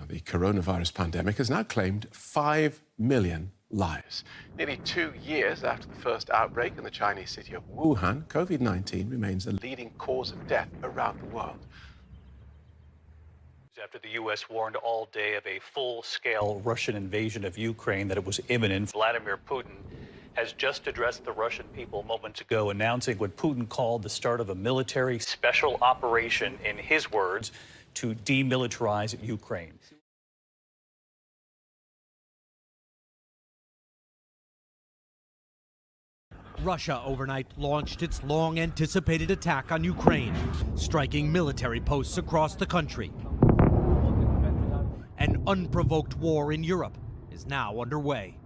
The coronavirus pandemic has now claimed 5 million lives. Nearly 2 years after the first outbreak in the Chinese city of Wuhan, COVID-19 remains the leading cause of death around the world. After the U.S. warned all day of a full-scale Russian invasion of Ukraine, that it was imminent, Vladimir Putin has just addressed the Russian people moments ago, announcing what Putin called the start of a military special operation, in his words, to demilitarize Ukraine. Russia overnight launched its long-anticipated attack on Ukraine, striking military posts across the country. An unprovoked war in Europe is now underway.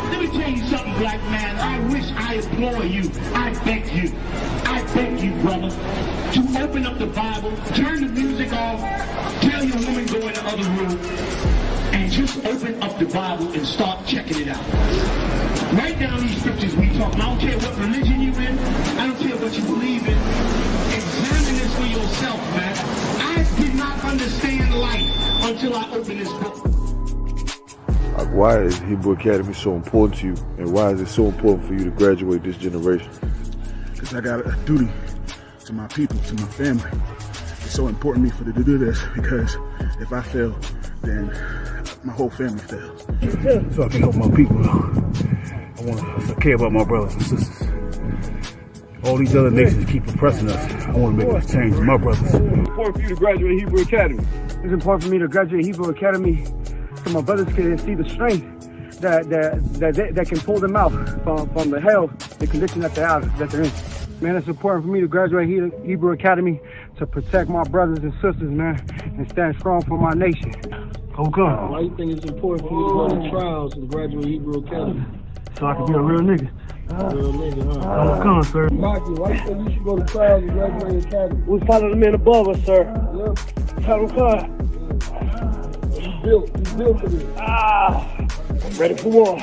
Let me tell you something, black man. I wish, I implore you, I beg you, brother, to open up the Bible, turn the music off, tell your woman go in the other room, and just open up the Bible and start checking it out. Write down these scriptures we talk. I don't care what religion you're in. I don't care what you believe in. Examine this for yourself, man. I did not understand life until I opened this book. Why is Hebrew Academy so important to you, and why is it so important for you to graduate this generation? Because I got a duty to my people, to my family. It's so important to me to do this, because if I fail, then my whole family fails. So I can help my people. I want to care about my brothers and sisters. All these other nations keep oppressing us. I want to make this change for my brothers. It's important for you to graduate Hebrew Academy. It's important for me to graduate Hebrew Academy so my brothers can see the strength that can pull them out from the hell, the condition that they're in. Man, it's important for me to graduate Hebrew Academy to protect my brothers and sisters, man, and stand strong for my nation. How come? Why do you think it's important for you to go to trials and graduate Hebrew Academy? So I can be a real nigga. Real nigga, huh? How come, sir? Maki, why do you think you should go to trials and graduate Academy? We follow the men above us, sir. Yep. How come? You built for this. I'm ready for war.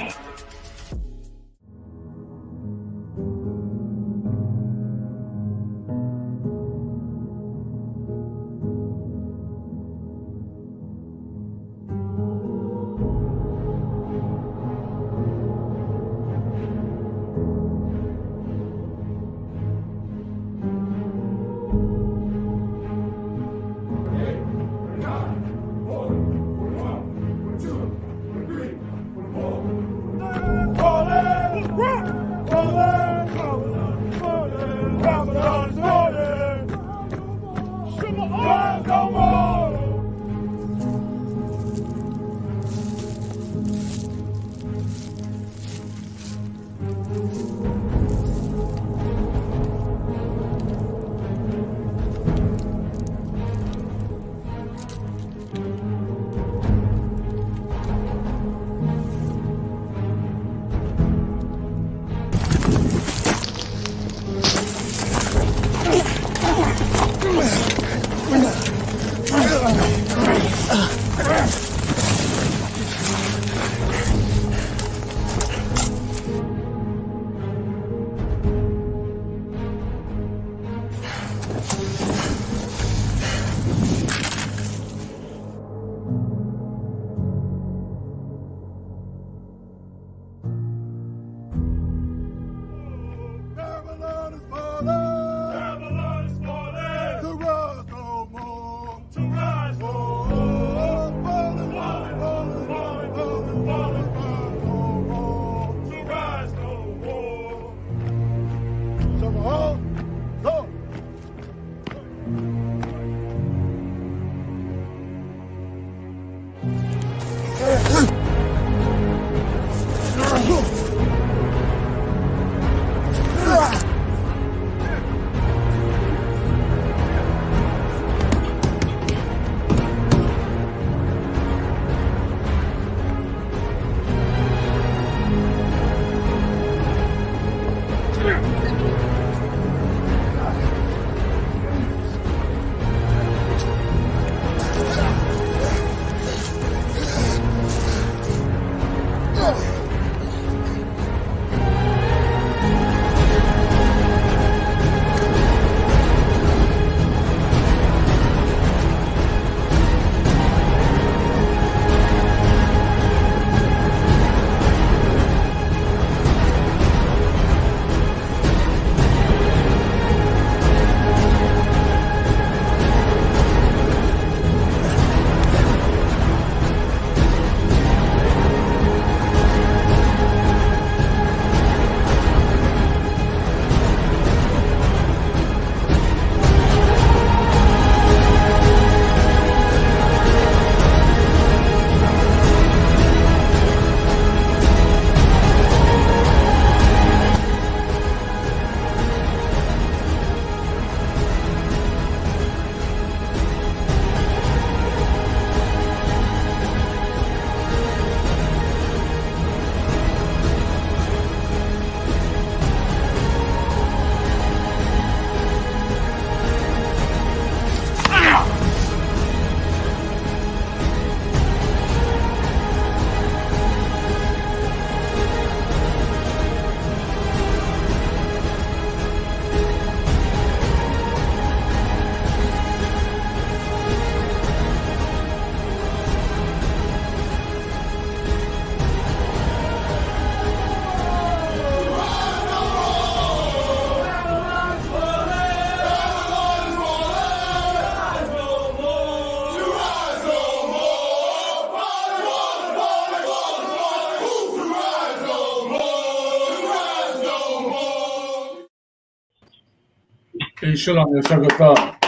Shalom, Yeshua.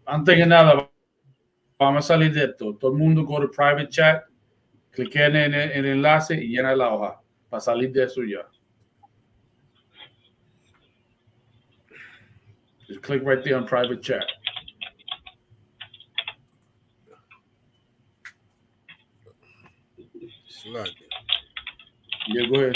Antes que nada, vamos a salir de esto. Todo el mundo go to private chat, cliquen en el enlace y llena la hoja para salir de eso ya. Just click right there on private chat. Yeah, go ahead.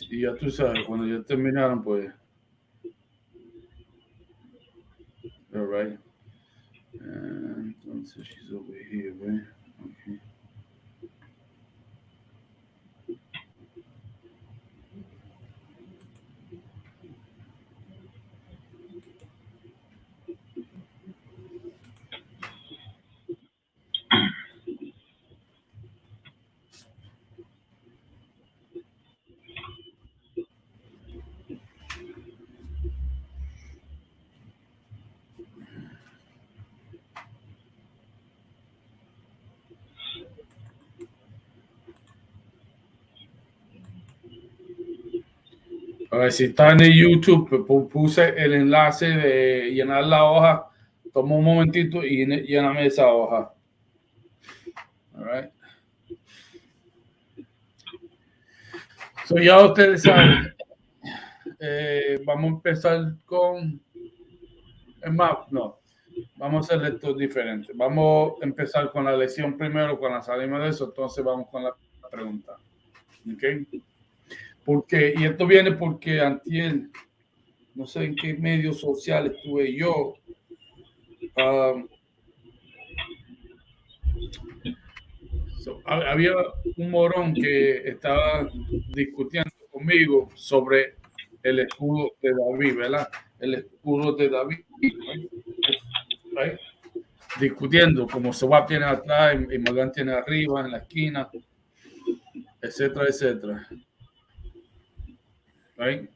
Y ya tú sabes, cuando ya terminaron, pues. All right. Entonces, she's over here, right? Okay. A ver, si está en el YouTube, puse el enlace de llenar la hoja. Toma un momentito y lléname esa hoja. All right. So ya ustedes saben. Vamos a empezar con. Es más, no. Vamos a hacer esto diferente. Vamos a empezar con la lección primero. Cuando salimos de eso, entonces vamos con la pregunta. ¿Ok? Porque, y esto viene porque antier, no sé en qué medios sociales estuve yo. Había un morón que estaba discutiendo conmigo sobre el escudo de David, ¿verdad? El escudo de David. Right? Discutiendo como Sobab tiene atrás y Magán tiene arriba, en la esquina, etcétera, etcétera. Right?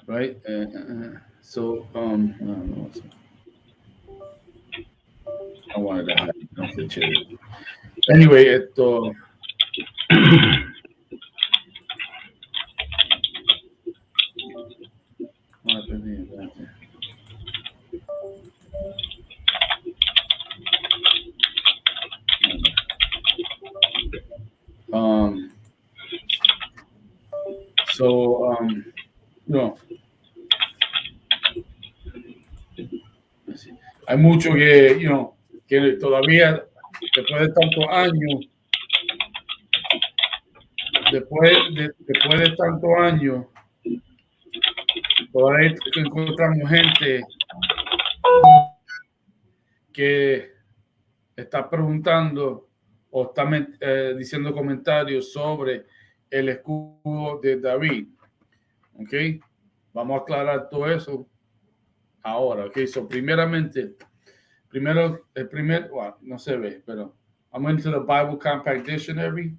Right? So, I wanted to hide. Anyway, esto. No. Hay mucho que, que todavía, después de tantos años, después de tantos años, todavía encontramos gente que está preguntando o está diciendo comentarios sobre el escudo de David. ¿Ok? Vamos a aclarar todo eso ahora. ¿Ok? So, no se ve, pero I'm into the Bible Compact Dictionary.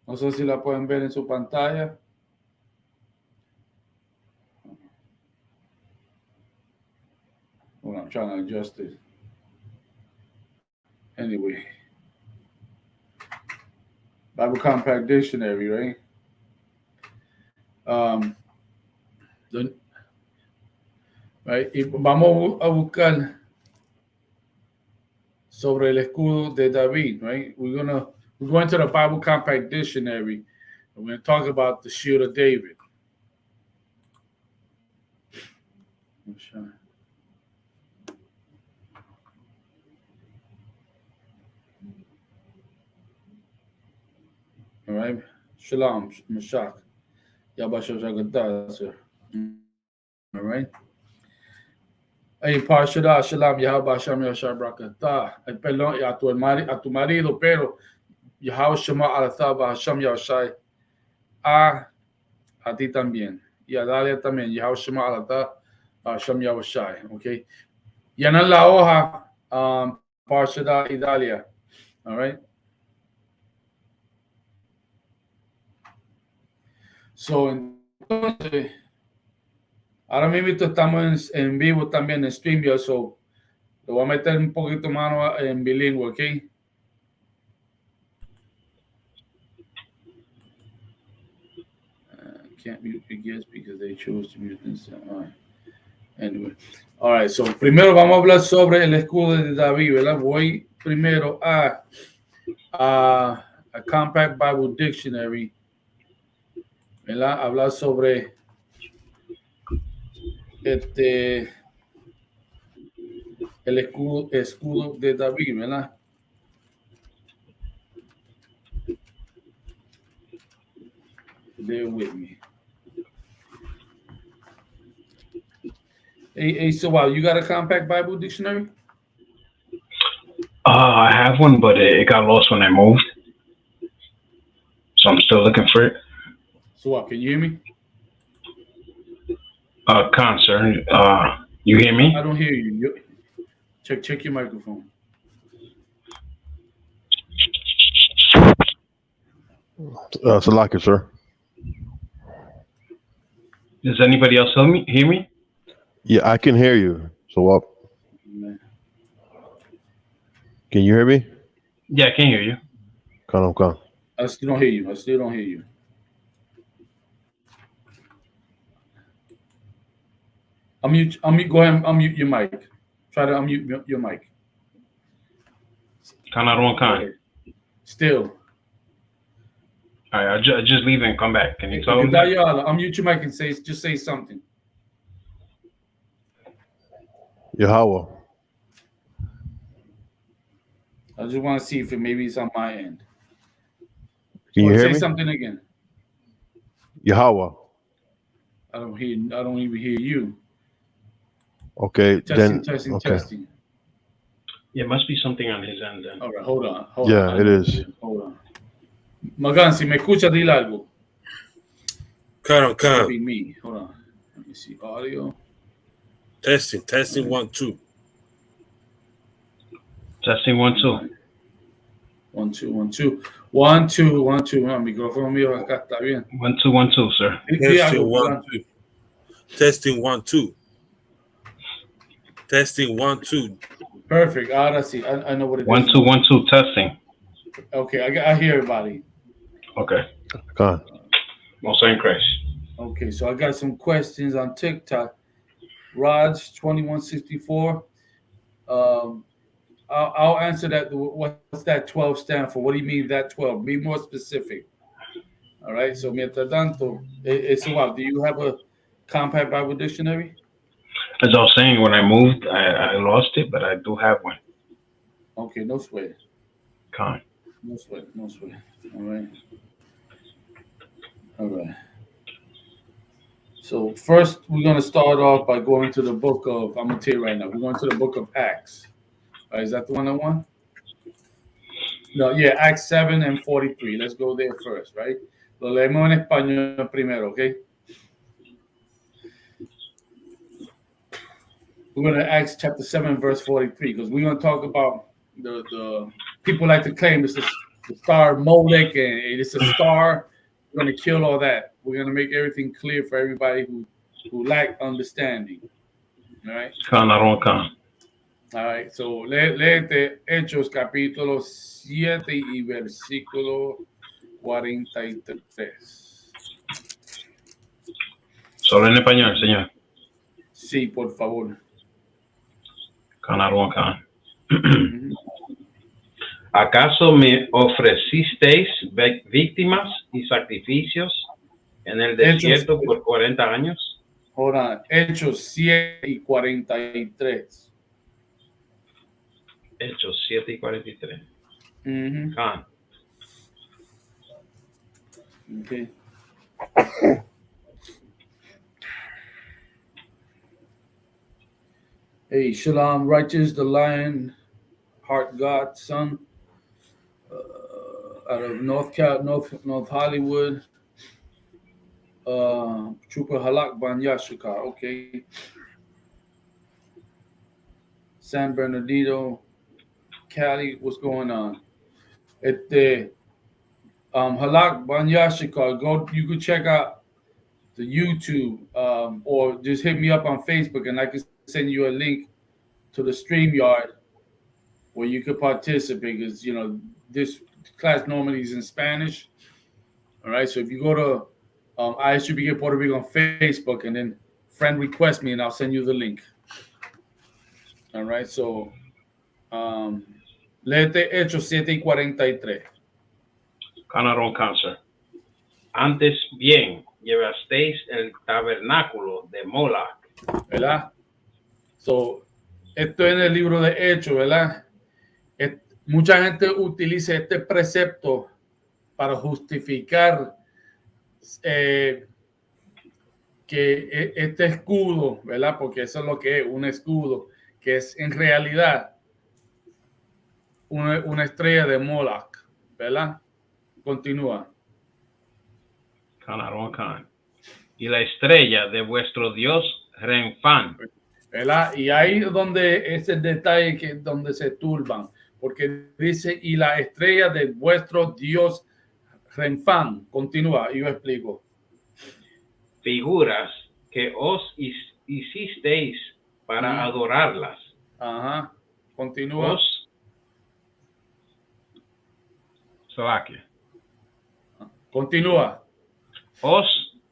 No sé si la pueden ver en su pantalla. Hold on, I'm trying to adjust it. Anyway, Bible Compact Dictionary, right? Right. Y vamos a buscar sobre el escudo de David, right? We're going to the Bible Compact Dictionary. And we're going to talk about the shield of David. All right. Shalom, Mashak. Yabashah, sir. All right. Hey, Parshada, Shalom, Yahweh Hashem, Yahshua Brakatah. Perdón, a tu marido, pero Yahweh Shema Alatha, Hashem Yahshai. A ti también. Y a Dalia también. Yahweh Shema Alatha, Hashem Yahshai. Okay. Llenan la hoja, Parshada y Dalia. All right. So, entonces, ahora mismo estamos en vivo también en StreamYard, so lo voy a meter un poquito mano en bilingüe, ¿ok? Can't mute the guests because they chose to mute themselves. All right. Anyway. All right, so primero vamos a hablar sobre el escudo de David, ¿verdad? Voy primero a Compact Bible Dictionary, ¿verdad? Hablar sobre el escudo de David, ¿verdad? Bear with me. Hey, so wow, you got a Compact Bible Dictionary? I have one, but it got lost when I moved. So I'm still looking for it. So what, can you hear me? Sir. You hear me? I don't hear you. Check your microphone. Salaki, sir. Does anybody else hear me? Yeah, I can hear you. So what? Can you hear me? Yeah, I can hear you. Come on. I still don't hear you. Unmute. Go ahead and unmute your mic. Try to unmute your mic. Kind. Still. All right, I'll just leave and come back. Can you tell me? Unmute your mic and say something. Yahweh. I just want to see if maybe it's on my end. Can you hear me? Say something again. Yahweh. I don't even hear you. Okay, Testing. Yeah, it must be something on his end then. All right, hold on. Yeah, it is. Hold on. Magan, si me escucha, dile algo. Come. Be me. Hold on. Let me see. Audio. Testing 1 2. Testing 1 2. 1 2 1 2 1 2 1 2. No, el micrófono mío acá está bien. 1 2 1 2, sir. Testing 1 2. Testing 1 2. Perfect. Ahora sí. I know what it is. 1 2 1 2 testing. Okay, I hear everybody. Okay. Come on. Most in Christ. Okay, so I got some questions on TikTok. Raj 2164. I'll answer that. What's that 12 stand for? What do you mean that 12? Be more specific. All right. So mientras tanto, do you have a Compact Bible Dictionary? As I was saying, when I moved, I lost it, but I do have one. Okay, no sweat. Con. No sweat. All right. So first, we're going to start off by going to the book of, I'm going to tell you right now, we're going to the book of Acts. Is that the one I want? No, yeah, Acts 7 and 43. Let's go there first, right? Lo leemos en español primero, okay? We're going to Acts chapter 7, verse 43, because we're going to talk about the people like to claim it's the star Molech and it's a star. We're going to kill all that. We're going to make everything clear for everybody who lack understanding. All right? Con. All right, so léete Hechos capítulo 7 y versículo 43. Solo en español, señor. Sí, por favor. Khan. ¿Acaso me ofrecisteis víctimas y sacrificios en el desierto por 40 años? Ahora, Hechos 7 y 43. Hechos 7 y 43. Khan. Okay. Hey, Shalom, righteous, the lion, heart God, son, out of North Hollywood, Trooper Halak Ban Yashika, okay. San Bernardino, Cali, what's going on? Halak Ban Yashika, you could check out the YouTube, or just hit me up on Facebook and I can send you a link to the StreamYard where you could participate, because this class normally is in Spanish. All right, so if you go to Isupk Puerto Rico on Facebook and then friend request me and I'll send you the link. All right, so léete Hechos 7 y 43. Canaron Cancer. Antes bien, llevasteis el tabernáculo de Moloch. ¿Verdad? So, esto es en el libro de Hechos, ¿verdad? Mucha gente utiliza este precepto para justificar que este escudo, ¿verdad? Porque eso es lo que es, un escudo, que es en realidad una estrella de Moloch, ¿verdad? Continúa. Khan. Y la estrella de vuestro Dios Renfán. ¿Verdad? Y ahí es donde es el detalle donde se turban, porque dice, y la estrella de vuestro Dios Renfán. Continúa, yo explico. Figuras que os hicisteis para adorarlas. Ajá. Continúa. Continúa. Os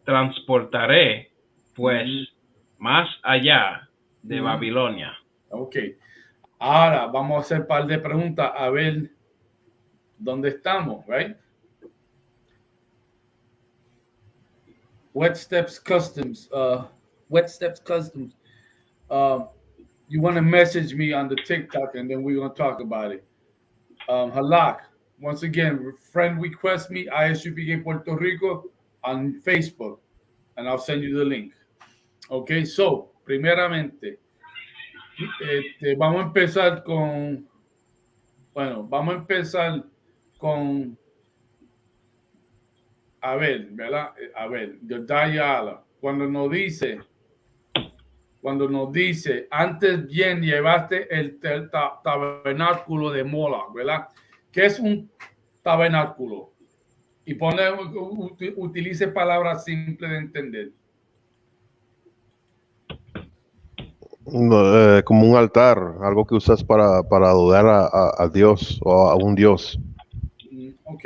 transportaré, pues, más allá de Babilonia. Ok. Ahora vamos a hacer un par de preguntas a ver dónde estamos, right? Wet Steps Customs. You want to message me on the TikTok and then we're going to talk about it. Halak, once again, friend request me, Isupk Puerto Rico on Facebook, and I'll send you the link. Okay, so, primeramente, vamos a empezar con Abel, ¿verdad? Abel, de Dayala, cuando nos dice, antes bien llevaste el tabernáculo de Moloch, ¿verdad? ¿Qué es un tabernáculo? Y utilice palabras simples de entender. Como un altar, algo que usas para adorar a Dios o a un Dios. Ok,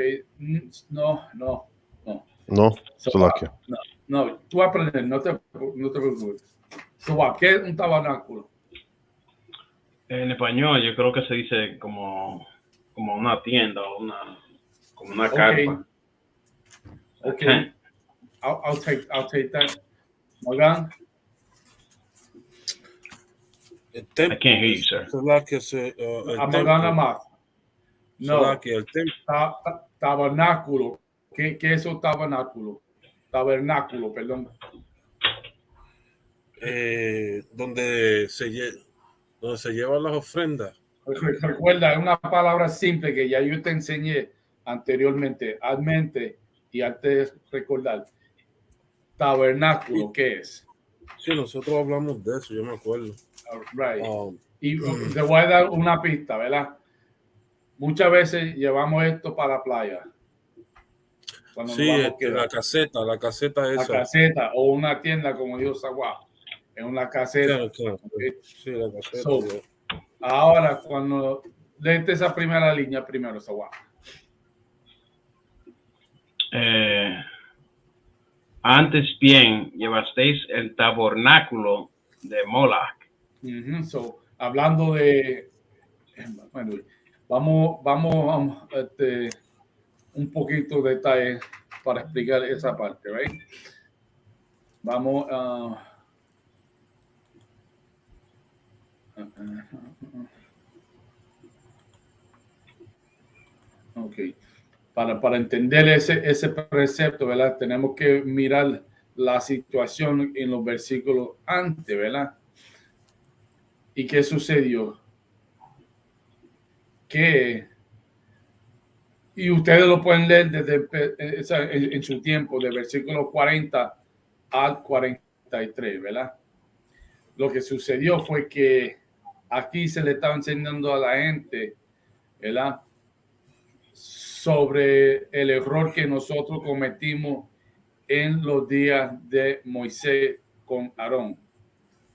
no. No, no, tú vas a aprender, no te preocupes. ¿Qué es un tabernáculo? En español yo creo que se dice como una tienda o como una carpa. Okay. I'll take that. Morgan? I can't hear you, sir. No. Tabernáculo. ¿Qué es un tabernáculo? Tabernáculo, perdón. Donde se llevan las ofrendas. Recuerda, es una palabra simple que ya yo te enseñé anteriormente. Hazmente y hazte recordar. Tabernáculo, ¿qué es? Sí, nosotros hablamos de eso, yo me acuerdo. Right. Y te voy a dar una pista, ¿verdad? Muchas veces llevamos esto para la playa. Sí, la caseta esa. La caseta o una tienda, como dijo Sagua. Es una caseta. Claro. Okay. Sí, la caseta. Ahora, cuando leete esa primera línea primero, Sawa. Antes bien, llevasteis el tabernáculo de Moloch. So, hablando de, bueno, vamos un poquito de detalle para explicar esa parte, right? Vamos okay. Para entender ese precepto, ¿verdad? Tenemos que mirar la situación en los versículos antes, ¿verdad? ¿Y qué sucedió? Y ustedes lo pueden leer desde en su tiempo, de versículo 40 al 43, ¿verdad? Lo que sucedió fue que aquí se le estaba enseñando a la gente, ¿verdad? Sobre el error que nosotros cometimos en los días de Moisés con Aarón.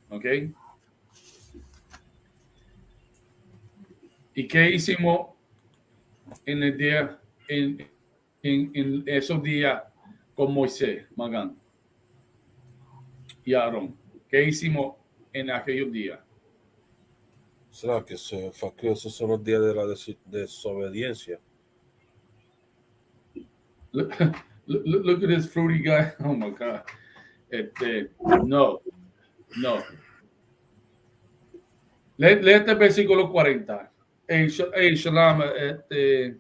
¿Ok? ¿Y qué hicimos en el día, en esos días con Moisés, Magán y Aarón? ¿Qué hicimos en aquellos días? ¿Será que esos son los días de la desobediencia? Look at this fruity guy. Oh my God. No. Léete el versículo 40. Hey, Shalom, hey,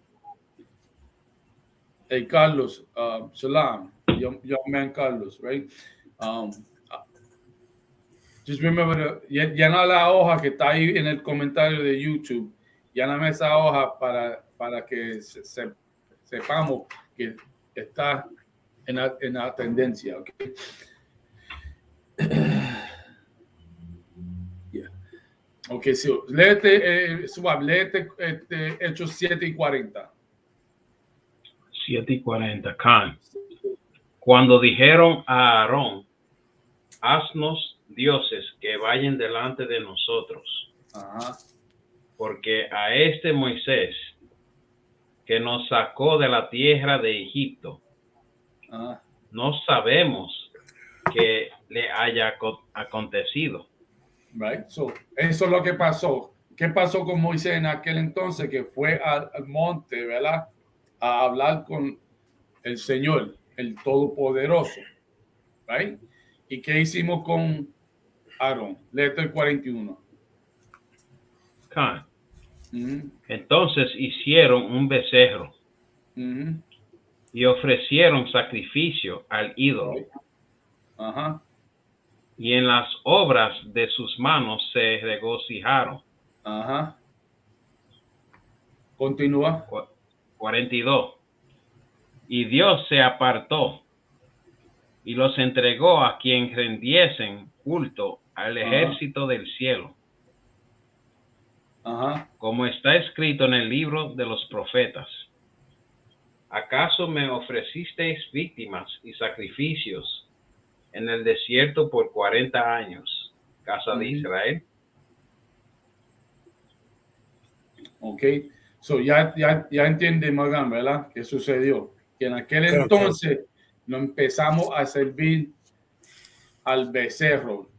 Carlos, Shalom, young man Carlos, right? Just remember, llena la hoja que está ahí en el comentario de YouTube. Lléname esa hoja para que sepamos que está en la tendencia, ¿ok? Yeah. Ok, so, léete Hechos 7 y 40. 7 y 40. Can. Cuando dijeron a Aarón, haznos dioses que vayan delante de nosotros. Ajá. Porque a este Moisés, que nos sacó de la tierra de Egipto, no sabemos que le haya acontecido. Right. So, eso es lo que pasó. ¿Qué pasó con Moisés en aquel entonces? Que fue al monte, ¿verdad? A hablar con el Señor, el Todopoderoso. Right. ¿Y qué hicimos con Aarón? Léete el 41. Entonces hicieron un becerro y ofrecieron sacrificio al ídolo. Ajá. Y en las obras de sus manos se regocijaron. Ajá. Continúa. 42. Y Dios se apartó y los entregó a quien rendiesen culto al ejército del cielo. Ajá. Como está escrito en el libro de los profetas. ¿Acaso me ofrecisteis víctimas y sacrificios en el desierto por 40 años, casa de Israel? Ok, so ya entiende, Magán, ¿verdad? ¿Qué sucedió? Que en aquel entonces nos empezamos a servir al becerro.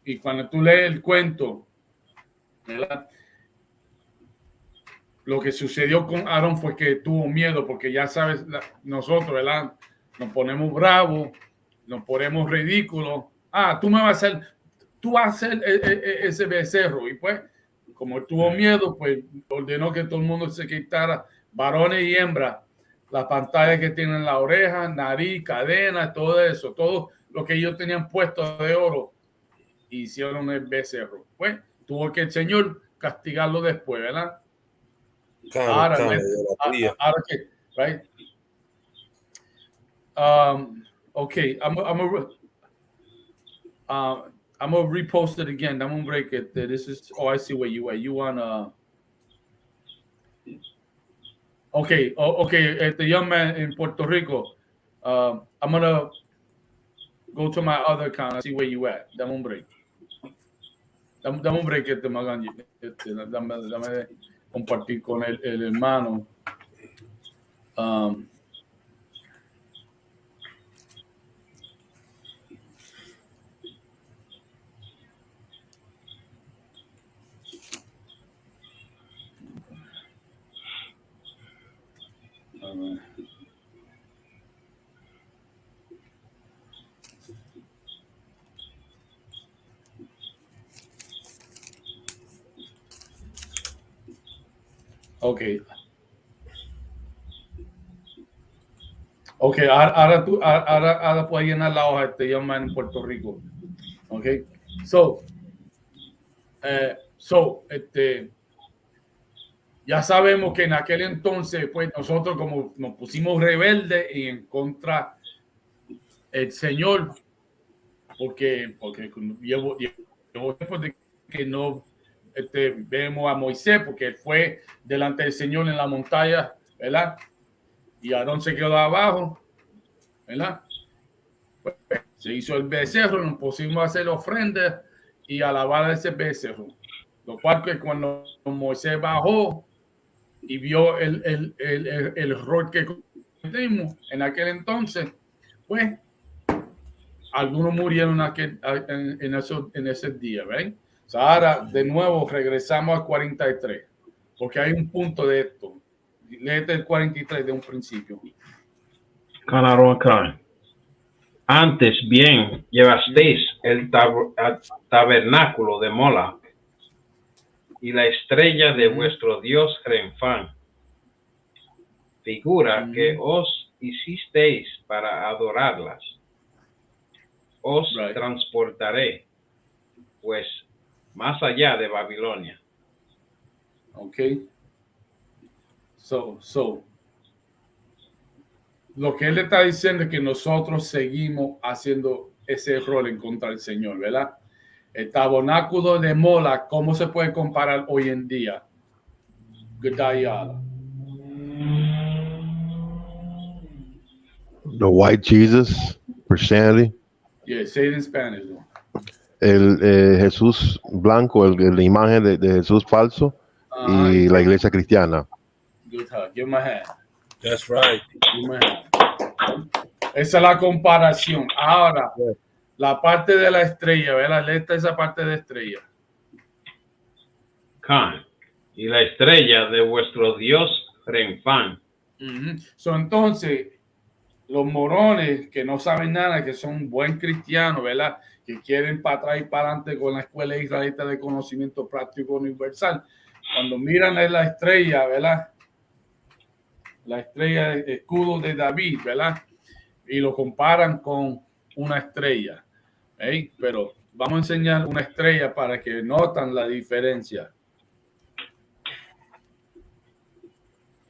Y cuando tú lees el cuento, ¿verdad? Lo que sucedió con Aarón fue que tuvo miedo, porque ya sabes, nosotros, ¿verdad? Nos ponemos bravos, nos ponemos ridículos. Tú vas a hacer ese becerro. Y pues, como él tuvo miedo, pues ordenó que todo el mundo se quitara, varones y hembras, las pantallas que tienen en la oreja, nariz, cadena, todo eso, todo lo que ellos tenían puesto de oro, hicieron el becerro. Pues tuvo que el Señor castigarlo después, ¿verdad? Ahora que, right? Okay, I'm gonna repost it again. I'm gonna break it. This is, I see where you at. You wanna, okay, the young man in Puerto Rico. I'm gonna go to my other account. I see where you at. Dame un break. Dame un break, dame compartir con el hermano. Ok, ahora puedes llenar la hoja este llama en Puerto Rico. Ok, ya sabemos que en aquel entonces, pues nosotros como nos pusimos rebeldes y en contra del Señor, porque llevo después de que no vemos a Moisés, porque él fue delante del Señor en la montaña, ¿verdad? Y Aarón se quedó abajo, ¿verdad? Pues, se hizo el becerro, nos pusimos a hacer ofrendas y alabar a ese becerro. Lo cual que cuando Moisés bajó y vio el error que cometimos en aquel entonces, pues algunos murieron en ese día, ¿ven? O sea, ahora de nuevo regresamos al 43, porque hay un punto de esto. Léete el 43 de un principio. Antes bien llevasteis el tabernáculo de Moloch y la estrella de vuestro dios Renfán, figura que os hicisteis para adorarlas. Os transportaré, pues, más allá de Babilonia. Ok. Lo que él está diciendo es que nosotros seguimos haciendo ese error en contra del Señor, ¿verdad? El tabernáculo de Moloch, ¿cómo se puede comparar hoy en día? Gedaliah. The white Jesus, Christianity. Yeah, say it in Spanish. No? El Jesús blanco, la imagen de Jesús falso y la iglesia cristiana. Good hug. Give my hand. That's right. Give my hand. Esa es la comparación. Ahora, la parte de la estrella, ¿verdad? Esta esa parte de estrella. Khan, y la estrella de vuestro dios Renfán. Entonces, los morones que no saben nada, que son buen cristianos, ¿verdad? Que quieren para atrás y para adelante con la escuela israelita de conocimiento práctico universal. Cuando miran la estrella, ¿verdad? La estrella de escudo de David, ¿verdad? Y lo comparan con una estrella. ¿Eh? Pero vamos a enseñar una estrella para que notan la diferencia.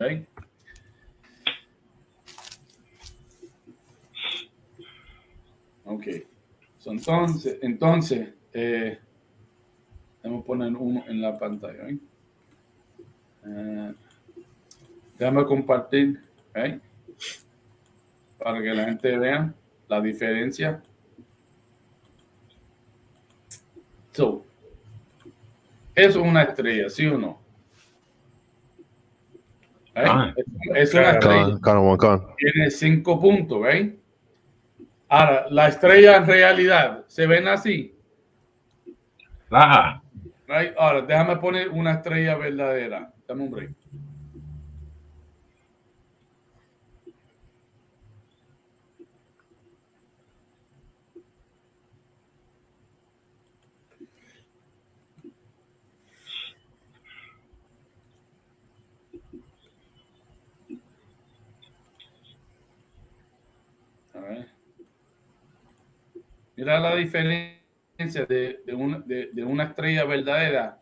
¿Eh? Ok. Entonces, vamos a poner uno en la pantalla. ¿Eh? Déjame compartir, ¿eh? Para que la gente vea la diferencia. Eso es una estrella, ¿sí o no? ¿Eh? Es una estrella. Tiene 5 puntos, ¿veis? Ahora, la estrella en realidad, ¿se ven así? Right? Ahora, déjame poner una estrella verdadera. Dame un break. A ver. Mira la diferencia de una estrella verdadera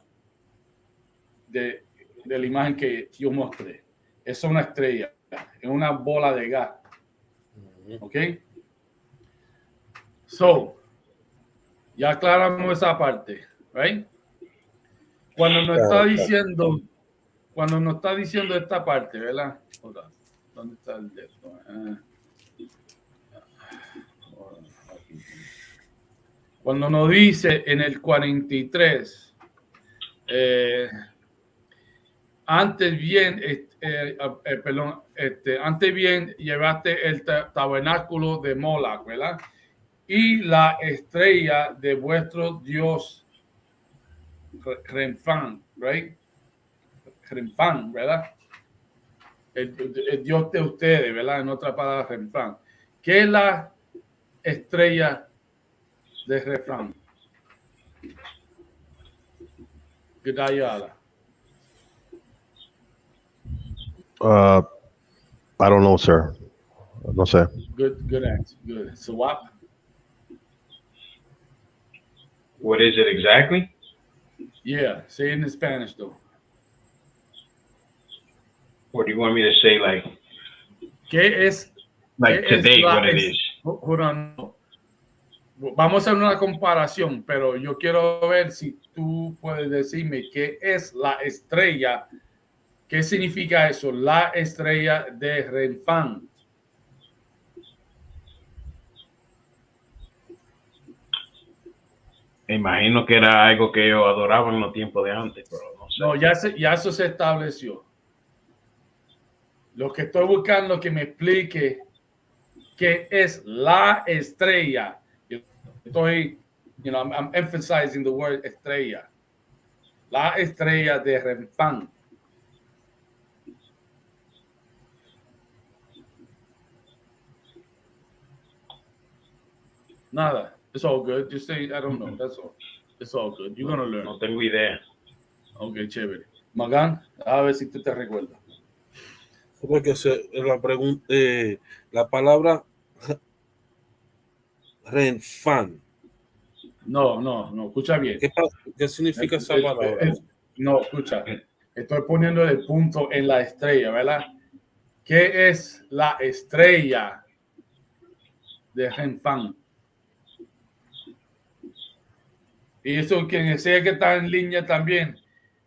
de la imagen que yo mostré. Es una estrella, es una bola de gas. ¿Ok? Ya aclaramos esa parte, ¿right? Cuando nos está diciendo esta parte, ¿verdad? ¿Dónde está el dedo? Cuando nos dice en el 43, antes bien, antes bien llevaste el tabernáculo de Moloch, ¿verdad? Y la estrella de vuestro Dios, Renfán, right? Renfán, ¿verdad? El Dios de ustedes, ¿verdad? En otra palabra, Renfán. ¿Qué es la estrella de Renfán? Gedayala. I don't know, sir. No sé. Good answer. Good. So what? What is it exactly? Yeah, say it in Spanish though. Or do you want me to say like ¿Qué es? Like ¿qué today, es what it is? Hold on. Vamos a hacer una comparación, pero yo quiero ver si tú puedes decirme qué es la estrella. ¿Qué significa eso? La estrella de Renfán. Me imagino que era algo que ellos adoraban en los tiempos de antes, pero no sé. No, ya eso se estableció. Lo que estoy buscando que me explique qué es la estrella. Estoy, I'm emphasizing the word estrella. La estrella de Renfán. Nada. It's all good. Just say, I don't know. That's all. It's all good. You're gonna learn. No tengo idea. Ok, chévere. Magán, a ver si tú te recuerdas. Porque la palabra Renfán. No, escucha bien. ¿Qué significa esa palabra? No, escucha. Estoy poniendo el punto en la estrella, ¿verdad? ¿Qué es la estrella de Renfán? Y eso, quien sea que está en línea también,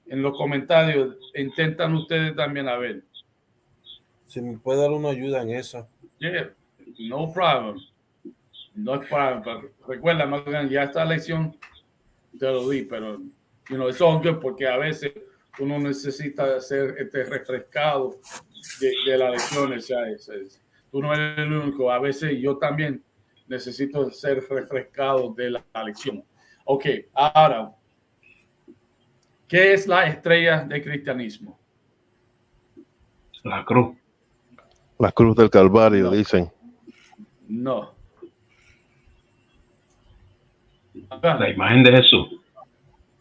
en los comentarios, intentan ustedes también a ver. Si me puede dar una ayuda en esa. Yeah, no problem. No problem. Pero recuerda, Morgan, ya esta lección te lo di, pero it's all good porque a veces uno necesita ser refrescado de las lecciones. Tú no eres el único. A veces yo también necesito ser refrescado de la lección. Ok, ahora, ¿qué es la estrella del cristianismo? La cruz. La cruz del Calvario, dicen. No. La imagen de Jesús.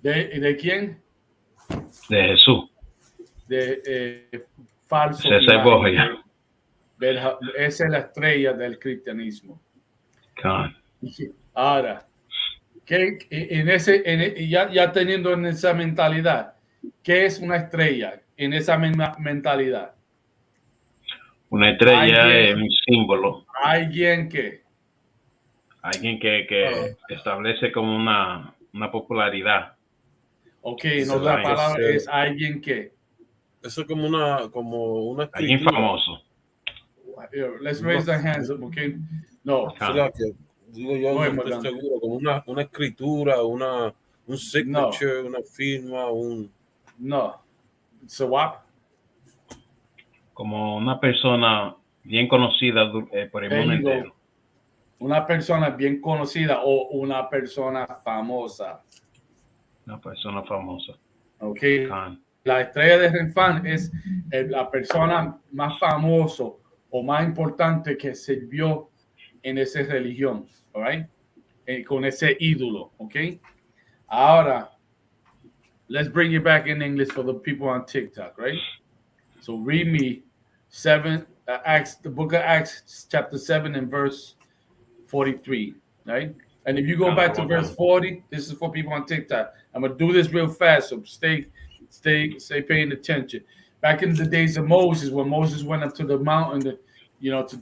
¿De quién? De Jesús. De falso. César Borgia. Esa es la estrella del cristianismo. Ahora, ya teniendo en esa mentalidad, ¿qué es una estrella en esa misma mentalidad? Una estrella es un símbolo. Alguien que establece como una popularidad. Ok, no, la palabra es alguien que. Eso es como una escritura. Alguien famoso. Let's raise the hands up, okay? No. Digo yo, no estoy seguro, como una escritura, un signature, una firma, No. Swap. Como una persona bien conocida por el mundo entero. Una persona bien conocida o una persona famosa. Una persona famosa. Ok. La estrella de Renfán es la persona más famosa o más importante que sirvió en esa religión. All right? Con ese ídolo. Ok. Ahora, let's bring it back in English for the people on TikTok, right? So read me the book of Acts, chapter 7 and verse 43, right? And if you go back to verse 40, this is for people on TikTok. I'm gonna do this real fast, so stay paying attention. Back in the days of Moses, when Moses went up to the mountain to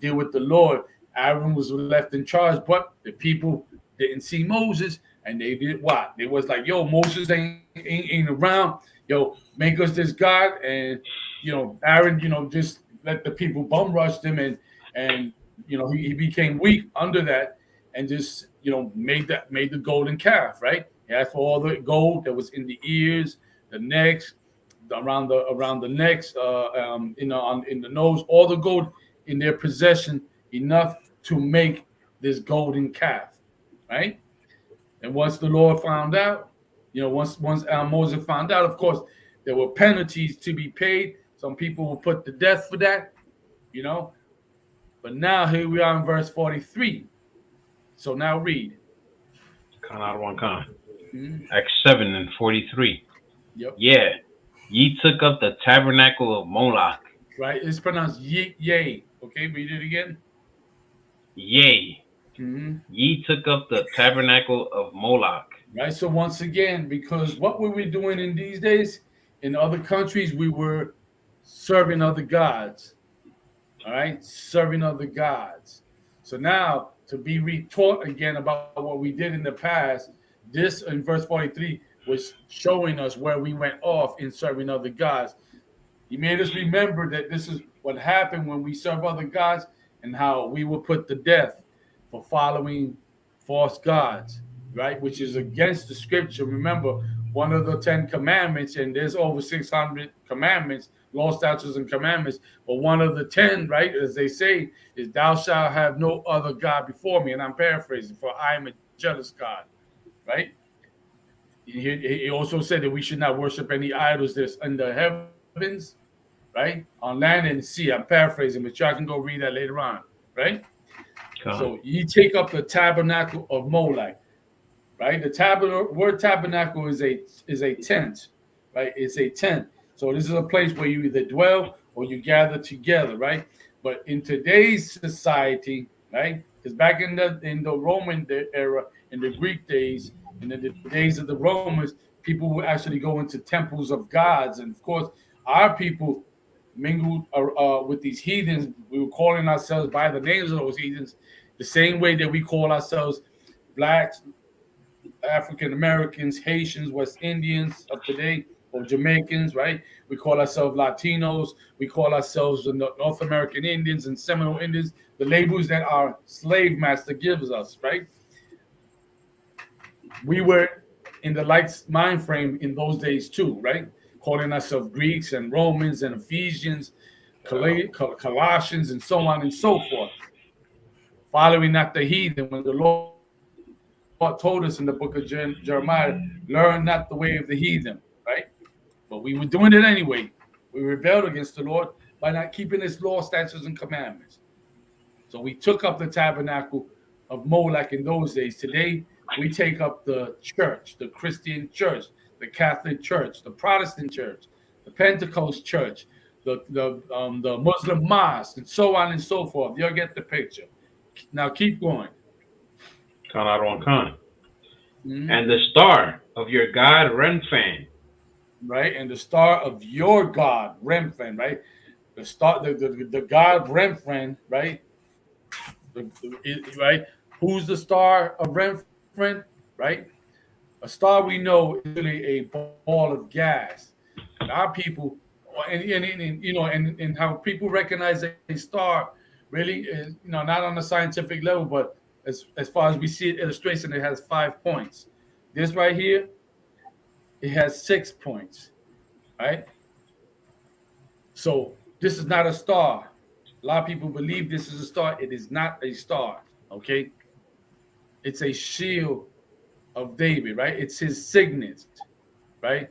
deal with the Lord, Aaron was left in charge, but the people didn't see Moses, and they did what? They was like, yo, Moses ain't around. Yo, make us this God, and Aaron, just let the people bum rush him, and he became weak under that, and just made the golden calf, right? He asked for all the gold that was in the ears, the necks, around the necks, in the nose, all the gold in their possession, enough to make this golden calf, right? And once the Lord found out, once Moses found out, of course, there were penalties to be paid. Some people were put to death for that, But now here we are in verse 43. So now read. Acts 7 and 43. Yep. Yeah, ye took up the tabernacle of Moloch. Right, it's pronounced yay. Okay, read it again. Yea. Ye took up the tabernacle of Moloch. Right, so once again, because what were we doing in these days? In other countries, we were serving other gods. All right, serving other gods. So now, to be retaught again about what we did in the past, this in verse 43 was showing us where we went off in serving other gods. He made us remember that this is what happened when we serve other gods and how we were put to death for following false gods, right? Which is against the scripture. Remember, one of the 10 commandments, and there's over 600 commandments, law, statutes, and commandments. But one of the 10, right, as they say, is thou shalt have no other God before me. And I'm paraphrasing, for I am a jealous God, right? He also said that we should not worship any idols that's in the heavens, right? On land and sea. I'm paraphrasing, but y'all can go read that later on, right? So you take up the tabernacle of Moloch, right? The word tabernacle is a tent, right? It's a tent. So this is a place where you either dwell or you gather together, right? But in today's society, right? Because back in the Roman era, in the Greek days, in the days of the Romans, people would actually go into temples of gods, and of course, our people mingled with these heathens. We were calling ourselves by the names of those heathens, the same way that we call ourselves blacks, African Americans, Haitians, West Indians of today, or Jamaicans, right? We call ourselves Latinos. We call ourselves the North American Indians and Seminole Indians, the labels that our slave master gives us, right? We were in the like mind frame in those days too, right? Calling ourselves Greeks and Romans and Ephesians, Colossians, and so on and so forth. Following after heathen, when the Lord told us in the book of Jeremiah, learn not the way of the heathen, right? But we were doing it anyway. We rebelled against the Lord by not keeping his law, statutes, and commandments. So we took up the tabernacle of Moloch in those days. Today, we take up the church, the Christian church, the Catholic church, the Protestant church, the Pentecost church, the Muslim mosque, and so on and so forth. You'll get the picture. Now keep going. And the star of your God, Remphan. Right, and the star of your God, Remphan, right? The star, the God Remphan, right? Right? Who's the star of Remphan, right? A star we know is really a ball of gas. And our people, and how people recognize a star really is, not on a scientific level, but as far as we see it, illustration, it has 5 points. This right here, it has 6 points, right? So this is not a star. A lot of people believe this is a star. It is not a star, okay? It's a shield of David, right? It's his signet, right?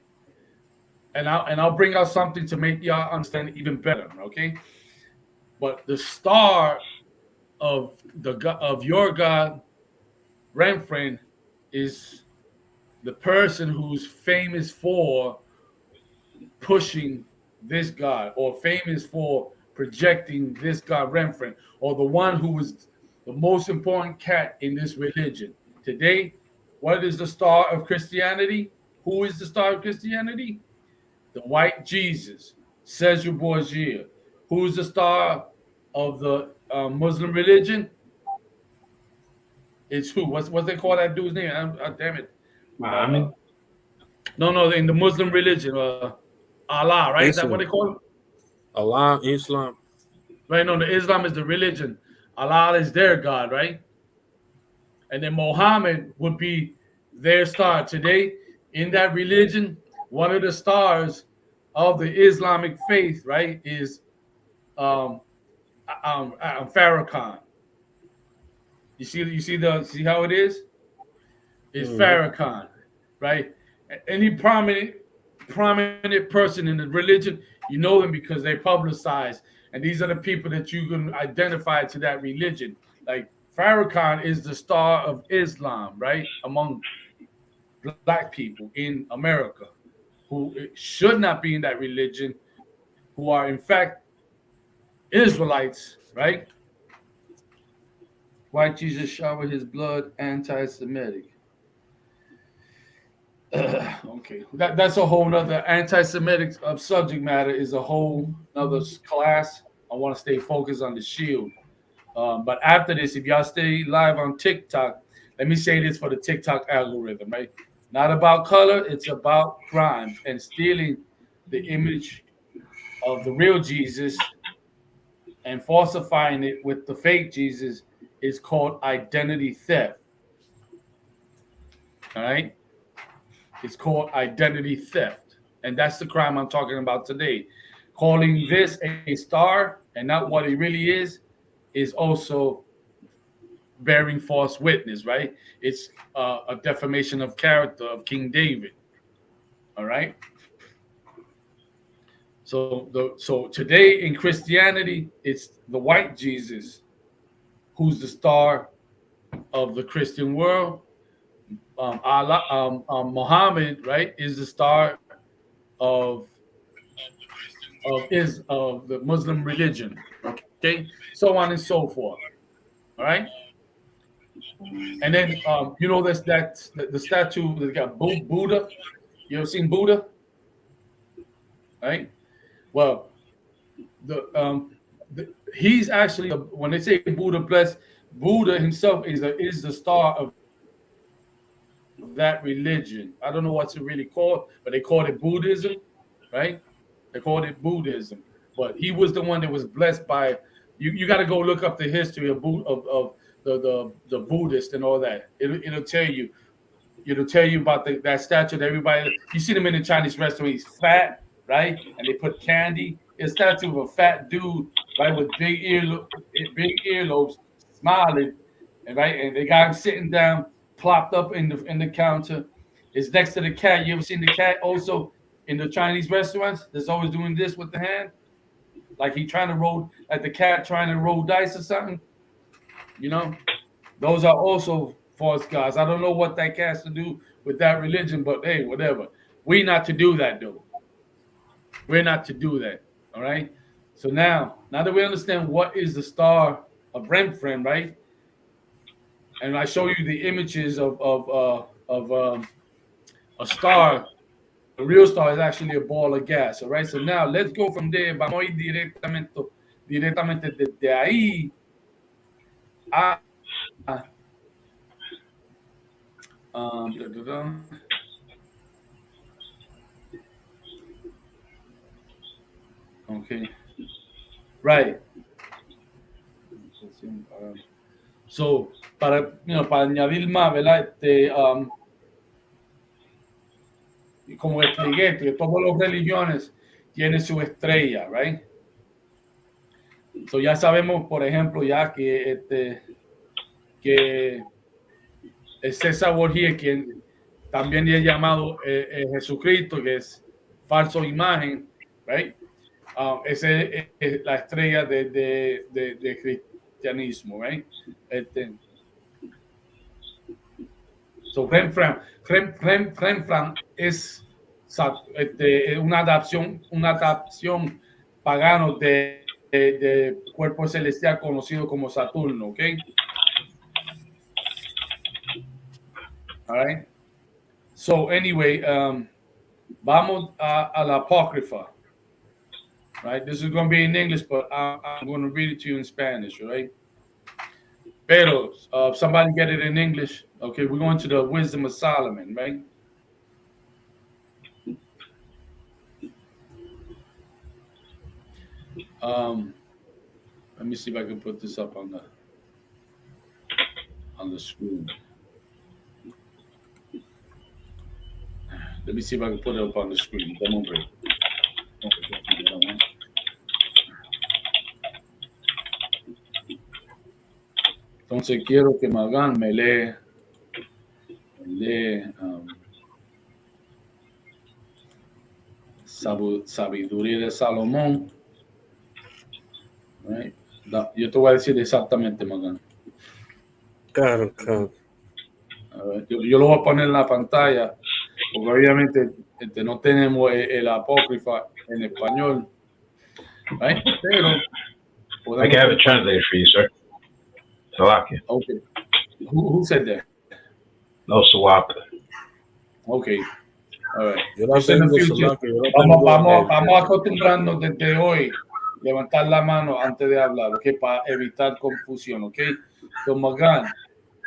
And I'll bring out something to make y'all understand it even better, okay? But the star of your God, Remphan, is the person who's famous for pushing this God, or famous for projecting this God, Remphan, or the one who was the most important cat in this religion. Today, what is the star of Christianity? Who is the star of Christianity? The white Jesus, Cesar Borgia. Who's the star of the Muslim religion? It's who? What they call that dude's name? Damn it. Muhammad? No, in the Muslim religion, Allah, right? Is that what they call him? Allah, Islam. Right, no, the Islam is the religion. Allah is their God, right? and then Muhammad would be their star. Today, in that religion, one of the stars of the Islamic faith, right, is Farrakhan. See how it is? It's Farrakhan, right? Any prominent person in the religion, you know them because they publicize, and these are the people that you can identify to that religion. Like Farrakhan is the star of Islam, right? Among black people in America who should not be in that religion, who are in fact Israelites, right? White Jesus showered his blood, anti-Semitic. Okay, that's a whole nother anti-Semitic subject matter. Is a whole nother class. I want to stay focused on the shield. But after this, if y'all stay live on TikTok, let me say this for the TikTok algorithm, right? Not about color, it's about crime and stealing the image of the real Jesus and falsifying it with the fake Jesus is called identity theft. All right? It's called identity theft. And that's the crime I'm talking about today. Calling this a star and not what it really is also bearing false witness, right? It's a defamation of character of King David. All right? So today in Christianity, it's the white Jesus who's the star of the Christian world. Muhammad, right, is the star of the Muslim religion. Okay, so on and so forth. All right, and then the statue that got Buddha. You ever seen Buddha? Right. Well, he's actually when they say Buddha blessed, Buddha himself is the star of that religion. I don't know what's it really called, but they called it Buddhism, right? They called it Buddhism. But he was the one that was blessed by you got to go look up the history of the Buddhist and all that. It'll tell you. It'll tell you about that statue that everybody you see them in the Chinese restaurant. He's fat, right? And they put candy. It's a statue of a fat dude, right, with big earlobes, smiling, and right, and they got him sitting down, plopped up in the counter. It's next to the cat. You ever seen the cat also in the Chinese restaurants? That's always doing this with the hand, like he trying to roll, like the cat trying to roll dice or something. You know, those are also false gods. I don't know what that has to do with that religion, but hey, whatever. We not to do that, though. We're not to do that. All right. So now that we understand what is the star of Remphren, right? And I show you the images of a star. The real star is actually a ball of gas. All right. So now let's go from there. Vamos a ir directamente desde ahí a okay. Right. So, para añadir más, ¿verdad? Como expliqué, que todas las religiones tienen su estrella, right? So ya sabemos, por ejemplo, ya que César Borgia, quien también es llamado Jesucristo, que es falso imagen, right? Esa es la estrella de cristianismo, right? So Remphren es una adaptación pagano de cuerpo celestial conocido como Saturno, ¿ok? All right. So anyway, vamos a la apócrifa. Right, this is going to be in English, but I'm going to read it to you in Spanish, right? Pero somebody get it in English. Okay, we're going to the Wisdom of Solomon, right? Let me see if I can put this up on the screen. Let me see if I can put it up on the screen. Dame un break. Entonces quiero que Magán me lee Sabiduría de Salomón. Right. Yo te voy a decir exactamente, Magán. Claro. Yo lo voy a poner en la pantalla, porque obviamente no tenemos el apócrifa en español. Right? Pero I can have it translated for you, sir. Salakia. Okay. Who said that? No, Sawaka. Okay. All right. Yo la tengo, Vamos a acostumbrarnos desde hoy, levantar la mano antes de hablar, ¿ok? Para evitar confusión, ¿ok? Don Magán,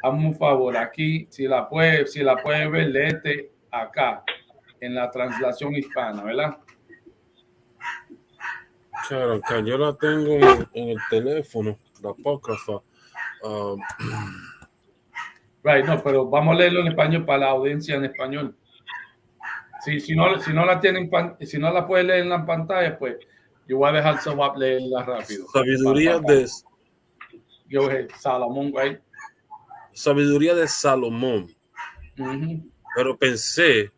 hazme un favor, aquí, si la puede ver, léete acá, en la translación hispana, ¿verdad? Claro, yo la tengo en el teléfono, la apócrifa. Right, no, pero vamos a leerlo en español para la audiencia en español. Si no la tienen, si no la puede leer en la pantalla, pues yo voy a dejar Sawap leerla rápido. Sabiduría de Go ahead, Salomón, right? Sabiduría de Salomón. Pero pensé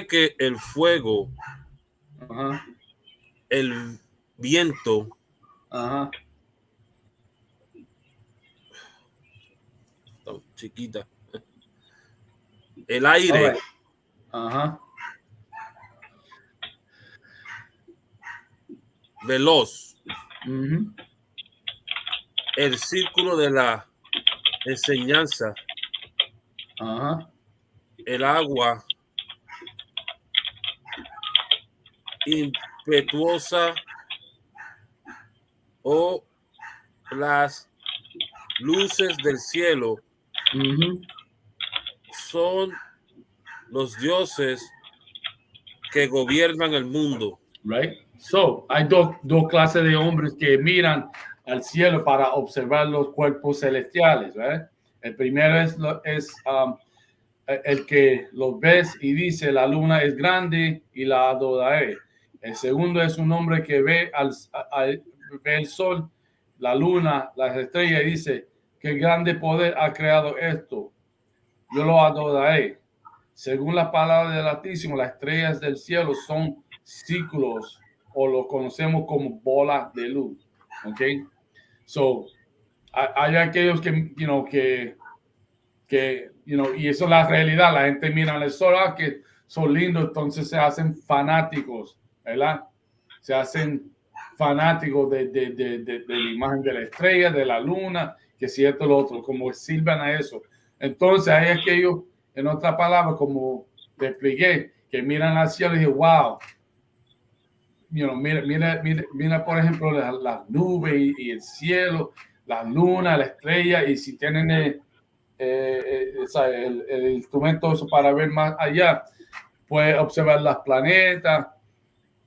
que el fuego, el viento, chiquita, el aire, veloz, el círculo de la enseñanza, el agua impetuosa o las luces del cielo son los dioses que gobiernan el mundo. Right? So, hay dos clases de hombres que miran al cielo para observar los cuerpos celestiales, right? El primero es el que los ves y dice la luna es grande y la adoraré. El segundo es un hombre que ve el sol, la luna, las estrellas y dice qué grande poder ha creado esto. Yo lo adoraré. Según la palabra del Altísimo, las estrellas del cielo son círculos o lo conocemos como bolas de luz. ¿Ok? So, hay aquellos que y eso es la realidad. La gente mira al sol, que son lindos, entonces se hacen fanáticos, ¿verdad? Se hacen fanáticos de la imagen de la estrella, de la luna, que si esto lo otro, como sirven a eso. Entonces hay aquellos, en otra palabra, como te expliqué, que miran al cielo y dicen, wow, mira por ejemplo, las nubes y el cielo, la luna, la estrella, y si tienen el instrumento eso para ver más allá, puede observar las planetas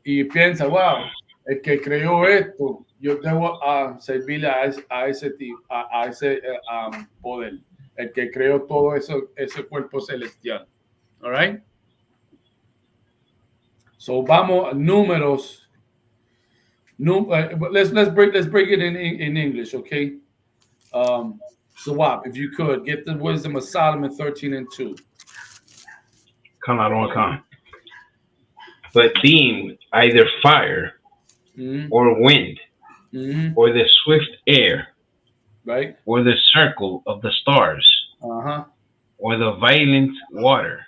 y piensa, wow, el que creó esto, yo debo servirle a ese tipo, a ese poder, el que creó todo eso, ese cuerpo celestial. All right? So vamos a números. Let's break it in English, okay? Sawab, if you could, get the wisdom of Solomon 13:2. Come out on con. But deem either fire or wind or the swift air, right, or the circle of the stars, or the violent water,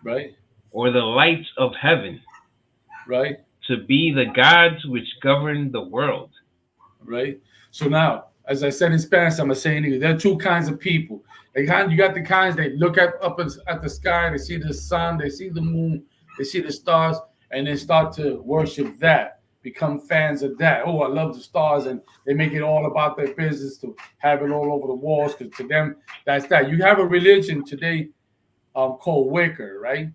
right, or the lights of heaven, right, to be the gods which govern the world. Right. So now, as I said in Spanish, I'm saying to you, there are two kinds of people. You got the kinds that look up at the sky, they see the sun, they see the moon, they see the stars, and they start to worship that, become fans of that. Oh, I love the stars, and they make it all about their business to have it all over the walls, because to them, that's that. You have a religion today called Wicca, right?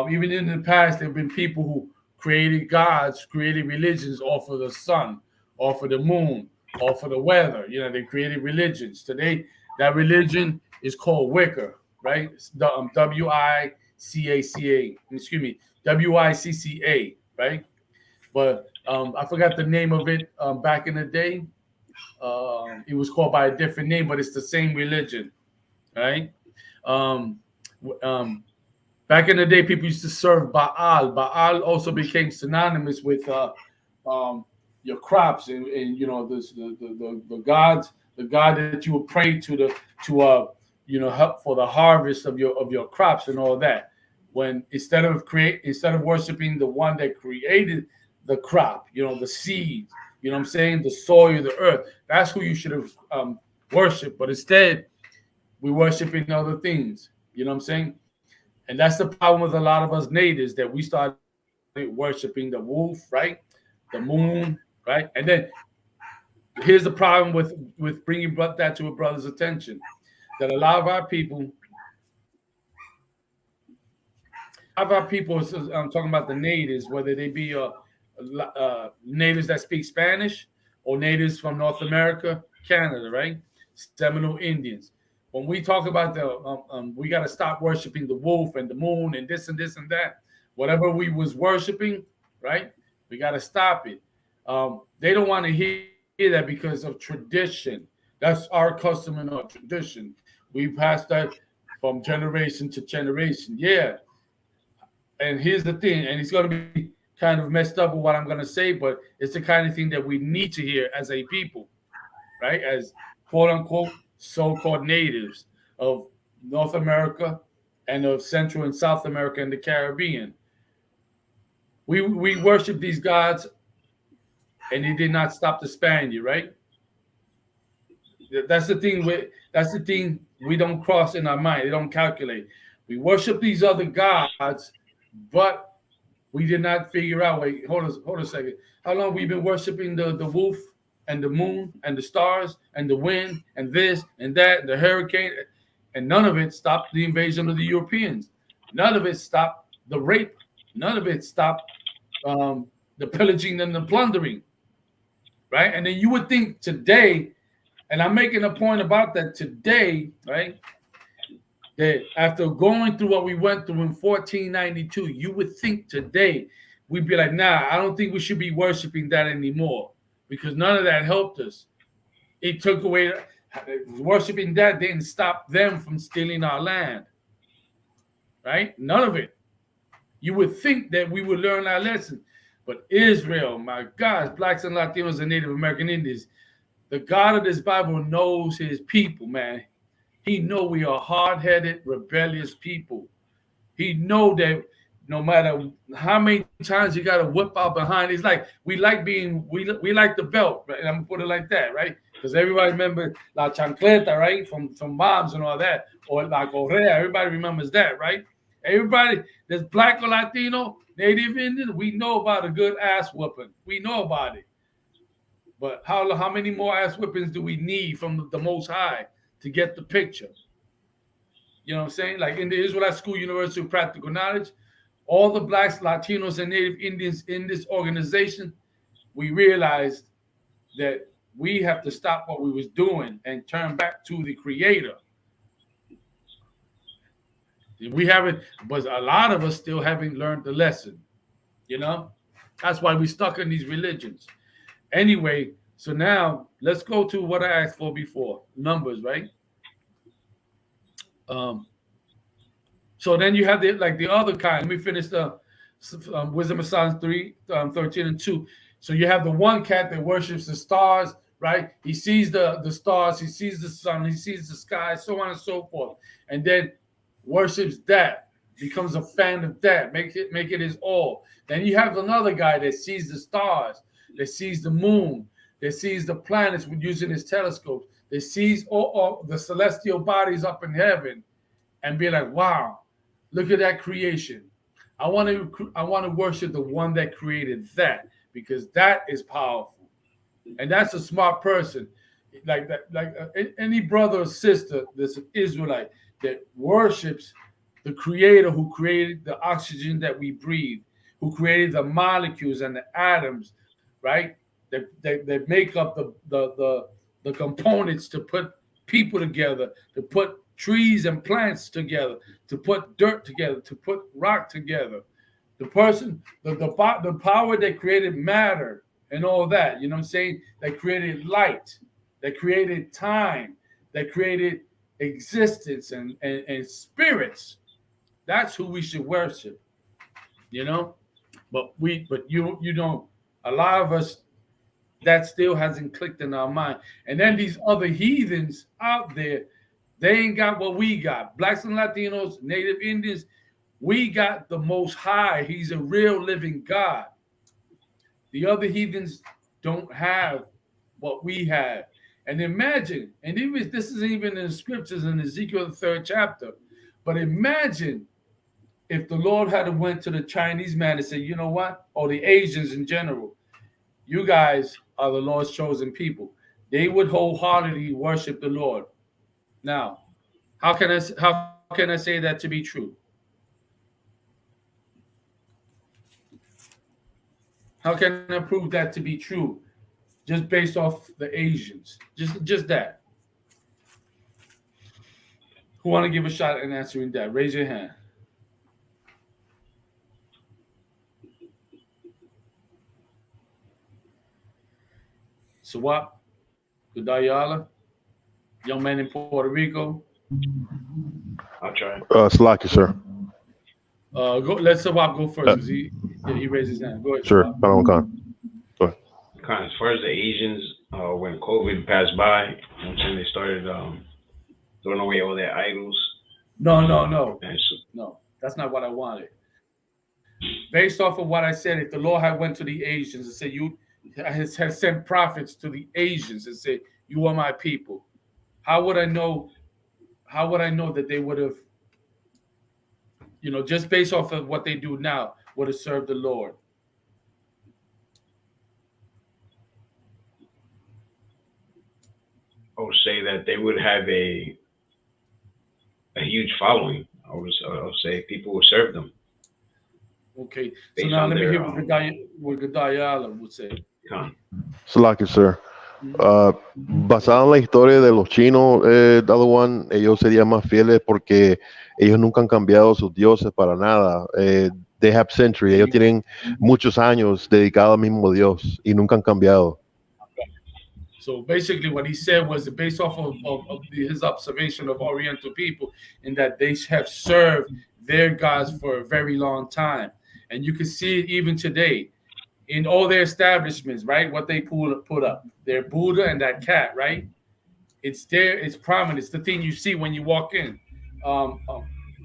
Even in the past, there have been people who created gods, created religions off of the sun, off of the moon, off of the weather. They created religions. Today, That religion is called Wicca, right? It's the W-I-C-A-C-A. Excuse me, W-I-C-C-A, right? But I forgot the name of it back in the day. It was called by a different name, but it's the same religion, right? Back in the day, people used to serve Baal. Baal also became synonymous with your crops and you know the gods, the God that you would pray to help for the harvest of your crops and all that. When instead of worshiping the one that created the crop, the seeds, you know what I'm saying, the soil, the earth, that's who you should have worshiped. But instead, we worshiping other things. You know what I'm saying? And that's the problem with a lot of us natives, that we started worshiping the wolf, right? The moon, right? And then here's the problem with bringing that to a brother's attention, that a lot of our people, I'm talking about the natives, whether they be natives that speak Spanish or natives from North America, Canada, right? Seminole Indians. When we talk about we got to stop worshiping the wolf and the moon and this and this and that. Whatever we was worshiping, right? We got to stop it. They don't want to hear that because of tradition. That's our custom and our tradition. We passed that from generation to generation. Yeah. And here's the thing, and it's going to be kind of messed up with what I'm going to say, but it's the kind of thing that we need to hear as a people, right? As quote unquote so-called natives of North America and of Central and South America and the Caribbean. We worship these gods, and they did not stop the Spaniard, right? That's the thing we don't cross in our mind. They don't calculate. We worship these other gods, but we did not figure out. Wait, hold a second. How long we been worshiping the wolf and the moon and the stars and the wind and this and that, the hurricane, and none of it stopped the invasion of the Europeans. None of it stopped the rape. None of it stopped the pillaging and the plundering, right? And then you would think today, and I'm making a point about that today, right? That after going through what we went through in 1492, you would think today we'd be like, nah, I don't think we should be worshiping that anymore, because none of that helped us. It took away, worshiping that didn't stop them from stealing our land, right? None of it. You would think that we would learn our lesson. But Israel, my God, blacks and Latinos and Native American Indians, the God of this Bible knows his people, man. He know we are hard-headed, rebellious people. He know that no matter how many times you got to whip out behind, it's like we like the belt, right? And I'm gonna put it like that, right? Because everybody remember La Chancleta, right? From moms and all that, or La Correa. Everybody remembers that, right? Everybody that's black or Latino, Native Indian, we know about a good ass whooping. We know about it. But how many more ass whippings do we need from the Most High to get the picture? You know what I'm saying? Like in the Israelite School University of Practical Knowledge, all the blacks, Latinos, and Native Indians in this organization, we realized that we have to stop what we was doing and turn back to the Creator. We haven't, but a lot of us still haven't learned the lesson. You know, that's why we stuck in these religions. Anyway, so now let's go to what I asked for before, numbers, right? So then you have the other kind. Let me finish the Wisdom of Psalms 3, 13 and 2. So you have the one cat that worships the stars, right? He sees the stars, he sees the sun, he sees the sky, so on and so forth. And then worships that, becomes a fan of that, make it his all. Then you have another guy that sees the stars, that sees the moon, that sees the planets using his telescopes, that sees all the celestial bodies up in heaven, and be like, wow, look at that creation. I want to worship the one that created that, because that is powerful, and that's a smart person, like that, like any brother or sister that's an Israelite that worships the Creator who created the oxygen that we breathe, who created the molecules and the atoms, right? That make up the components to put people together, to put trees and plants together, to put dirt together, to put rock together. The power that created matter and all that, you know what I'm saying? That created light, that created time, that created existence and spirits. That's who we should worship, you know? But you don't, a lot of us, that still hasn't clicked in our mind. And then these other heathens out there, they ain't got what we got. Blacks and Latinos, Native Indians, we got the Most High. He's a real living God. The other heathens don't have what we have. And imagine, and even this isn't even in the scriptures in Ezekiel the 3rd chapter, but imagine if the Lord had went to the Chinese man and said, you know what, or the Asians in general, you guys are the Lord's chosen people. They would wholeheartedly worship the Lord. Now, how can I say that to be true? How can I prove that to be true? Just based off the Asians. Just that. Who want to give a shot at answering that? Raise your hand. Isupk, Gudayala, young man in Puerto Rico. I'll try. Slacky, sir. Let Isupk go first because he raised his hand. Go ahead. Sure. Go ahead. As far as the Asians, when COVID passed by, you know what I'm saying, they started throwing away all their idols. No, that's not what I wanted. Based off of what I said, if the Lord had went to the Asians and said, you has sent prophets to the Asians and said, you are my people, how would I know that they would have, just based off of what they do now, would have served the Lord? I would say that they would have a huge following. I would say people would serve them. Okay, so now let me hear what Gudayala would say. Slacky, sir. Basado en la historia de los chinos, Daduan, ellos serían más fieles porque ellos nunca han cambiado sus dioses para nada. They have centuries. Ellos tienen muchos años dedicados al mismo Dios y nunca han cambiado. So basically what he said was based off of his observation of Oriental people, in that they have served their gods for a very long time. And you can see it even today in all their establishments, right? What they put up, their Buddha and that cat, right? It's there, it's prominent. It's the thing you see when you walk in.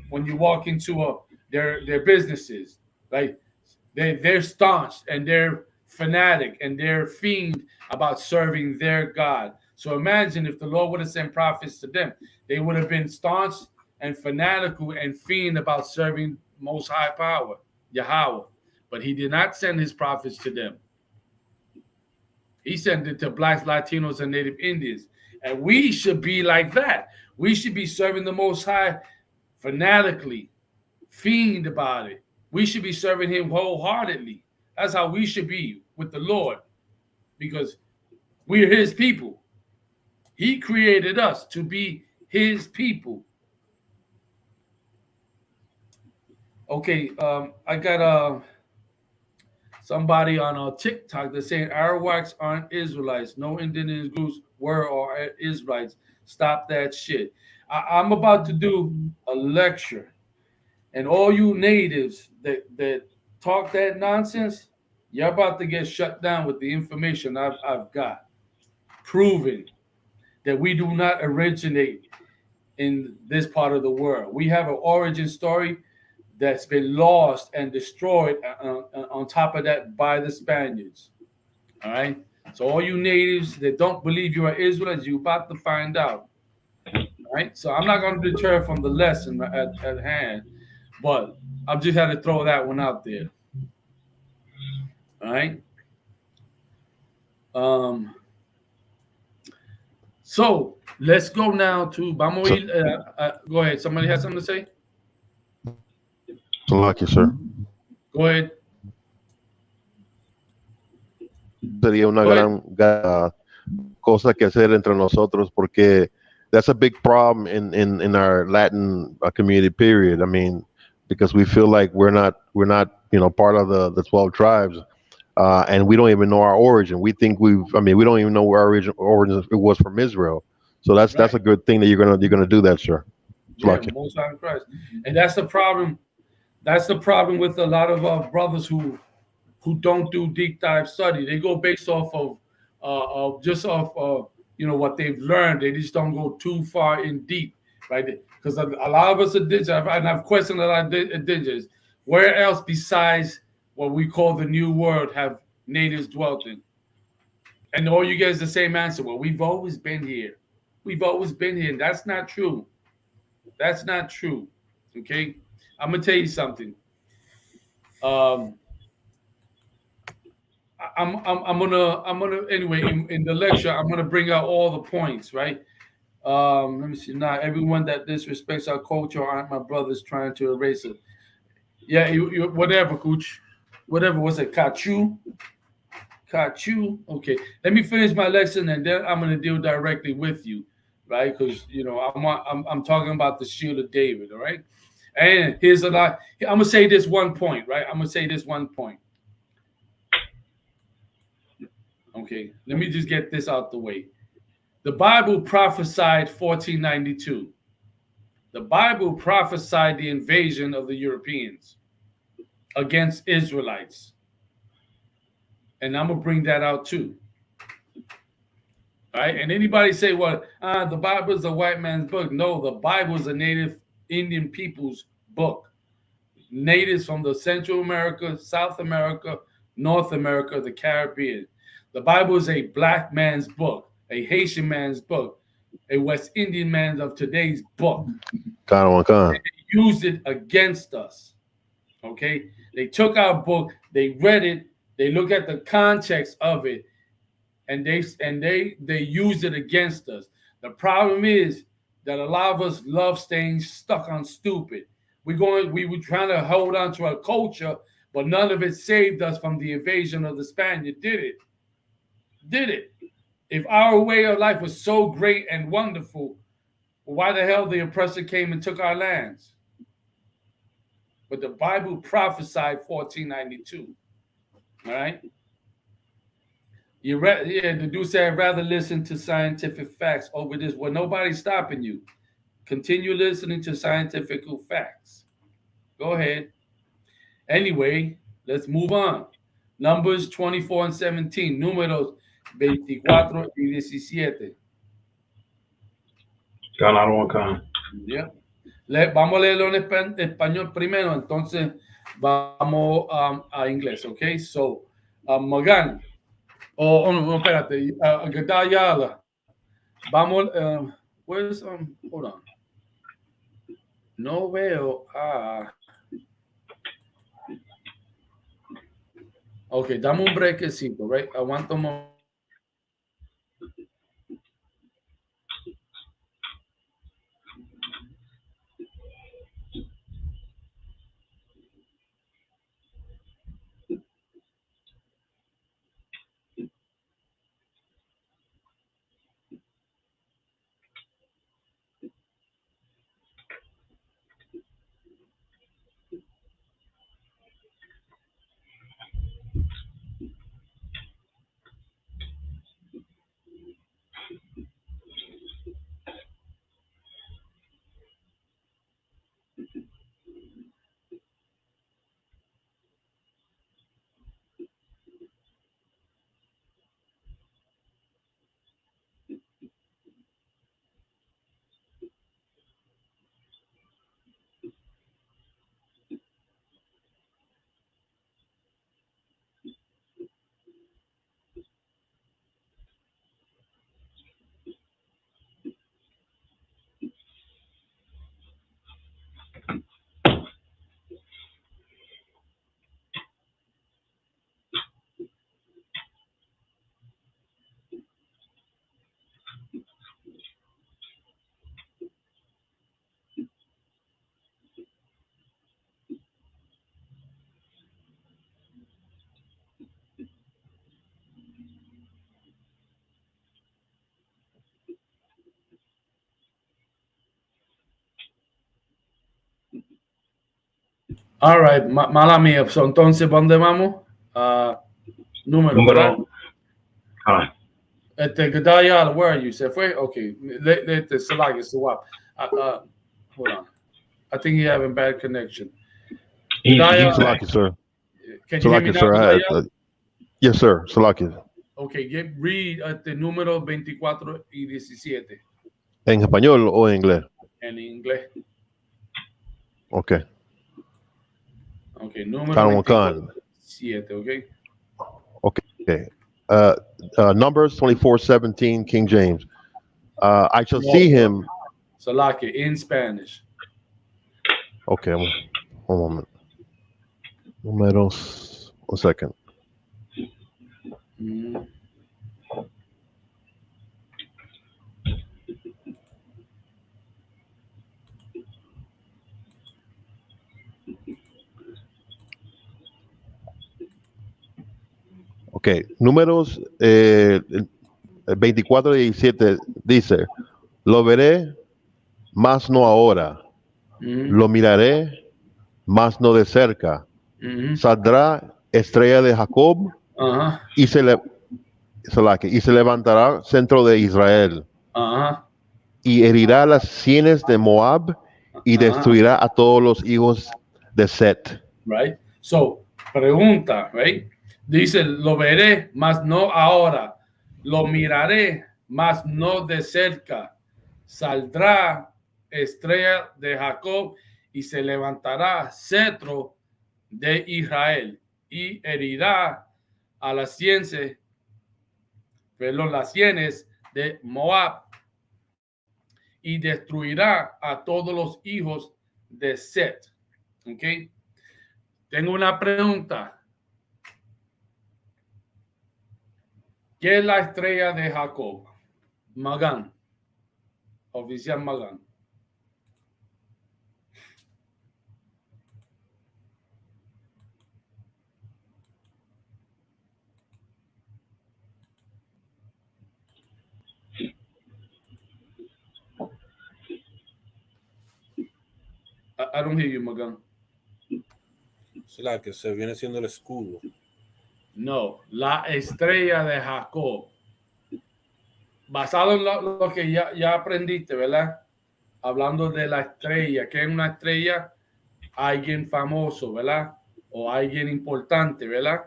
When you walk into their businesses, right? They're staunch and they're fanatic and they're fiend about serving their God. So imagine if the Lord would have sent prophets to them, they would have been staunch and fanatical and fiend about serving Most High Power, Yahweh. But he did not send his prophets to them. He sent it to Blacks, Latinos, and Native Indians. And we should be like that. We should be serving the Most High fanatically, fiend about it. We should be serving him wholeheartedly. That's how we should be with the Lord, because we're his people. He created us to be his people. Okay, I got somebody on TikTok that's saying Arawaks aren't Israelites. No indigenous groups were or are Israelites. Stop that shit. I'm about to do a lecture, and all you natives that talk that nonsense, you're about to get shut down with the information I've got, proving that we do not originate in this part of the world. We have an origin story that's been lost and destroyed on top of that by the Spaniards. All right? So all you natives that don't believe you are Israelites, you're about to find out. All right? So I'm not going to deter from the lesson at hand, but I've just had to throw that one out there. All right? So let's go now to go ahead. Somebody has something to say? Lucky, sir. Go ahead. Sería una gran cosa que hacer entre nosotros, porque that's a big problem in our Latin community. Period. I mean, because we feel like we're not part of the 12 tribes, and we don't even know our origin. We think we don't even know where our origin it was from Israel. So that's a good thing that you're gonna do that, sir. Yeah, Most High Christ, and that's the problem. That's the problem with a lot of our brothers who don't do deep dive study. They go based off of just off what they've learned. They just don't go too far in deep, right? Because a lot of us are indigenous, and I've questioned a lot of indigenous. Where else besides what we call the New World have natives dwelt in? And all you get is the same answer. Well, we've always been here. We've always been here. That's not true. That's not true. Okay, I'm gonna tell you something. I'm gonna anyway in the lecture I'm gonna bring out all the points, right? Let me see. Now everyone that disrespects our culture aren't my brothers trying to erase it. Yeah, you whatever, Cooch. Whatever was it? Kachu. Okay, let me finish my lesson and then I'm gonna deal directly with you, right? Because I'm talking about the shield of David, all right? And here's a lot. I'm gonna say this one point, right? I'm gonna say this one point. Okay, let me just get this out the way. The Bible prophesied 1492. The Bible prophesied the invasion of the Europeans against Israelites. And I'm going to bring that out too. All right, and anybody say, well, the Bible is a white man's book. No, the Bible is a native Indian people's book. Natives from the Central America, South America, North America, the Caribbean. The Bible is a black man's book, a Haitian man's book, a West Indian man of today's book. They used it against us. Okay? They took our book, they read it, they look at the context of it, and they used it against us. The problem is that a lot of us love staying stuck on stupid. We were trying to hold on to our culture, but none of it saved us from the invasion of the Spaniard. Did it? If our way of life was so great and wonderful, why the hell the oppressor came and took our lands? But the Bible prophesied 1492. All right? The dude said, I'd rather listen to scientific facts over this. Well, nobody's stopping you. Continue listening to scientific facts. Go ahead. Anyway, let's move on. Numbers 24 and 17. Números 24 y 17. Yeah. Vamos a leerlo en español primero, entonces vamos a inglés, ¿ok? So, Morgan, no, espérate, Gadayala, vamos, where's, hold on. No veo, ok, dame un brequecito, right? Aguanta un momento. All right, mala mía. So, entonces, ¿dónde vamos? Número, ¿verdad? Gadayala, where are you? ¿Se fue? Okay. Let the Salagi swap. Hold on. I think you're having bad connection. Salaki, sir. Can you hear me now, Gadayala? Yes, sir. Salaki. Okay, read the número 24 y 17. ¿En español o en inglés? En inglés. Okay. Okay, número 27, okay? Okay. Numbers 24:17, King James. I shall see him. Salaki, in Spanish. Okay, one moment. Números, 1 second. Okay, números 24:17 dice, lo veré, mas no ahora. Lo miraré, mas no de cerca. Saldrá estrella de Jacob y se levantará centro de Israel. Y herirá las sienes de Moab y destruirá a todos los hijos de Set. Right. So, pregunta, right? Dice, lo veré, mas no ahora. Lo miraré, mas no de cerca. Saldrá estrella de Jacob y se levantará cetro de Israel y herirá a las sienes de Moab y destruirá a todos los hijos de Set. ¿Ok? Tengo una pregunta. ¿Qué es la estrella de Jacob? Magán. Oficial Magán. I don't hear you, Magán. Es la que se viene siendo el escudo. No, la estrella de Jacob. Basado en lo que ya aprendiste, ¿verdad? Hablando de la estrella, que es una estrella, alguien famoso, ¿verdad? O alguien importante, ¿verdad?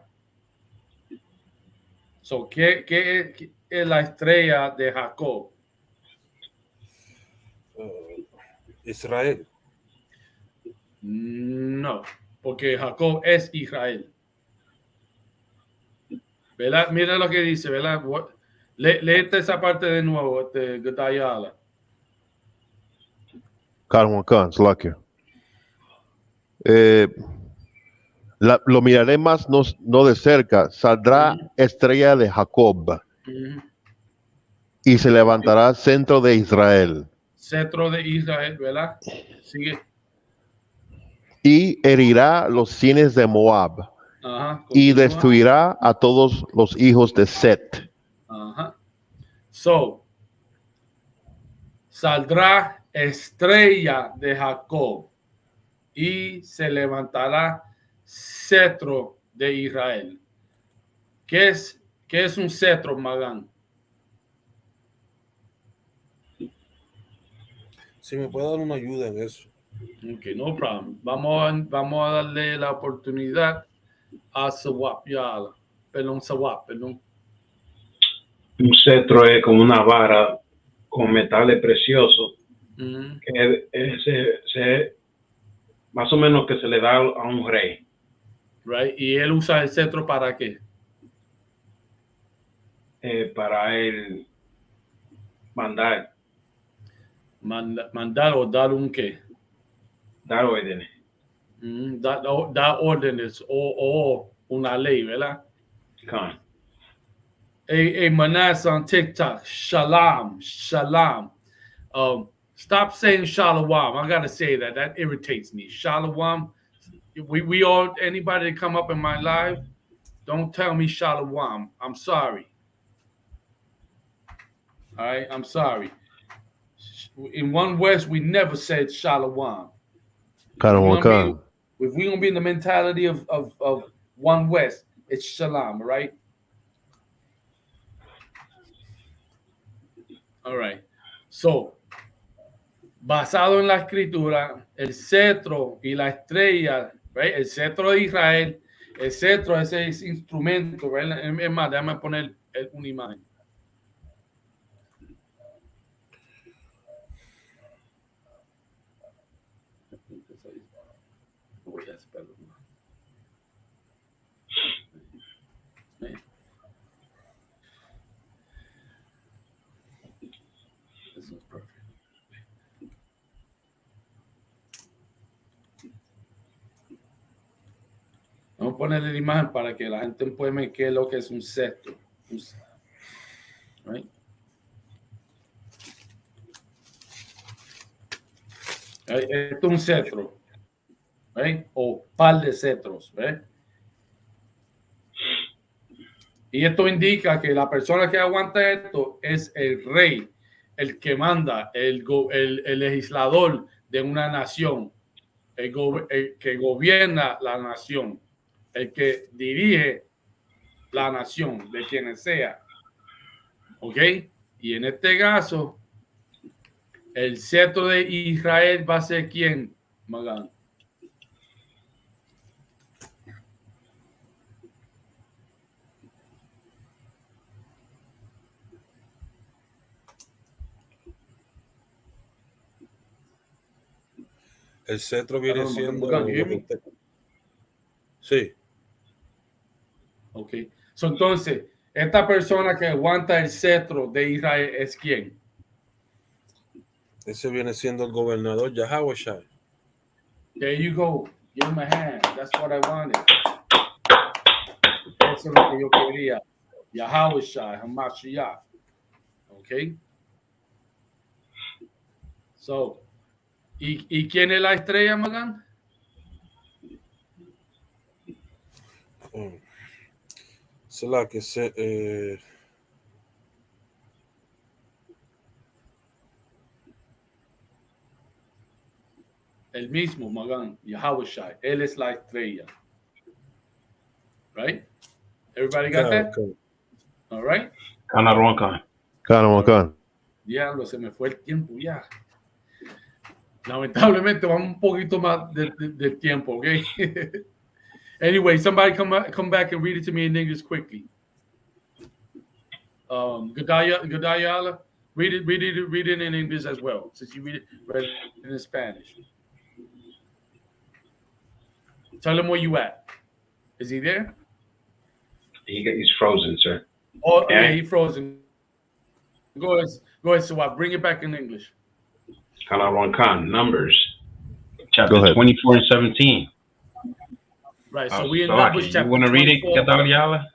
So, ¿qué es la estrella de Jacob? Israel. No, porque Jacob es Israel. ¿Verdad? Mira lo que dice, ¿verdad? Léete esa parte de nuevo, Gadayala. Lucky. Lo miraré más no de cerca. Saldrá estrella de Jacob y se levantará centro de Israel. Centro de Israel, ¿verdad? Sigue. Y herirá los sienes de Moab. Y destruirá a todos los hijos de Set. So, saldrá estrella de Jacob y se levantará cetro de Israel. ¿Qué es un cetro, Magán? Si me puede dar una ayuda en eso. Ok, no problem. Vamos a darle la oportunidad a Sawap, perdón. Un cetro es como una vara con metales preciosos que más o menos que se le da a un rey. Right. ¿Y él usa el cetro para qué? Para él mandar. Mandar o dar un qué? Dar órdenes. Dar órdenes o una ley, ¿verdad? Hey, Manas on TikTok, shalom. Stop saying shalom. I gotta say that. That irritates me. Shalom. We all, anybody that come up in my life, don't tell me shalom. I'm sorry. All right, I'm sorry. In One West, we never said shalom. if we're gonna be in the mentality of one West, it's Shalom, right? All right. So, basado en la escritura, el cetro y la estrella, right? El cetro de Israel, el cetro es ese instrumento, right? Es más, déjame poner una imagen. This is perfect. Vamos a ponerle la imagen para que la gente pueda ver qué es lo que es un cetro. Right? Esto es un cetro, right? O par de cetros, right? Y esto indica que la persona que aguanta esto es el rey, el que manda, el legislador de una nación, el que gobierna la nación, el que dirige la nación, de quienes sea. ¿Ok? Y en este caso, el cetro de Israel va a ser ¿quién, Magán? El cetro viene siendo... Sí. Ok. So, entonces, esta persona que aguanta el cetro de Israel es ¿quién? Ese viene siendo el gobernador Yahawashi. There you go. Give him a hand. That's what I wanted. Eso es lo que yo quería. Yahawashi, Hamashiach. Ok. So, ¿y quién es la estrella, Magán? Será que se... El mismo, Magán, Yahawashi. Él es la estrella. Right? Everybody got that? Okay. All right? Khan. Diablo, se me fue el tiempo ya. Lamentablemente vamos un poquito más del tiempo, okay? Anyway, somebody come back and read it to me in English quickly. Godayala, read it in English as well, since you read it in Spanish. Tell him where you at. Is he there? He's frozen, sir. Oh, yeah, he's frozen. Go ahead, so I bring it back in English. Khan, Numbers, chapter 24 and 17. Right, so we in Numbers chapter 24. You want to read it, Gadaliala?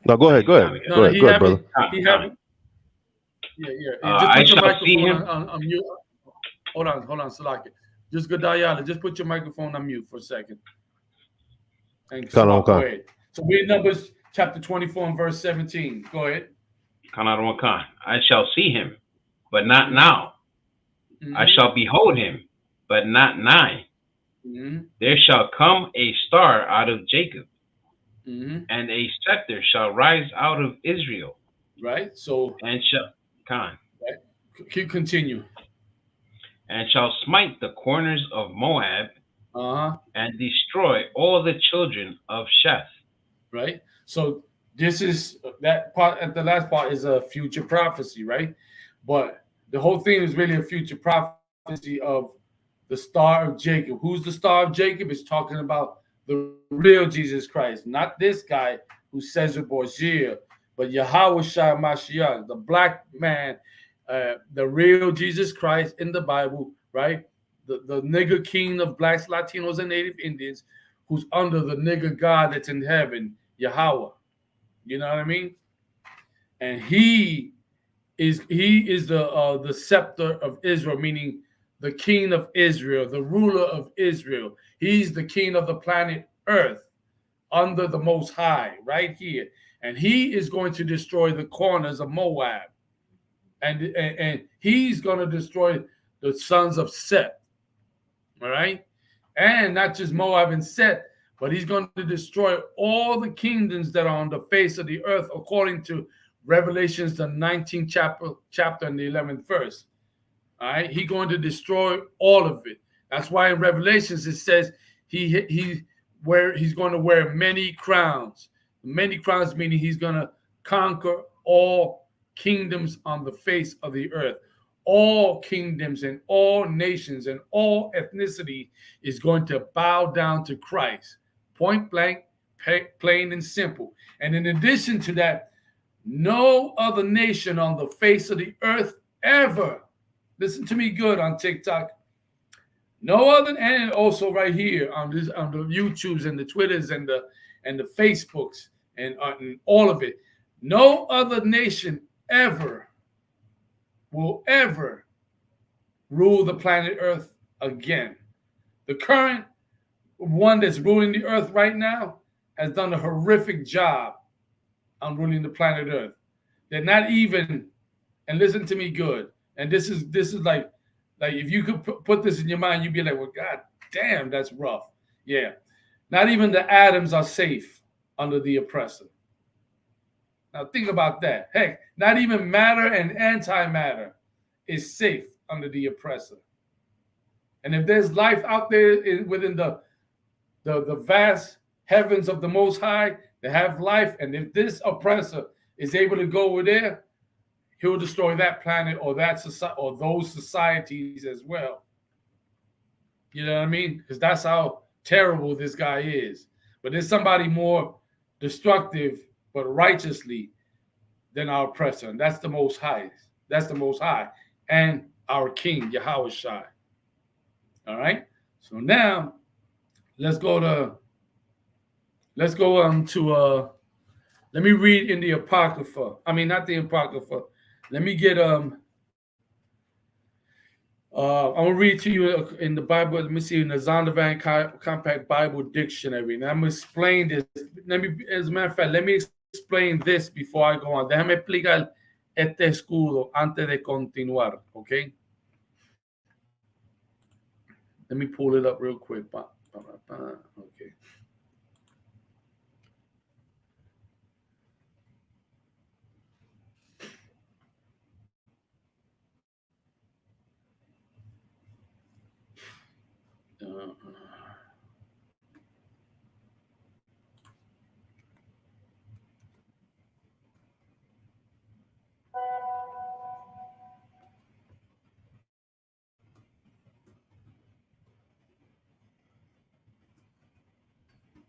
No, go ahead, brother. He haven't. Yeah. Just put your microphone on mute. Hold on, Salaki. Just Gadayala, just put your microphone on mute for a second. Go ahead. So we're in Numbers chapter 24 and verse 17. Go ahead. Khan, I shall see him, but not now. Mm-hmm. I shall behold him, but not nigh. Mm-hmm. There shall come a star out of Jacob, and a scepter shall rise out of Israel. Right. So and shall Khan. Right. Continue. And shall smite the corners of Moab, and destroy all the children of Sheth. Right. So this is that part. At the last part is a future prophecy, right? But the whole thing is really a future prophecy of the Star of Jacob. Who's the Star of Jacob? Is talking about the real Jesus Christ, not this guy who says it Borgia, but Yahawashi Mashiach, the black man, the real Jesus Christ in the Bible, right? The nigger king of blacks, Latinos, and Native Indians, who's under the nigger God that's in heaven, Yahweh. You know what I mean? And he is the scepter of Israel, meaning the king of Israel, the ruler of Israel. He's the king of the planet Earth under the Most High, right here. And he is going to destroy the corners of Moab. And he's going to destroy the sons of Seth. All right. And not just Moab and Set, but he's going to destroy all the kingdoms that are on the face of the earth, according to Revelations, the 19th chapter and the 11th verse. All right. He's going to destroy all of it. That's why in Revelations it says he's going to wear many crowns. Many crowns meaning he's going to conquer all kingdoms on the face of the earth. All kingdoms and all nations and all ethnicity is going to bow down to Christ. Point blank, plain and simple. And in addition to that, no other nation on the face of the earth ever, listen to me good on TikTok, no other, and also right here on the YouTubes and the Twitters and the Facebooks and all of it, no other nation ever will ever rule the planet Earth again. The current one that's ruling the earth right now has done a horrific job on ruling the planet Earth. They're not even, and listen to me good, and this is like if you could put this in your mind, you'd be like, well, God damn, that's rough. Yeah. Not even the atoms are safe under the oppressor. Now think about that. Heck, not even matter and antimatter is safe under the oppressor. And if there's life out there within the vast heavens of the Most High, they have life. And if this oppressor is able to go over there, he'll destroy that planet or that society or those societies as well. You know what I mean? Because that's how terrible this guy is. But there's somebody more destructive but righteously than our oppressor, and that's the Most High. That's the Most High and our King Yahweh Shai. All right. So now let's go to let me read in the Apocrypha. I mean, not the Apocrypha. Let me get I'm gonna read to you in the Bible. Let me see in the Zondervan Compact Bible Dictionary. Now I'm gonna explain this. As a matter of fact, let me explain this before I go on. Déjame explicar este escudo antes de continuar, okay? Let me pull it up real quick. Okay.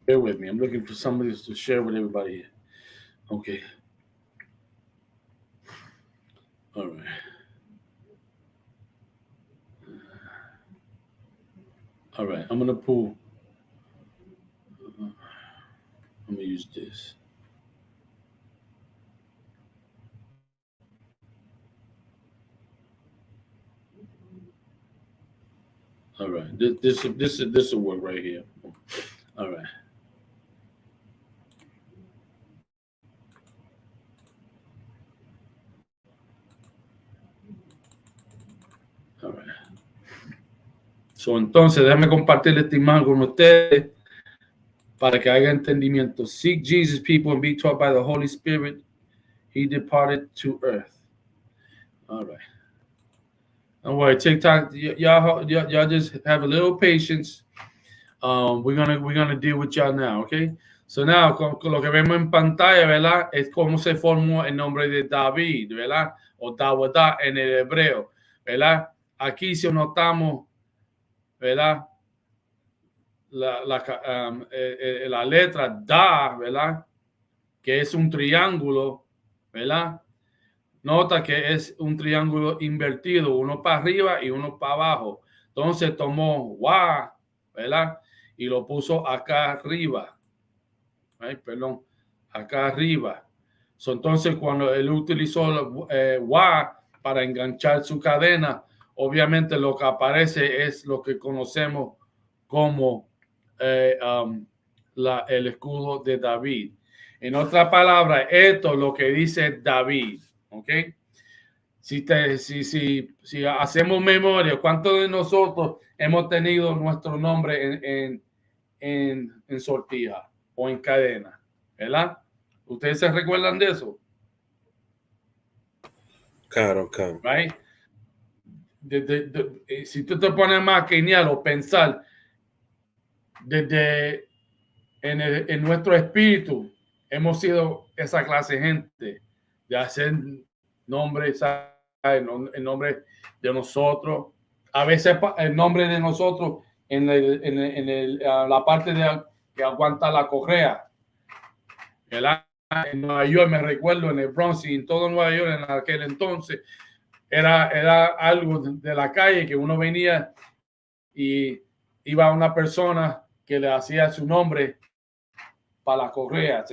Bear with me. I'm looking for somebody to share with everybody here. Okay. All right. All right. I'm going to pull. I'm going to use this. All right. This will work right here. All right. All right. So, entonces, déjame compartir esta imagen con ustedes para que haya entendimiento. Seek Jesus, people, and be taught by the Holy Spirit. He departed to earth. All right. Don't worry, TikTok, y'all just have a little patience. We're gonna deal with y'all now, okay? So now, con lo que vemos en pantalla, ¿verdad? Es cómo se formó el nombre de David, ¿verdad? O Dawadah en el hebreo, ¿verdad? Aquí si notamos, ¿verdad? La letra Da, ¿verdad? Que es un triángulo, ¿verdad? Nota que es un triángulo invertido, uno para arriba y uno para abajo. Entonces tomó Wa, ¿verdad? Y lo puso acá arriba. Ay, perdón, acá arriba. So, entonces cuando él utilizó Wa para enganchar su cadena, obviamente lo que aparece es lo que conocemos como el escudo de David. En otra palabra, esto es lo que dice David. Okay. si hacemos memoria, ¿cuántos de nosotros hemos tenido nuestro nombre en sortija o en cadena? ¿Verdad? ¿Ustedes se recuerdan de eso? Claro. Right? Si tú te pones más a maquinear o pensar desde en nuestro espíritu, hemos sido esa clase de gente de hacer nombres, el nombre de nosotros, a veces el nombre de nosotros en la parte que aguanta la correa. En Nueva York, me recuerdo, en el Bronx y en todo Nueva York en aquel entonces, era algo de la calle que uno venía y iba a una persona que le hacía su nombre para la correa.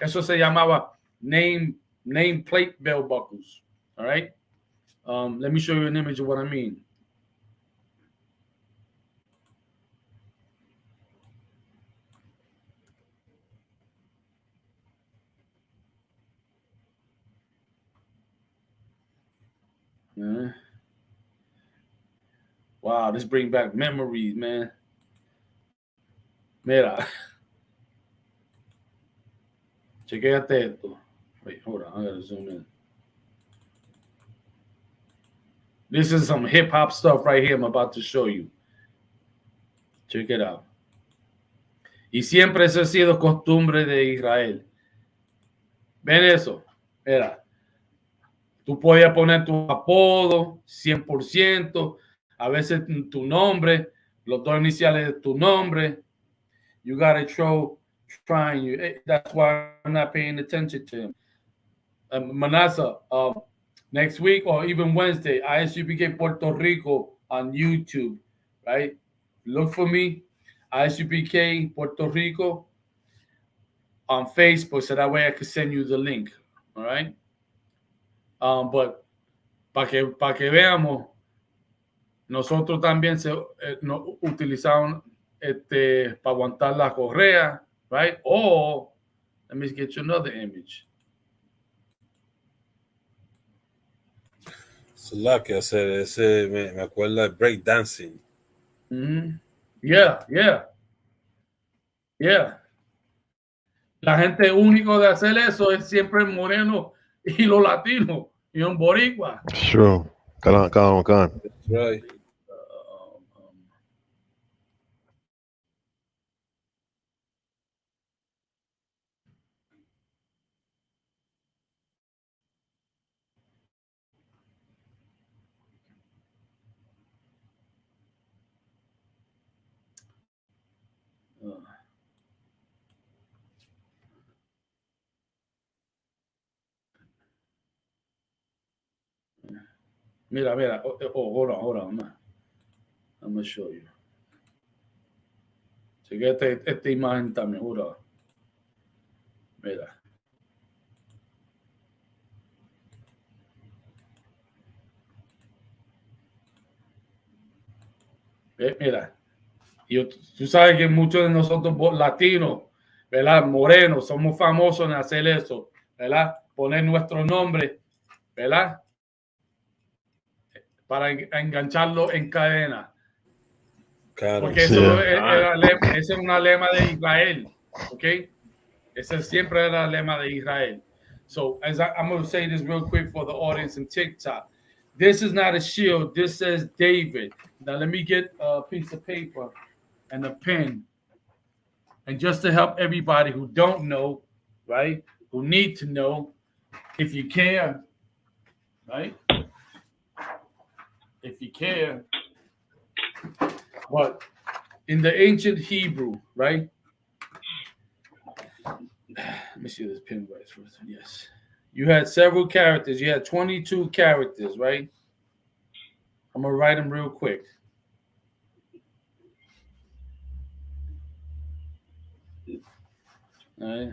Eso se llamaba nameplate bell buckles. All right. Let me show you an image of what I mean. Wow, this brings back memories, man. Mira. Chequéate esto. Wait, hold on. I gotta zoom in. This is some hip hop stuff right here I'm about to show you. Check it out. Y siempre eso ha sido costumbre de Israel. ¿Ven eso? Mira. Tú podías poner tu apodo, 100%, a veces tu nombre, los dos iniciales de tu nombre. You gotta trying you. That's why I'm not paying attention to him. Manasseh, next week or even Wednesday, Isupk Puerto Rico on YouTube, right? Look for me, Isupk Puerto Rico on Facebook, so that way I can send you the link, all right? But para que veamos, nosotros también nos utilizamos para aguantar la correa, right? Or, let me get you another image. Que hacer ese me acuerda de break dancing. Yeah. La gente único de hacer eso es siempre el moreno y los latinos y un boricua. Sure. Con. That's right. Mira. Hold on. I'm going to show you. Chequete esta imagen también, hold on. Mira. Mira. Y tú sabes que muchos de nosotros latinos, ¿verdad? Morenos, somos famosos en hacer eso, ¿verdad? Poner nuestro nombre, ¿verdad? Para engancharlo en cadena. Claro. Porque eso es una lema de Israel, ¿ok? Ese siempre era el lema de Israel. So, I'm going to say this real quick for the audience in TikTok. This is not a shield. This says David. Now, let me get a piece of paper and a pen. And just to help everybody who don't know, right, who need to know, if you can, right, if you can, but in the ancient Hebrew, right, let me see this pen right first. Yes. You had several characters. You had 22 characters, right? I'm going to write them real quick. All right.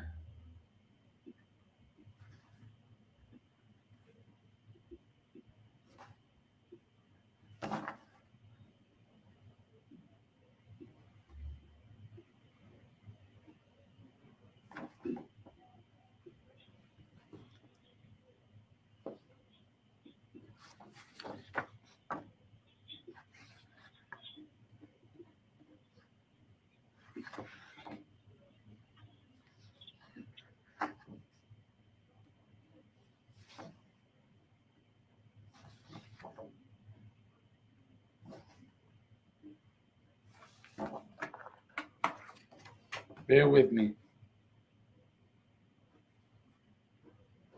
Bear with me.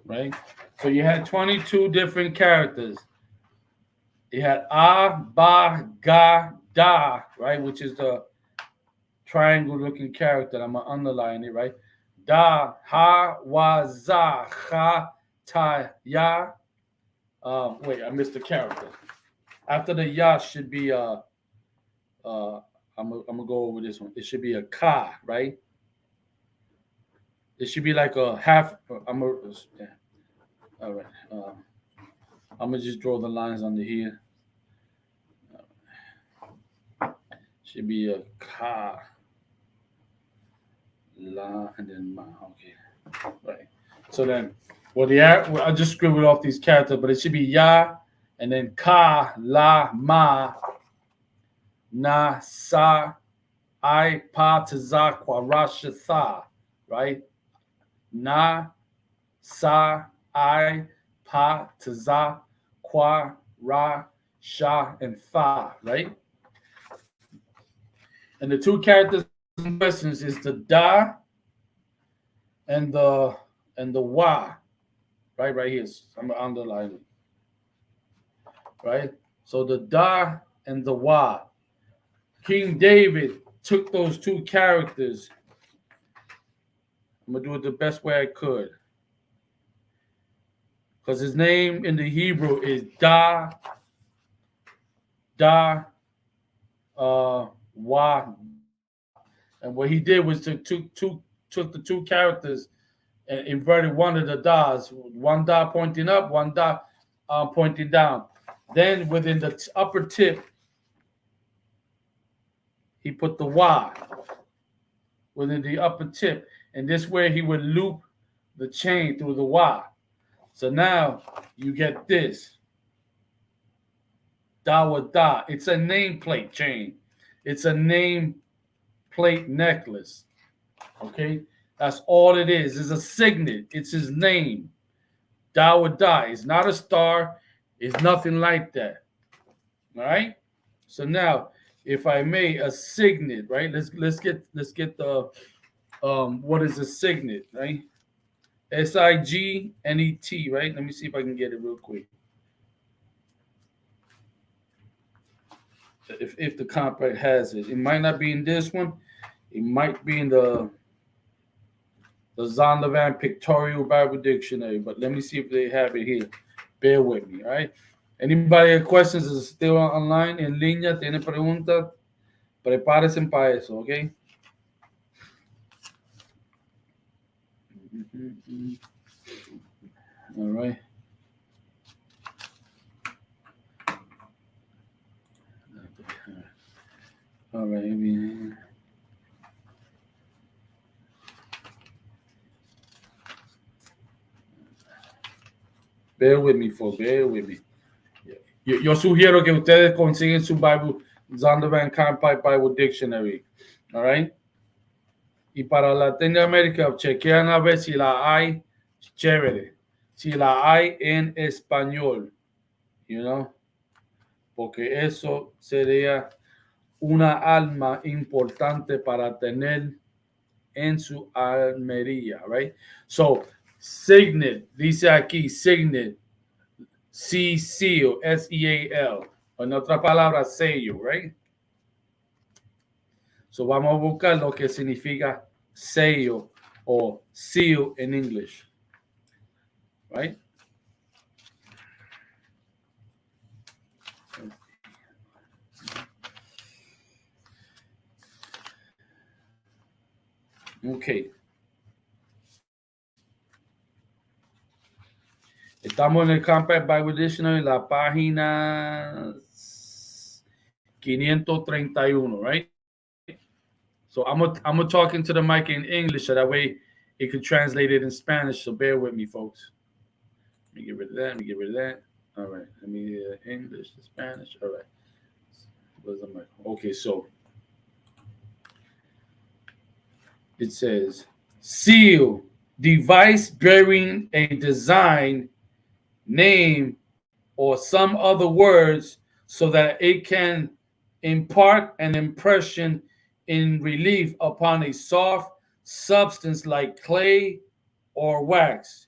Right? So you had 22 different characters. You had A, Ba, Ga, Da, right? Which is the triangle-looking character. I'm going to underline it, right? Da, Ha, Wa, Za, Ha, Ta, Ya. Wait, I missed the character. After the Ya should be I'm gonna go over this one. It should be a Ka, right? It should be like a half. Yeah. All right. I'm gonna just draw the lines under here. Should be a Ka, La, and then Ma. Okay. Right. So then, I just scribbled off these characters, but it should be Ya, and then Ka, La, Ma, Na, Sa, I, Pa, Taza, Kwa, Ra, Sha, Tha, right? Na, Sa, I, Pa, Taza, Kwa, Ra, Sha, and Fa, right? And the two characters in questions is the Da and the Wa, right here. I'm gonna underline it, right? So the Da and the Wa. King David took those two characters. I'm gonna do it the best way I could, because his name in the Hebrew is Da, Wa, and what he did was took the two characters and inverted one of the Das, one Da pointing up, one Da pointing down. Then within the upper tip, he put the Wa within the upper tip, and this way he would loop the chain through the Wa. So now you get this. Dawa Da. It's a nameplate chain. It's a nameplate necklace. Okay? That's all it is. It's a signet. It's his name. Dawa Da. It's not a star. It's nothing like that. All right? So now, if I may, a signet, right? Let's get the what is a signet, right? SIGNET, right? Let me see if I can get it real quick. If the compact has it. It might not be in this one. It might be in the Zondervan Pictorial Bible Dictionary, but let me see if they have it here. Bear with me, all right? Anybody have questions is still online, en línea, tiene preguntas, prepárense para eso, okay? All right. All right. Bear with me, folks. Bear with me. Yo sugiero que ustedes consiguen su Bible, Zondervan Compact Bible Dictionary. All right. Y para Latinoamérica, chequean a ver si la hay, chévere. Si la hay en español, you know, porque eso sería una alma importante para tener en su almería, right? So, signet, dice aquí, signet, seal, S-E-A-L. En otra palabra, sello, right? So, vamos a buscar lo que significa sello o seal in English, right? Okay. Estamos en el Compact Bible Dictionary, la página 531, right? So I'm gonna talk into the mic in English so that way it can translate it in Spanish. So bear with me, folks. Let me get rid of that. Let me get rid of that. All right. Let me English to Spanish. All right. Where's the mic? Okay, so it says seal, device bearing a design, name, or some other words so that it can impart an impression in relief upon a soft, substance like clay or wax,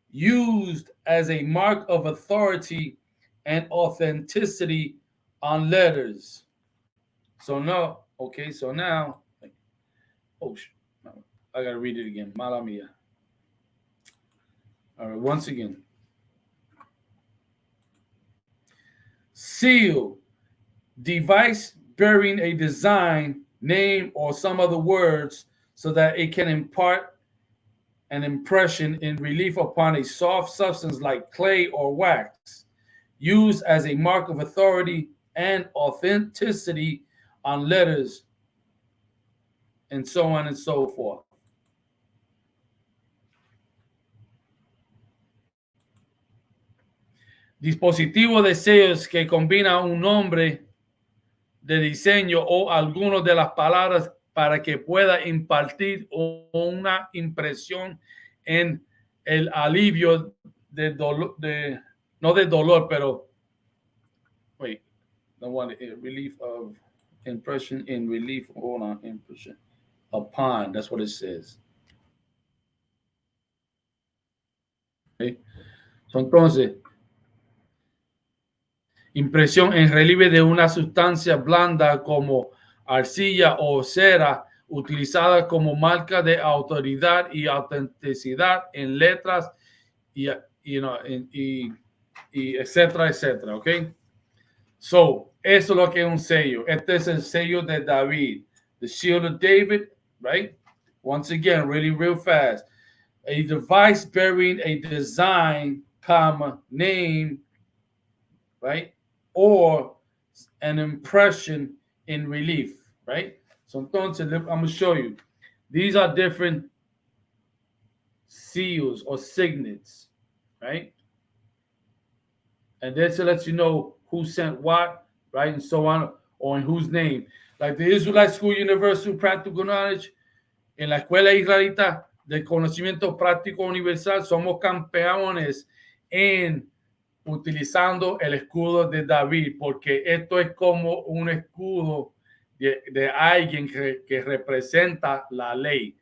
used as a mark of authority and authenticity on letters. So now, okay, so now, oh, I gotta read it again. Mala mia. All right, once again. Seal, device bearing a design, name, or some other words so that it can impart an impression in relief upon a soft substance like clay or wax, used as a mark of authority and authenticity on letters, and so on and so forth. Dispositivo de sellos que combina un nombre de diseño o algunas de las palabras para que pueda impartir una impresión en el alivio de dolor, no de dolor, pero relief of impression in relief, hold on, impression upon, that's what it says. Okay. So, entonces, impresión en relieve de una sustancia blanda como arcilla o cera, utilizada como marca de autoridad y autenticidad en letras y etcétera, etcétera, ¿ok? So, eso es lo que es un sello. Este es el sello de David. The shield of David, right? Once again, really real fast. A device bearing a design, comma, name, right? Or an impression in relief, right? So entonces, I'm going to show you. These are different seals or signets, right? And this lets you know who sent what, right? And so on, or in whose name. Like the Israelite School Universal Practical Knowledge, en la Escuela Israelita del Conocimiento Práctico Universal, somos campeones en utilizando el escudo de David, porque esto es como un escudo de alguien que representa la ley.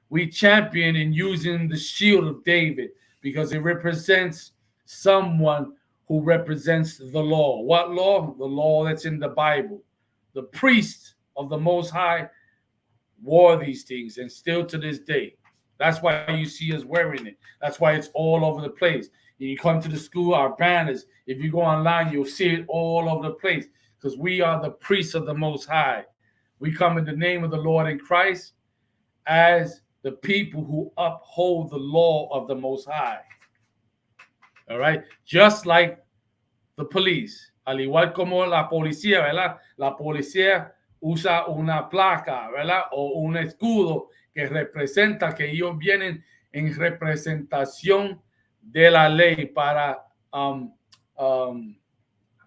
We champion in using the shield of David because it represents someone who represents the law. What law? The law that's in the Bible. The priest of the Most High wore these things, and still to this day. That's why you see us wearing it. That's why it's all over the place. You come to the school, our banners. If you go online, you'll see it all over the place because we are the priests of the Most High. We come in the name of the Lord in Christ as the people who uphold the law of the Most High. All right? Just like the police. Al igual como la policía, ¿verdad? La policía usa una placa, ¿verdad? O un escudo que representa que ellos vienen en representación de la ley para how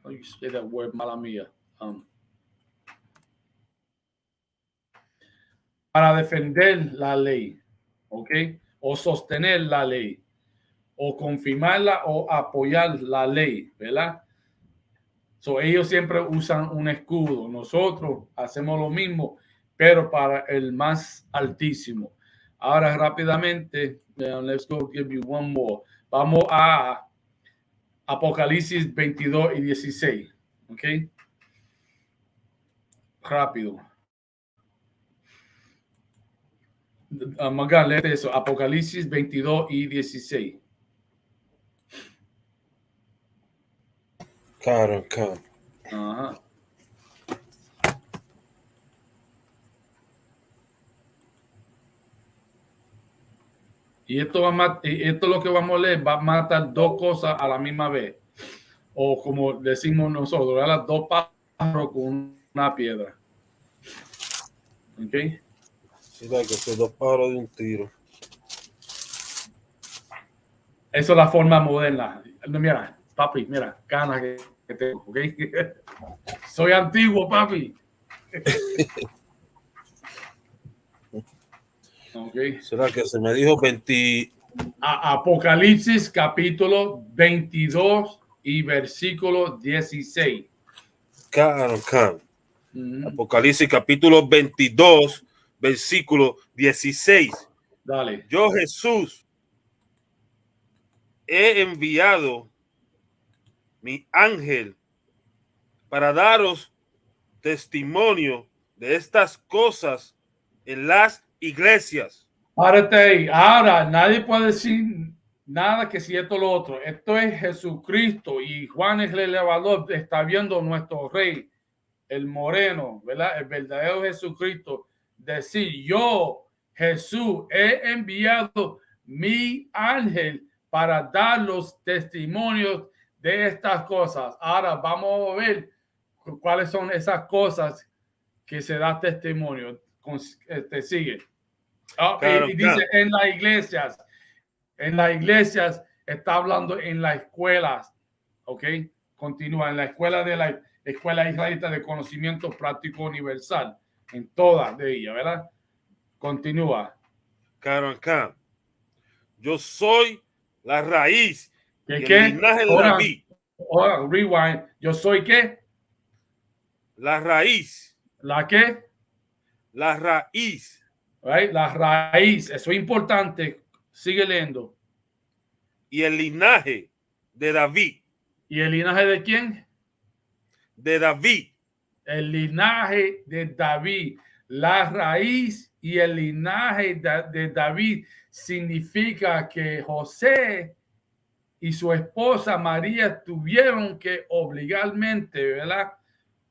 you say that word, mala mía, para defender la ley, ¿ok? O sostener la ley, o confirmarla o apoyar la ley, ¿verdad? So, ellos siempre usan un escudo. Nosotros hacemos lo mismo, pero para el más altísimo. Ahora rápidamente, let's go give you one more. Vamos a Apocalipsis 22 y 16. ¿Ok? Rápido. Magal, léete eso. Apocalipsis 22 y 16. Claro. Ajá. Y esto es lo que vamos a leer, va a matar dos cosas a la misma vez. O como decimos nosotros, ¿verdad? Dos pájaros con una piedra. ¿Ok? Sí, que son dos pájaros de un tiro. Eso es la forma moderna. Mira, papi, mira, ganas que tengo, ¿ok? Soy antiguo, papi. Okay. ¿Será que se me dijo 20? Apocalipsis capítulo 22 y versículo 16. Apocalipsis capítulo 22, versículo 16. Dale. Yo, Jesús, he enviado mi ángel para daros testimonio de estas cosas en las iglesias. Párate ahí. Ahora, nadie puede decir nada que si esto o lo otro. Esto es Jesucristo y Juan el elevador está viendo nuestro rey, el moreno, ¿verdad? El verdadero Jesucristo. Decir, yo, Jesús, he enviado mi ángel para dar los testimonios de estas cosas. Ahora vamos a ver cuáles son esas cosas que se da testimonio. Sigue. Claro, y dice en las iglesias está hablando en las escuelas, ¿ok? Continúa en la escuela de la escuela israelita de conocimiento práctico universal, en todas de ellas, ¿verdad? Continúa. Claro, acá. Yo soy la raíz y el ¿Qué? linaje de David. Ahora, rewind. Yo soy ¿qué? La raíz. ¿La qué? La raíz. Right? La raíz, eso es importante. Sigue leyendo. Y el linaje de David. ¿Y el linaje de quién? De David. El linaje de David. La raíz y el linaje de David significa que José y su esposa María tuvieron que obligadamente, ¿verdad?,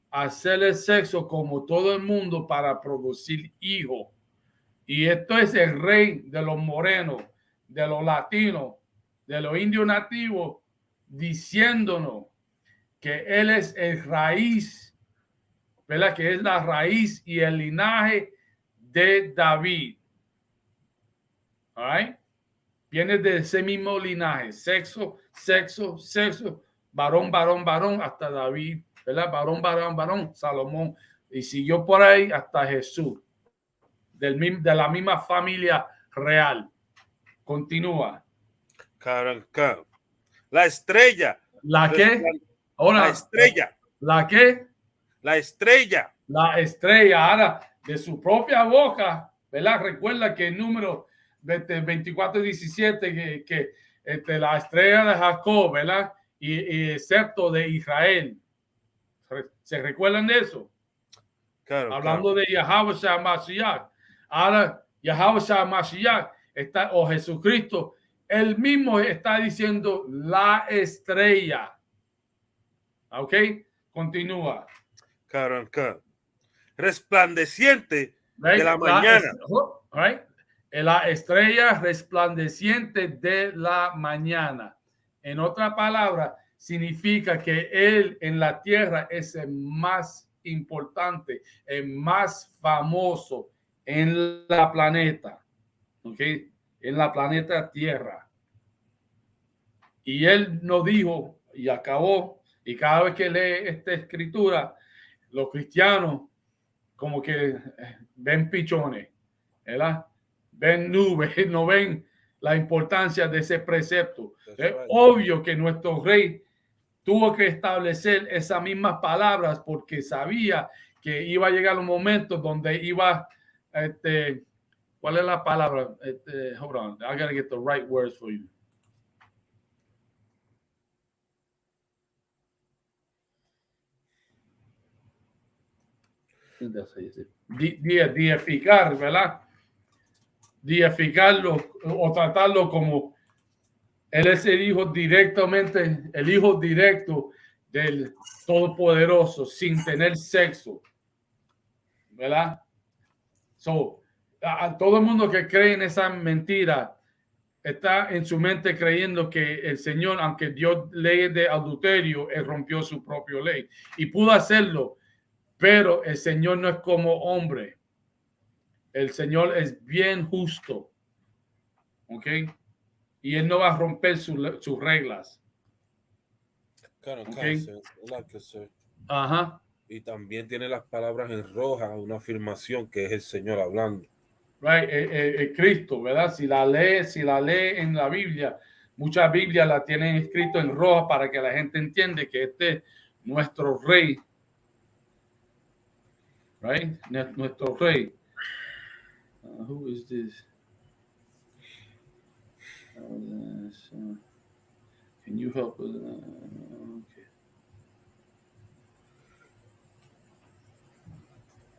hacer el sexo como todo el mundo para producir hijos. Y esto es el rey de los morenos, de los latinos, de los indios nativos, diciéndonos que él es el raíz, ¿verdad? Que es la raíz y el linaje de David. All right? Viene de ese mismo linaje, sexo, sexo, sexo, varón, varón, varón, hasta David, ¿verdad? Varón, varón, varón, Salomón. Y siguió por ahí hasta Jesús. De la misma familia real. Continúa. Caranca. La estrella. ¿La qué? Ahora, la estrella. ¿La qué? La estrella. La estrella. Ahora, de su propia boca, ¿verdad? Recuerda que el número 24:17, que la estrella de Jacob, ¿verdad? Y excepto de Israel. ¿Se recuerdan de eso? Claro, hablando de Yahweh Mashiach. Ahora, Yahweh Mashiach está, o Jesucristo, él mismo está diciendo la estrella. ¿Ok? Continúa. Caranca. Resplandeciente de la mañana. La estrella resplandeciente de la mañana. En otra palabra, significa que él en la tierra es el más importante, el más famoso en la planeta, ¿ok? En la planeta Tierra. Y él nos dijo, y acabó, y cada vez que lee esta escritura, los cristianos como que ven pichones, ¿verdad? Ven nubes, no ven la importancia de ese precepto. Es obvio que nuestro rey tuvo que establecer esas mismas palabras porque sabía que iba a llegar un momento donde iba, ¿cuál es la palabra? Hold on, I gotta get the right words for you. Deificar, ¿verdad? Deificarlo o tratarlo como él es el hijo directamente, el hijo directo del Todopoderoso sin tener sexo, ¿verdad? A todo el mundo que cree en esa mentira está en su mente creyendo que el Señor, aunque dio leyes de adulterio, él rompió su propia ley y pudo hacerlo, pero el Señor no es como hombre. El Señor es bien justo, ¿ok? Y él no va a romper sus reglas. Claro, Okay. Ajá. Y también tiene las palabras en roja, una afirmación que es el Señor hablando. Right. Cristo, ¿verdad? Si la lee en la Biblia, muchas Biblias la tienen escrito en roja para que la gente entiende que este es nuestro rey. Right? Nuestro rey. Who is this? Can you help us? Okay.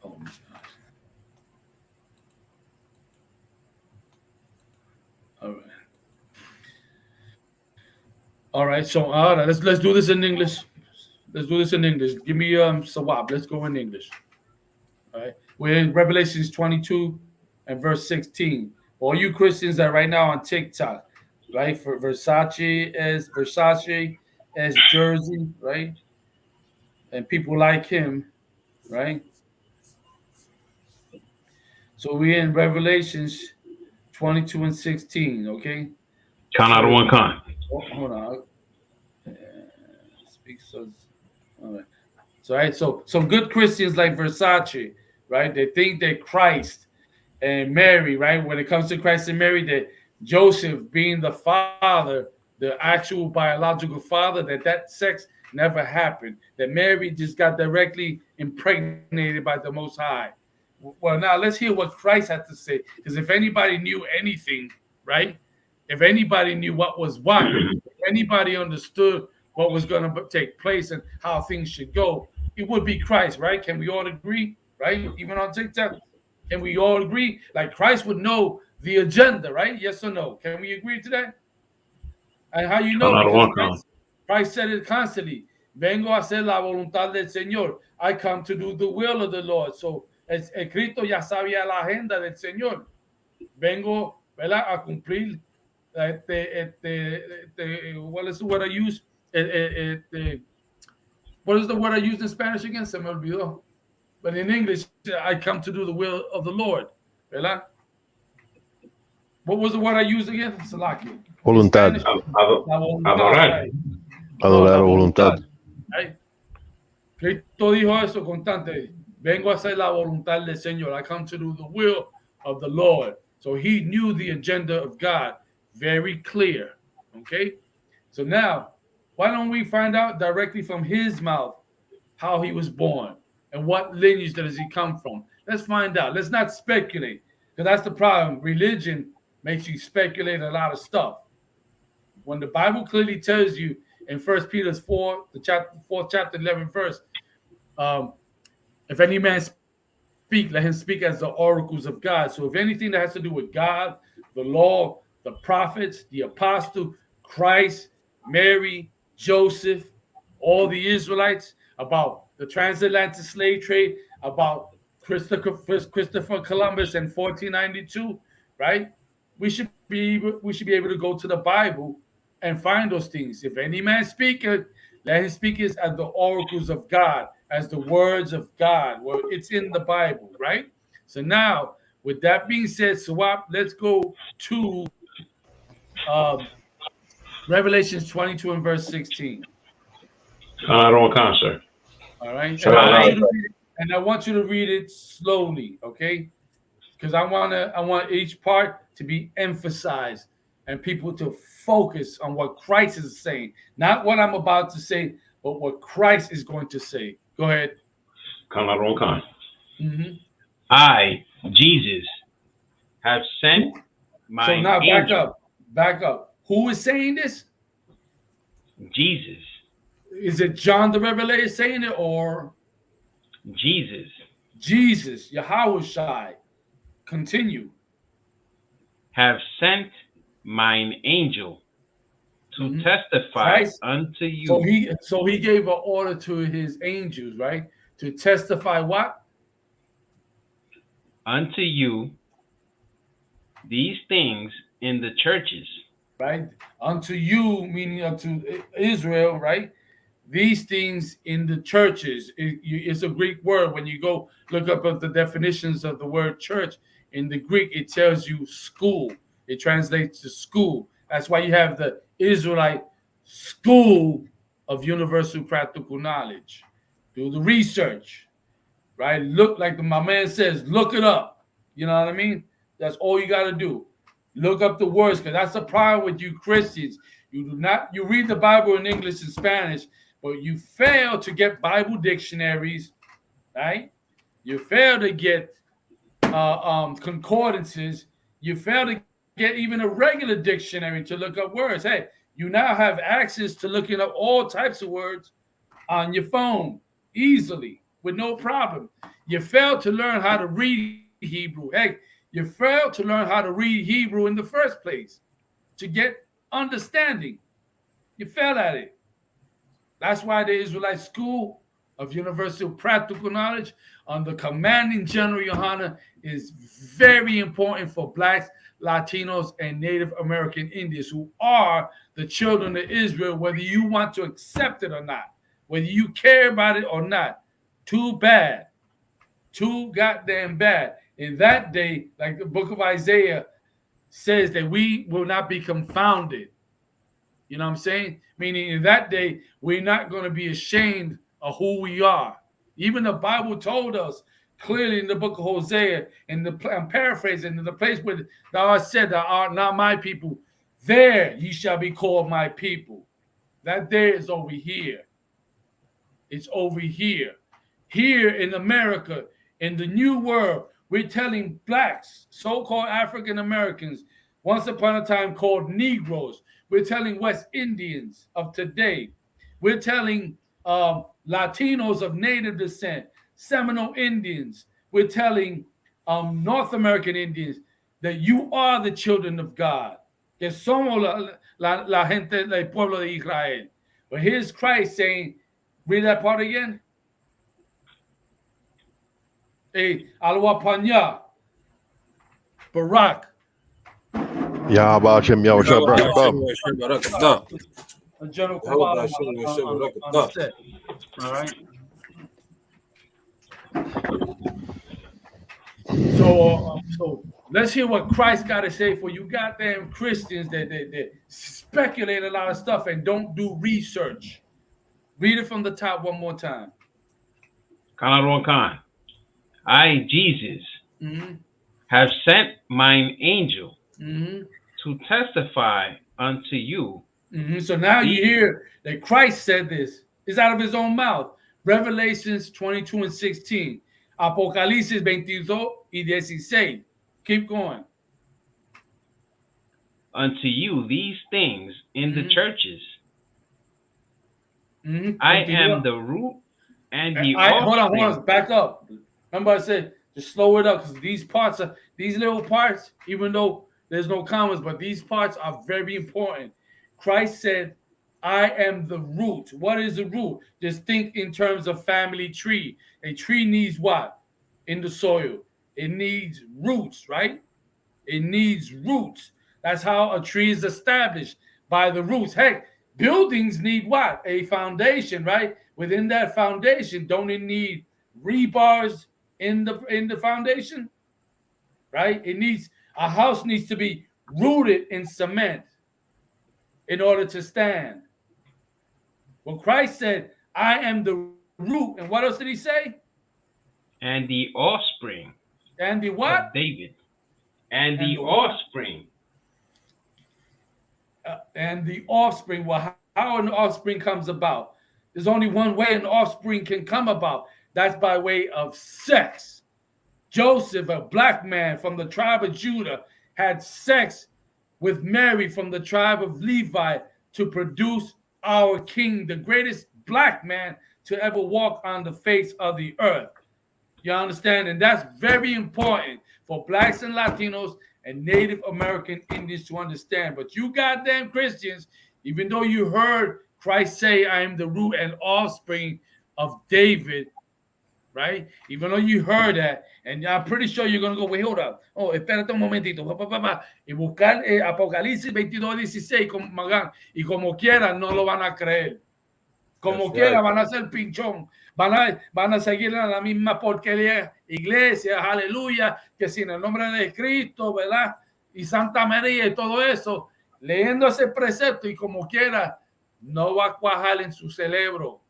Oh my gosh. All right. All right. So let's do this in English. Let's do this in English. Give me Sawab. Let's go in English. All right. We're in Revelations 22 and verse 16. All you Christians that are right now on TikTok, right? For Versace as Jersey, right? And people like him, right? So we're in Revelations 22 and 16, okay? Count out of one con. Hold on. Speak so. All right. So, right. So some good Christians like Versace, right? They think that Christ and Mary, right? When it comes to Christ and Mary, that Joseph being the father, the actual biological father, that sex never happened. That Mary just got directly impregnated by the Most High. Well, now let's hear what Christ had to say. Because if anybody knew anything, right? If anybody knew what was what, if anybody understood what was going to take place and how things should go, it would be Christ, right? Can we all agree, right? Even on TikTok, can we all agree? Like Christ would know the agenda, right? Yes or no? Can we agree to that? And how you know? Because Christ said it constantly. Vengo a hacer la voluntad del Señor. I come to do the will of the Lord. So, Cristo ya sabía la agenda del Señor. Vengo, ¿verdad? A cumplir. What is the word I use? What is the word I used in Spanish again? Se me olvidó. But in English, I come to do the will of the Lord. ¿Verdad? What was the word I used again? Salaki. Voluntad. Adorar. Adorar o voluntad. Right? Cristo dijo eso constante. Vengo a hacer la voluntad del Señor. I come to do the will of the Lord. So he knew the agenda of God very clear. Okay? So now, why don't we find out directly from his mouth how he was born and what lineage does he come from? Let's find out. Let's not speculate, because that's the problem. Religion makes you speculate a lot of stuff. When the Bible clearly tells you in 1 Peter 4, the chapter 4, chapter 11 verse, if any man speak, let him speak as the oracles of God. So if anything that has to do with God, the law, the prophets, the apostle, Christ, Mary, Joseph, all the Israelites, about the transatlantic slave trade, about Christopher Columbus in 1492, right? We should be able to go to the Bible and find those things. If any man speaketh, let him speak as the oracles of God, as the words of God. Well, it's in the Bible, right? So now, with that being said, Swap, let's go to Revelations 22 and verse 16. I don't want sir. All right. So, and I want you to read it slowly, okay? Because I want each part to be emphasized and people to focus on what Christ is saying. Not what I'm about to say, but what Christ is going to say. Go ahead. Mm-hmm. I, Jesus, have sent my So now angel. back up. Who is saying this? Jesus. Is it John the Revelator saying it, or Jesus? Jesus, Yahushai. Continue. Have sent mine angel to testify Christ, unto you. So he gave an order to his angels, right? To testify what? Unto you these things in the churches. Right? Unto you, meaning unto Israel, right? These things in the churches. It's a Greek word. When you go look up the definitions of the word church in the Greek, it tells you school. It translates to school. That's why you have the Israelite School of Universal Practical Knowledge. Do the research, right? Look, like my man says, look it up. You know what I mean? That's all you got to do. Look up the words, because that's the problem with you Christians. You read the Bible in English and Spanish, but you fail to get Bible dictionaries, right? You fail to get concordances. You fail to get even a regular dictionary to look up words. Hey, you now have access to looking up all types of words on your phone easily with no problem. You fail to learn how to read Hebrew. Hey, you fail to learn how to read Hebrew in the first place to get understanding. You fail at it. That's why the Israelite School of Universal Practical Knowledge under commanding General Yohana is very important for blacks, Latinos, and Native American Indians who are the children of Israel, whether you want to accept it or not, whether you care about it or not. Too bad. Too goddamn bad. In that day, like the book of Isaiah says, that we will not be confounded. You know what I'm saying? Meaning in that day, we're not going to be ashamed of who we are. Even the Bible told us clearly in the book of Hosea, I'm paraphrasing, in the place where thou hast said, thou art not my people, there ye shall be called my people. That there is over here. It's over here. Here in America, in the new world, we're telling blacks, so-called African Americans, once upon a time called Negroes. We're telling West Indians of today. We're telling Latinos of native descent, Seminole Indians. We're telling North American Indians that you are the children of God. Que somos la gente del pueblo de Israel. But here's Christ saying, read that part again. Hey, Alwapanya, Barak. Yeah, about him, yeah, General Kabbalah on the set. All right. So let's hear what Christ got to say for you goddamn Christians that speculate a lot of stuff and don't do research. Read it from the top one more time. Khan. I, Jesus, have sent mine angel to testify unto you. So now you hear that Christ said this. It's out of his own mouth. Revelations 22 and 16. Apocalipsis 22 y 16. Keep going. Unto you these things in the churches. I am the root and the offspring. Hold on. Back up. Remember I said, just slow it up because these little parts, even though there's no commas, but these parts are very important. Christ said, I am the root. What is the root? Just think in terms of family tree. A tree needs what? In the soil. It needs roots, right? It needs roots. That's how a tree is established, by the roots. Heck, buildings need what? A foundation, right? Within that foundation, don't it need rebars in the foundation? Right? A house needs to be rooted in cement in order to stand. Well, Christ said, I am the root. And what else did he say? And the offspring. And the what? Of David. And the offspring. And the offspring. Well, how an offspring comes about? There's only one way an offspring can come about. That's by way of sex. Joseph, a black man from the tribe of Judah, had sex with Mary from the tribe of Levi to produce our king, the greatest black man to ever walk on the face of the earth. You understand? And that's very important for blacks and Latinos and Native American Indians to understand. But you goddamn Christians, even though you heard Christ say, I am the root and offspring of David, right? Even though you heard that, and I'm pretty sure you're going to go, wait, hold up. Oh, espérate un momentito. Y buscar Apocalipsis 22:16 y como quiera no lo van a creer. Como quiera van a ser pinchón. Van a seguir en la misma porquería iglesia, aleluya, que sin el nombre de Cristo, ¿verdad? Y Santa María y todo eso, leyendo ese precepto y como quiera, no va a cuajar en su cerebro,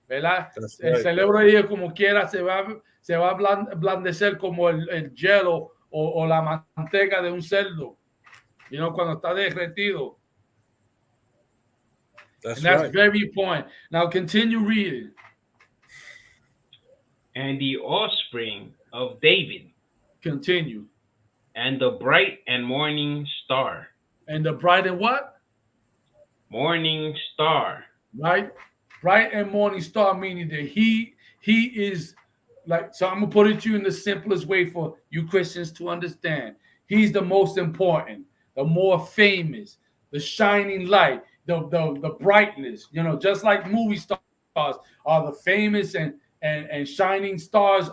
¿verdad? El cerebro de ellos como quiera se va a blandecer como el hielo o la manteca de un cerdo, cuando está derretido. That's very important. Now continue reading. And the offspring of David. Continue. And the bright and morning star. And the bright and what? Morning star. Right? Bright and morning star, meaning that he is like, so I'm gonna put it to you in the simplest way for you Christians to understand. He's the most important, the more famous, the shining light, the brightness, you know, just like movie stars are the famous and shining stars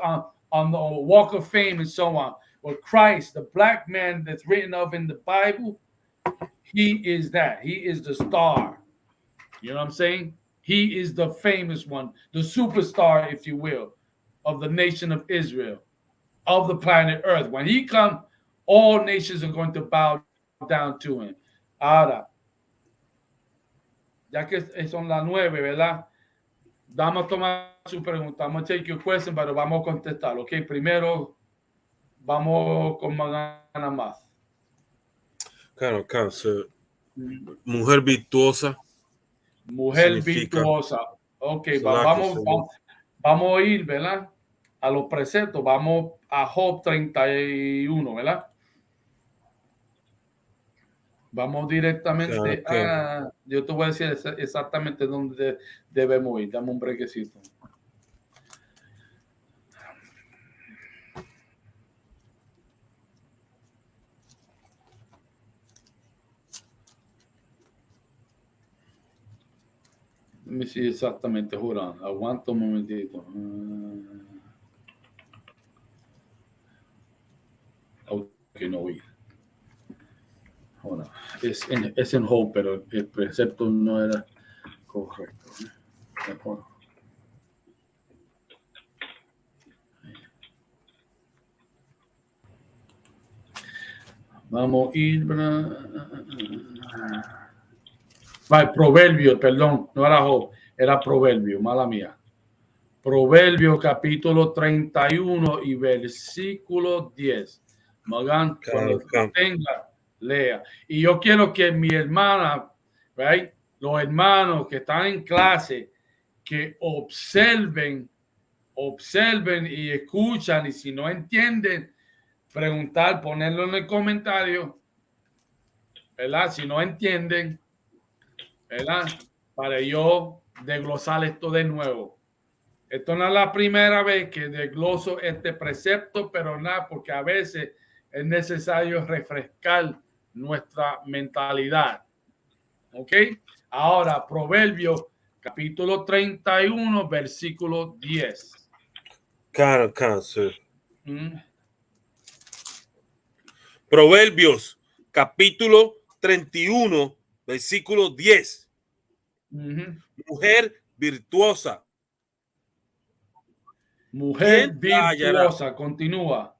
on the walk of fame and so on. Well, Christ, the black man that's written of in the Bible, he is that. He is the star. You know what I'm saying? He is the famous one, the superstar, if you will, of the nation of Israel, of the planet Earth. When he comes, all nations are going to bow down to him. Ahora, ya que son las 9, ¿verdad? Vamos a tomar su pregunta. Vamos a take your question, pero vamos a contestar, ¿ok? Primero, vamos con Magana más. Claro, mujer virtuosa. Mujer virtuosa. Ok, vamos a ir, ¿verdad? A los preceptos. Vamos a Job 31, ¿verdad? Vamos directamente a... Yo te voy a decir exactamente dónde debemos ir. Dame un brequecito. Let me see exactamente, hold on. Aguanta un momentito. Ok, no voy. Hold on. Es en hold, pero el precepto no era correcto. Vamos a ir. Proverbio, perdón, no era Job, era Proverbio, mala mía. Proverbio capítulo 31 y versículo 10. Magan, cuando tenga, lea. Y yo quiero que mi hermana, right, los hermanos que están en clase, que observen y escuchan, y si no entienden, preguntar, ponerlo en el comentario, ¿verdad? Si no entienden, ¿verdad? Para yo desglosar esto de nuevo. Esto no es la primera vez que desgloso este precepto, pero nada, porque a veces es necesario refrescar nuestra mentalidad. ¿Ok? Ahora, Proverbios, capítulo 31, versículo 10. Cáncer. Proverbios, capítulo 31, versículo 10. Mujer virtuosa. Mujer virtuosa, continúa.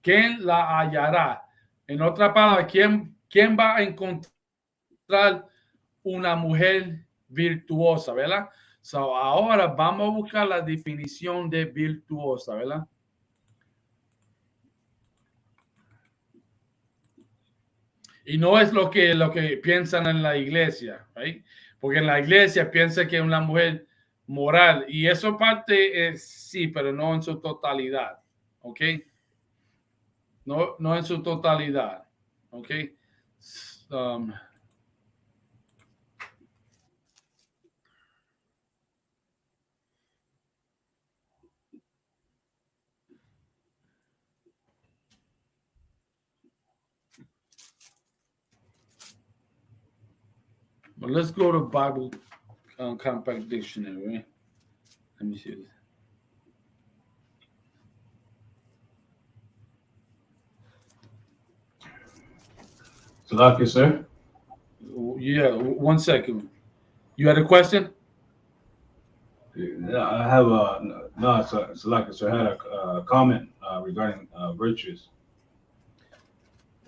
¿Quién la hallará? En otra palabra, ¿quién va a encontrar una mujer virtuosa, verdad? So, ahora vamos a buscar la definición de virtuosa, ¿verdad? Y no es lo que piensan en la iglesia, ¿right? Porque en la iglesia piensa que es una mujer moral. Y eso parte sí, pero no en su totalidad. ¿Ok? No en su totalidad. ¿Ok? Well, let's go to Bible Compact Dictionary. Right? Let me see this. Salaki, sir. Yeah, 1 second. You had a question? Yeah, I have Salaki, sir. I had a comment regarding virtues.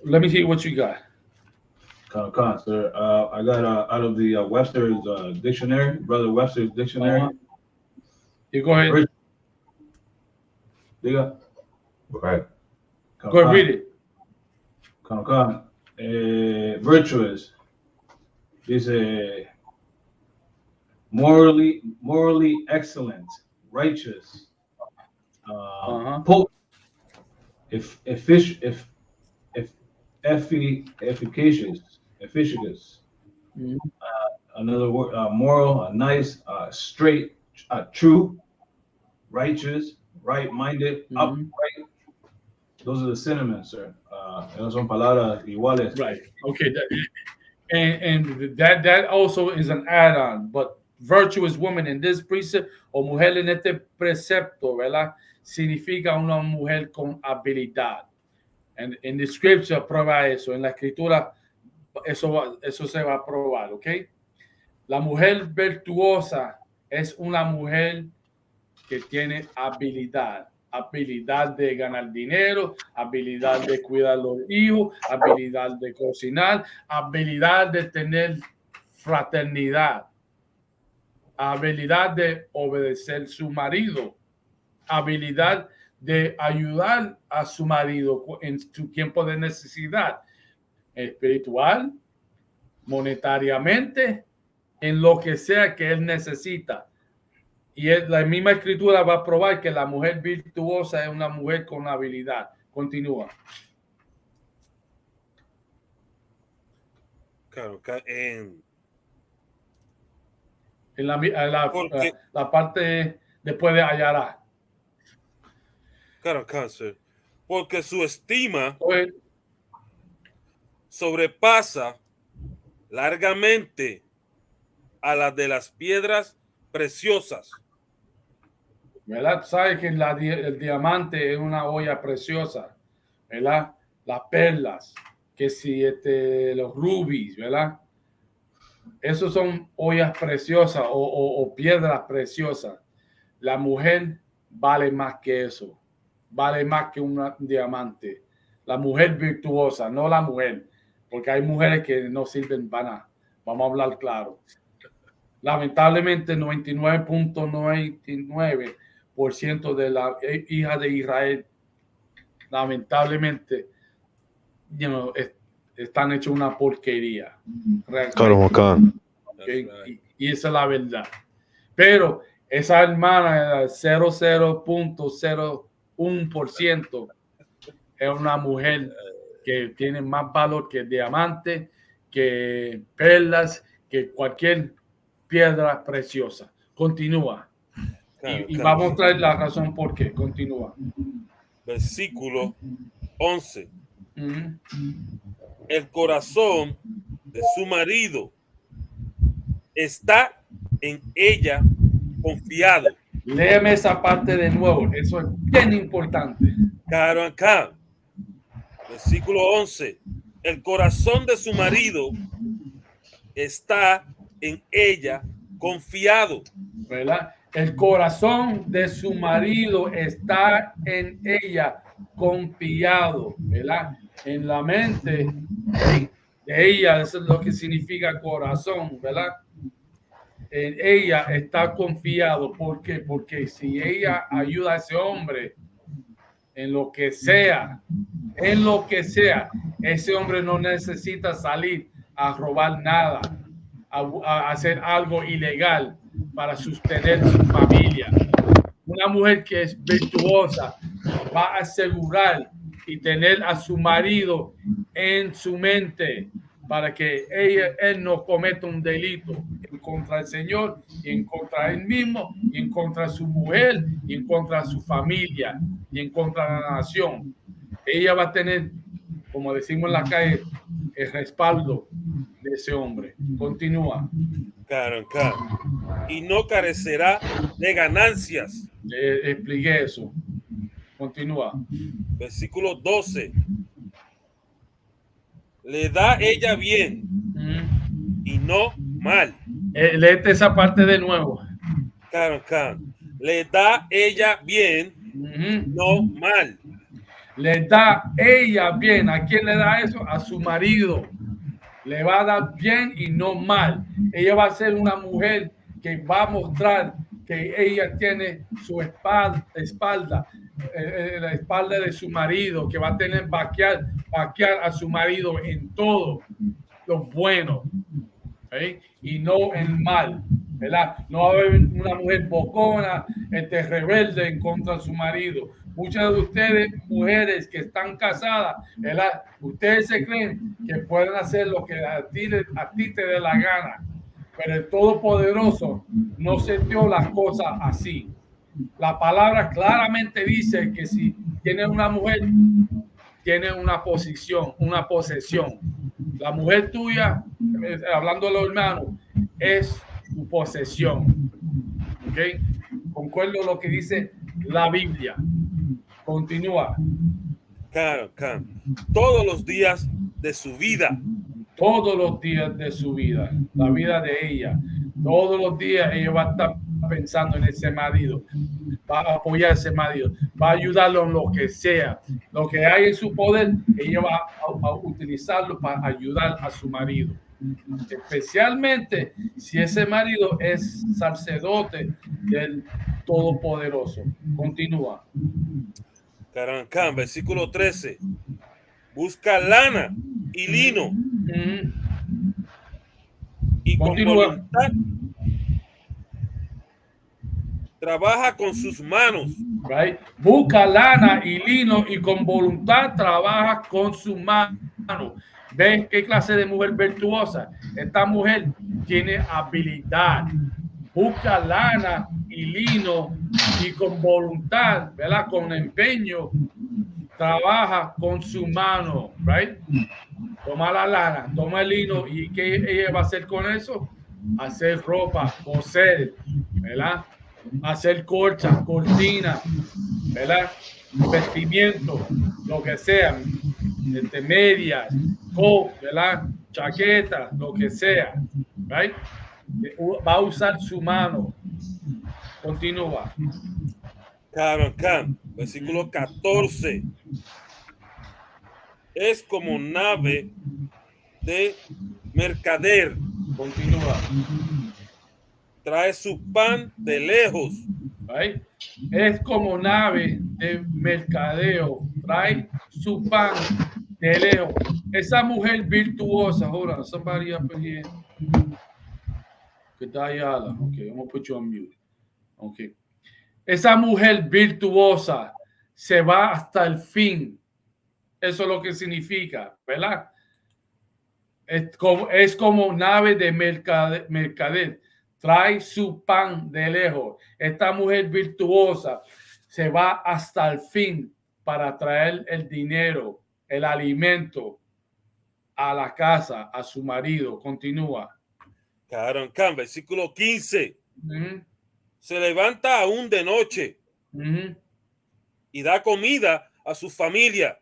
Let me hear what you got. Khan, sir. I got out of the Webster's dictionary, Brother Webster's dictionary. You go ahead. Diga. Right. Go ahead, read it. Khan. Virtuous is a morally excellent, righteous, efficacious. Another word, moral, nice, straight, true, righteous, right-minded, upright. Those are the synonyms, sir. Esas son palabras iguales. Right. Okay. And that also is an add-on, but virtuous woman in this precept o mujer en este precepto, ¿verdad? Significa una mujer con habilidad. And in the scripture prueba eso. En la escritura eso se va a probar, ¿ok? La mujer virtuosa es una mujer que tiene habilidad. Habilidad de ganar dinero, habilidad de cuidar los hijos, habilidad de cocinar, habilidad de tener fraternidad, habilidad de obedecer a su marido, habilidad de ayudar a su marido en su tiempo de necesidad espiritual, monetariamente, en lo que sea que él necesita. Y la misma escritura va a probar que la mujer virtuosa es una mujer con habilidad. Continúa. Claro, en la parte después de hallará. Claro, cáncer. Porque su estima sobrepasa largamente a la de las piedras preciosas. ¿Verdad? Sabes que el diamante es una olla preciosa, ¿verdad? Las perlas, que si los rubíes, ¿verdad? Esos son ollas preciosas o piedras preciosas. La mujer vale más que eso, vale más que un diamante. La mujer virtuosa, no la mujer, porque hay mujeres que no sirven para nada. Vamos a hablar claro. Lamentablemente, 99.99% de las hijas de Israel, lamentablemente, están hechos una porquería. Y esa es la verdad. Pero esa hermana, 0.01%, es una mujer que tiene más valor que diamante, que perlas, que cualquier piedra preciosa. Continúa. Y vamos a traer la razón por qué. Continúa. Versículo 11. El corazón de su marido está en ella confiado. Léeme esa parte de nuevo. Eso es bien importante. Claro, acá. Versículo 11. El corazón de su marido está en ella confiado. ¿Verdad? El corazón de su marido está en ella confiado, ¿verdad? En la mente de ella, eso es lo que significa corazón, ¿verdad? En ella está confiado. ¿Por qué? Porque si ella ayuda a ese hombre en lo que sea, ese hombre no necesita salir a robar nada, a hacer algo ilegal para sostener su familia. Una mujer que es virtuosa va a asegurar y tener a su marido en su mente para que él no cometa un delito en contra del Señor, y en contra de él mismo, y en contra de su mujer, y en contra de su familia, y en contra de la nación. Ella va a tener, como decimos en la calle, el respaldo de ese hombre. Continúa. Claro. Y no carecerá de ganancias. Expliqué eso. Continúa. Versículo 12. Le da ella bien y no mal. Léete esa parte de nuevo. Claro. Le da ella bien, no mal. Le da ella bien. ¿A quién le da eso? A su marido. Le va a dar bien y no mal. Ella va a ser una mujer que va a mostrar que ella tiene su espalda, la espalda de su marido, que va a tener vaquear a su marido en todo lo bueno, ¿eh? Y no en mal, ¿verdad? No va a haber una mujer bocona, rebelde en contra de su marido, Muchas de ustedes, mujeres que están casadas, ¿verdad? Ustedes se creen que pueden hacer lo que a ti te dé la gana, pero el Todopoderoso no se dio las cosas así. La palabra claramente dice que si tienes una mujer, tienes una posición, una posesión. La mujer tuya, hablando de los hermanos, es tu posesión. ¿Ok? Concuerdo lo que dice la Biblia. Continúa. Claro, claro. Todos los días de su vida. Todos los días de su vida, la vida de ella. Todos los días ella va a estar pensando en ese marido, va a apoyar a ese marido, va a ayudarlo en lo que sea. Lo que hay en su poder, ella va a utilizarlo para ayudar a su marido. Especialmente si ese marido es sacerdote del Todopoderoso. Continúa. Carancán, versículo 13. Busca lana y lino. Y con voluntad trabaja con sus manos. Right? Busca lana y lino y con voluntad trabaja con sus manos. ¿Ven qué clase de mujer virtuosa? Esta mujer tiene habilidad. Busca lana y lino y con voluntad, ¿verdad? Con empeño, trabaja con su mano, right? Toma la lana, toma el lino y ¿qué ella va a hacer con eso? Hacer ropa, coser, ¿verdad? Hacer colchas, cortinas, ¿verdad? Vestimiento, lo que sea, medias, coat, ¿verdad? Chaqueta, lo que sea, right? Va a usar su mano. Continúa. Carancán, versículo 14. Es como nave de mercader. Continúa. Trae su pan de lejos. Right? Es como nave de mercadeo. Trae su pan de lejos. Esa mujer virtuosa. Hold on, somebody up in here. Ayala. Okay, I'm gonna put you on mute. Okay. Esa mujer virtuosa se va hasta el fin. Eso es lo que significa, ¿verdad? Es como nave de mercader. Trae su pan de lejos. Esta mujer virtuosa se va hasta el fin para traer el dinero, el alimento a la casa, a su marido. Continúa. Carancán, versículo 15. Se levanta aún de noche y da comida a su familia.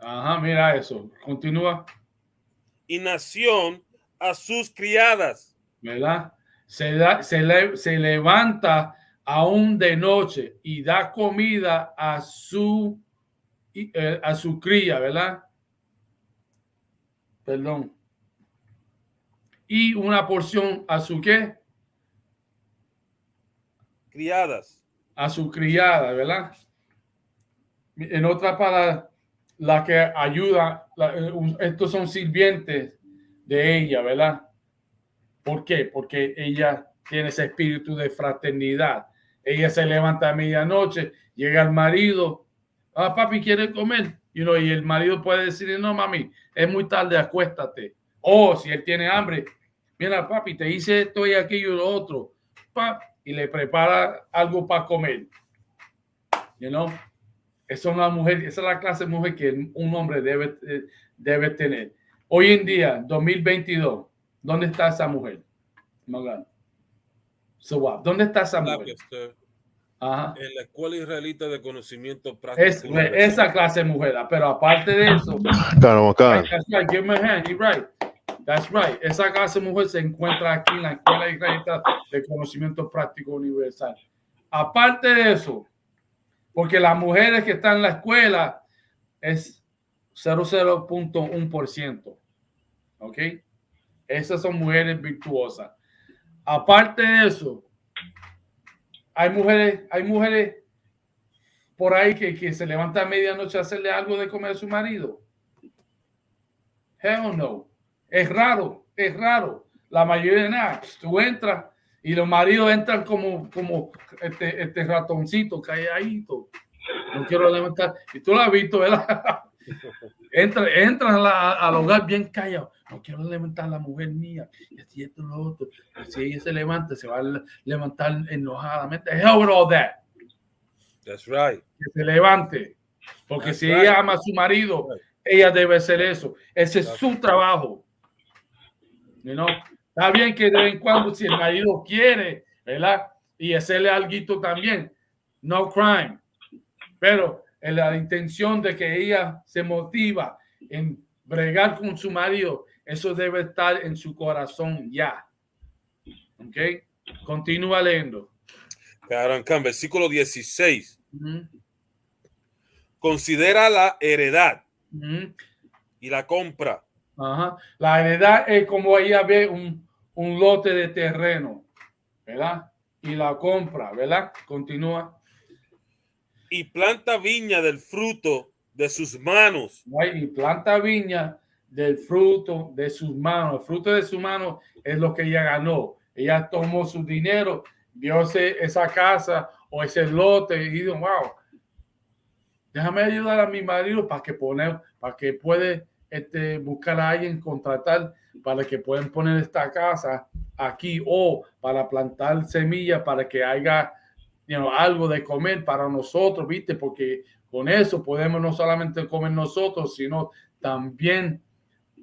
Ajá, mira eso. Continúa. Y nación a sus criadas. ¿Verdad? Se levanta aún de noche y da comida a su cría, ¿verdad? Perdón. Y una porción a su ¿qué? Criadas. A su criada, ¿verdad? En otra palabra, la que ayuda, estos son sirvientes de ella, ¿verdad? ¿Por qué? Porque ella tiene ese espíritu de fraternidad. Ella se levanta a medianoche, llega el marido, papi, ¿quiere comer? Y el marido puede decir, no, mami, es muy tarde, acuéstate. O si él tiene hambre, mira, papi, te hice esto y aquello y lo otro. Y le prepara algo para comer. Esa es la clase de mujer que un hombre debe tener. Hoy en día, 2022, ¿dónde está esa mujer? ¿Dónde está esa mujer? Ajá. En la Escuela Israelita de Conocimiento Práctico. Esa clase de mujer, pero aparte de eso, that's right, give me a hand, you're right. That's right. Esa clase de mujer se encuentra aquí en la Escuela Israelita de Conocimiento Práctico Universal. Aparte de eso, porque las mujeres que están en la escuela es 0.1%. ¿Ok? Esas son mujeres virtuosas. Aparte de eso, hay mujeres por ahí que se levantan a medianoche a hacerle algo de comer a su marido. Hell no. Es raro. La mayoría de nada. Tú entras y los maridos entran como este ratoncito calladito. No quiero levantar. Y tú lo has visto, ¿verdad? Entran al hogar bien callado. No quiero levantar a la mujer mía. Y así esto lo otro. Y si ella se levanta, se va a levantar enojadamente. Hell with all that. That's right. Que se levante. Porque That's si right. ella ama a su marido, ella debe hacer eso. Ese es su trabajo. You know? Está bien que de vez en cuando, si el marido quiere, ¿verdad? Y hacerle algo también. No crime. Pero en la intención de que ella se motiva en bregar con su marido, eso debe estar en su corazón ya. ¿Ok? Continúa leyendo. Caramba, versículo 16. Considera la heredad y la compra. Ajá. La heredad es como ella ve un lote de terreno, ¿verdad? Y la compra, ¿verdad? Continúa. Y planta viña del fruto de sus manos. Y planta viña del fruto de sus manos. El fruto de sus manos es lo que ella ganó. Ella tomó su dinero, vio esa casa o ese lote y dijo, wow, déjame ayudar a mi marido para que puede buscar a alguien, contratar para que puedan poner esta casa aquí o para plantar semillas para que haya algo de comer para nosotros, ¿viste? Porque con eso podemos no solamente comer nosotros, sino también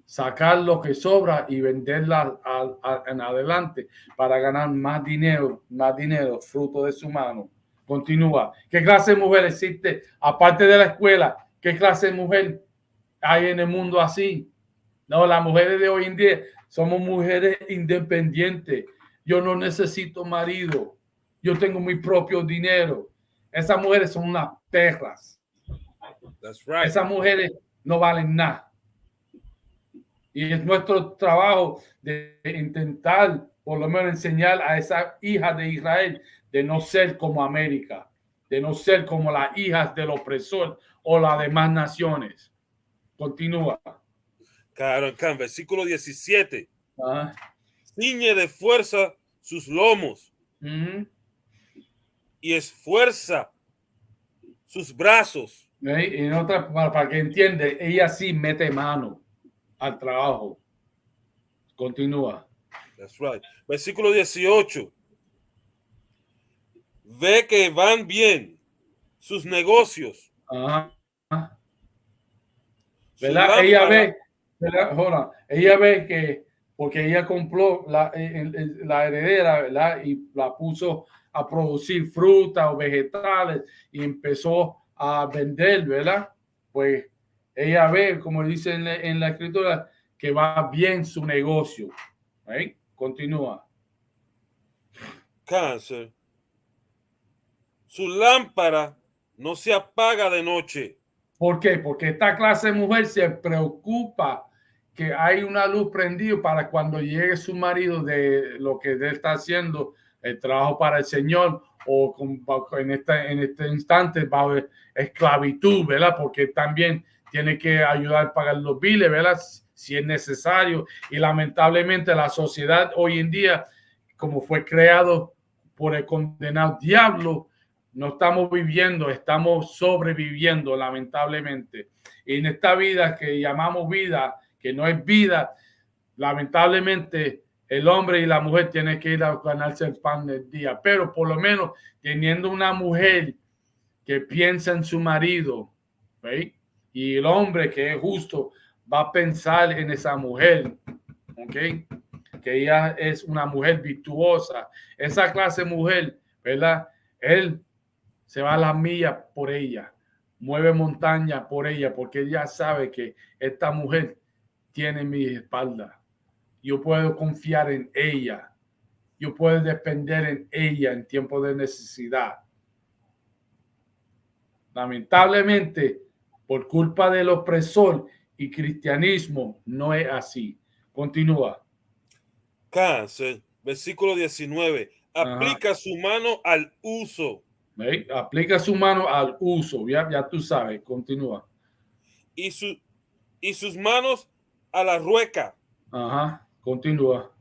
sacar lo que sobra y venderla en adelante para ganar más dinero, fruto de su mano. Continúa. ¿Qué clase de mujer existe? Aparte de la escuela, ¿qué clase de mujer hay en el mundo así? No, las mujeres de hoy en día somos mujeres independientes. Yo no necesito marido. Yo tengo mi propio dinero. Esas mujeres son unas perras. That's right. Esas mujeres no valen nada. Y es nuestro trabajo de intentar, por lo menos, enseñar a esas hijas de Israel de no ser como América, de no ser como las hijas del opresor o las demás naciones. Continúa. Caramba, versículo 17. Ciñe de fuerza sus lomos y esfuerza sus brazos. En otra, para que entiende, ella sí mete mano al trabajo. Continúa. That's right. Versículo 18. Ve que van bien sus negocios. ¿Verdad? Ella ve, ¿verdad? Ella ve que porque ella compró la heredera, ¿verdad? Y la puso a producir fruta o vegetales y empezó a vender, ¿verdad? Pues ella ve, como dice en la escritura, que va bien su negocio. ¿Right? Continúa. Cáncer. Su lámpara no se apaga de noche. ¿Por qué? Porque esta clase de mujer se preocupa que hay una luz prendida para cuando llegue su marido de lo que él está haciendo, el trabajo para el Señor o en este instante bajo esclavitud, ¿verdad? Porque también tiene que ayudar a pagar los biles, ¿verdad? Si es necesario. Y lamentablemente la sociedad hoy en día, como fue creado por el condenado diablo, no estamos viviendo, estamos sobreviviendo, lamentablemente. Y en esta vida que llamamos vida, que no es vida, lamentablemente el hombre y la mujer tienen que ir a ganarse el pan del día. Pero por lo menos teniendo una mujer que piensa en su marido, ¿sí? Y el hombre que es justo va a pensar en esa mujer, ¿ok? Que ella es una mujer virtuosa. Esa clase de mujer, ¿verdad? Él se va a las millas por ella, mueve montaña por ella, porque ella sabe que esta mujer tiene mi espalda. Yo puedo confiar en ella. Yo puedo depender en ella en tiempo de necesidad. Lamentablemente, por culpa del opresor y cristianismo, no es así. Continúa. Cáncer, versículo 19. Aplica su mano al uso. ¿Ve? Aplica su mano al uso. Ya tú sabes. Continúa. Y sus manos a la rueca. Continúa.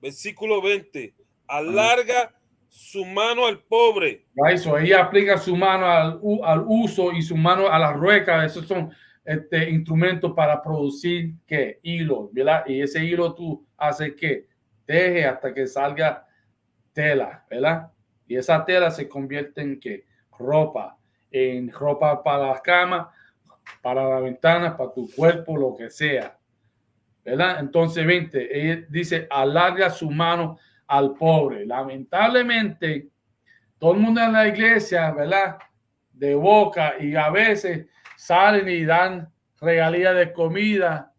Versículo 20. Alarga su mano al pobre. Right? So ella aplica su mano al uso y su mano a la rueca. Esos son instrumentos para producir ¿qué? Hilo, ¿verdad? Y ese hilo tú haces que teje hasta que salga tela, ¿verdad? Y esa tela se convierte en ¿qué? Ropa, en ropa para la cama, para la ventana, para tu cuerpo, lo que sea, ¿verdad? Entonces, 20, ella dice, alarga su mano al pobre. Lamentablemente, todo el mundo en la iglesia, ¿verdad? De boca y a veces salen y dan regalías de comida,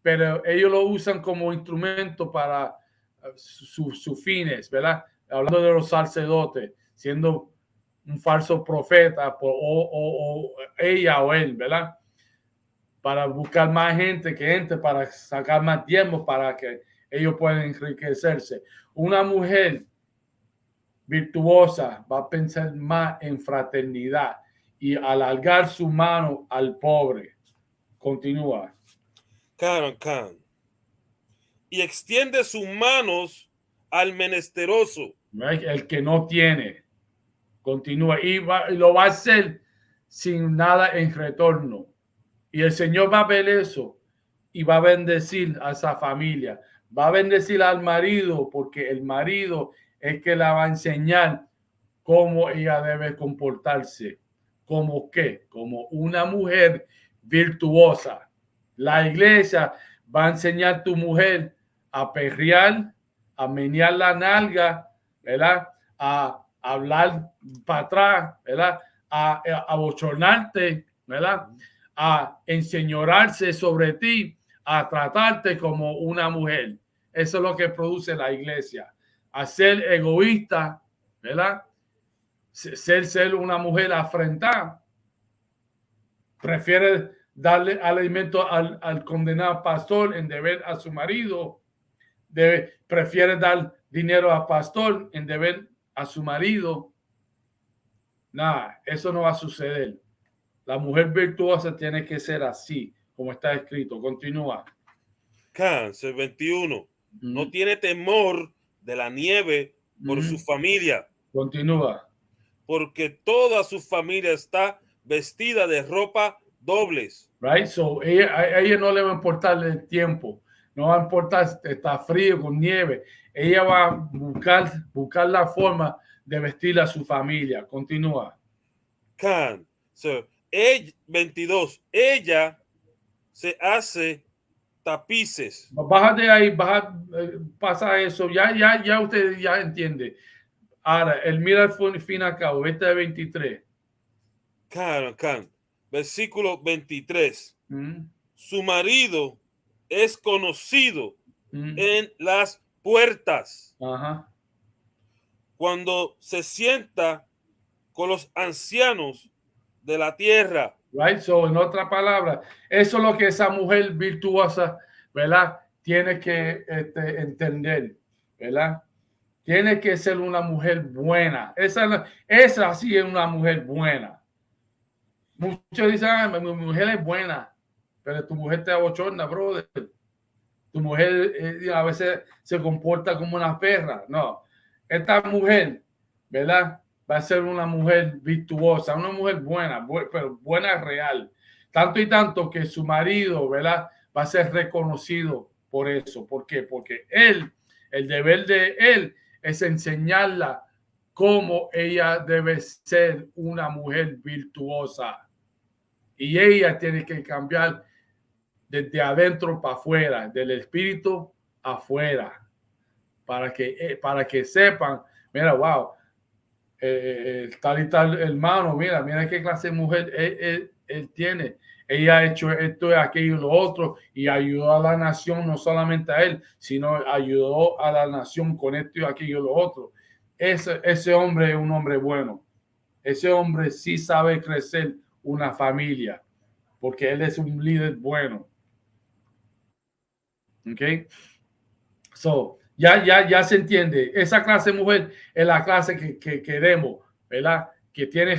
pero ellos lo usan como instrumento para sus fines, ¿verdad? Hablando de los sacerdotes, siendo un falso profeta o ella o él, ¿verdad? Para buscar más gente que entre, para sacar más tiempo, para que ellos puedan enriquecerse. Una mujer virtuosa va a pensar más en fraternidad y alargar su mano al pobre. Continúa. Can. Y extiende sus manos al menesteroso. El que no tiene. Continúa. Y lo va a hacer sin nada en retorno. Y el Señor va a ver eso y va a bendecir a esa familia. Va a bendecir al marido porque el marido es que la va a enseñar cómo ella debe comportarse. ¿Como qué? Como una mujer virtuosa. La iglesia va a enseñar a tu mujer a perrear, a menear la nalga, ¿verdad? A hablar para atrás, ¿verdad? A abochornarte, ¿verdad? A enseñorarse sobre ti, a tratarte como una mujer. Eso es lo que produce la iglesia. A ser egoísta, ¿verdad? Ser una mujer afrentada. Prefiere darle alimento al condenado pastor en deber a su marido. Prefiere dar dinero al pastor en deber a su marido. Nada, eso no va a suceder. La mujer virtuosa tiene que ser así, como está escrito. Continúa. Cáncer 21. No tiene temor de la nieve por su familia. Continúa. Porque toda su familia está vestida de ropa dobles. Right? So, a ella no le va a importar el tiempo. No va a importar si está frío con nieve. Ella va a buscar la forma de vestir a su familia. Continúa. So, 22. Ella se hace tapices. Bájate ahí, pasa eso. Ya usted ya entiende. Ahora, él mira el fin a cabo. Este de 23. Versículo 23. Su marido es conocido en las puertas. Cuando se sienta con los ancianos de la tierra. Right? So, en otra palabra, eso es lo que esa mujer virtuosa, ¿verdad? Tiene que entender, ¿verdad? Tiene que ser una mujer buena. Esa sí es una mujer buena. Muchos dicen, mi mujer es buena, pero tu mujer te abochorna, brother. Tu mujer a veces se comporta como una perra. No, esta mujer, ¿verdad? Va a ser una mujer virtuosa, una mujer buena, pero buena real. Tanto y tanto que su marido, ¿verdad? Va a ser reconocido por eso. ¿Por qué? Porque el deber de él es enseñarla cómo ella debe ser una mujer virtuosa. Y ella tiene que cambiar desde adentro para afuera, del espíritu afuera, para que sepan, mira, wow, tal y tal hermano, mira qué clase de mujer él tiene. Ella ha hecho esto, aquello y lo otro y ayudó a la nación, no solamente a él, sino ayudó a la nación con esto y aquello y lo otro. Ese hombre es un hombre bueno. Ese hombre sí sabe crecer una familia porque él es un líder bueno. ¿Ok? So, ya se entiende. Esa clase de mujer es la clase que queremos, ¿verdad? Que tiene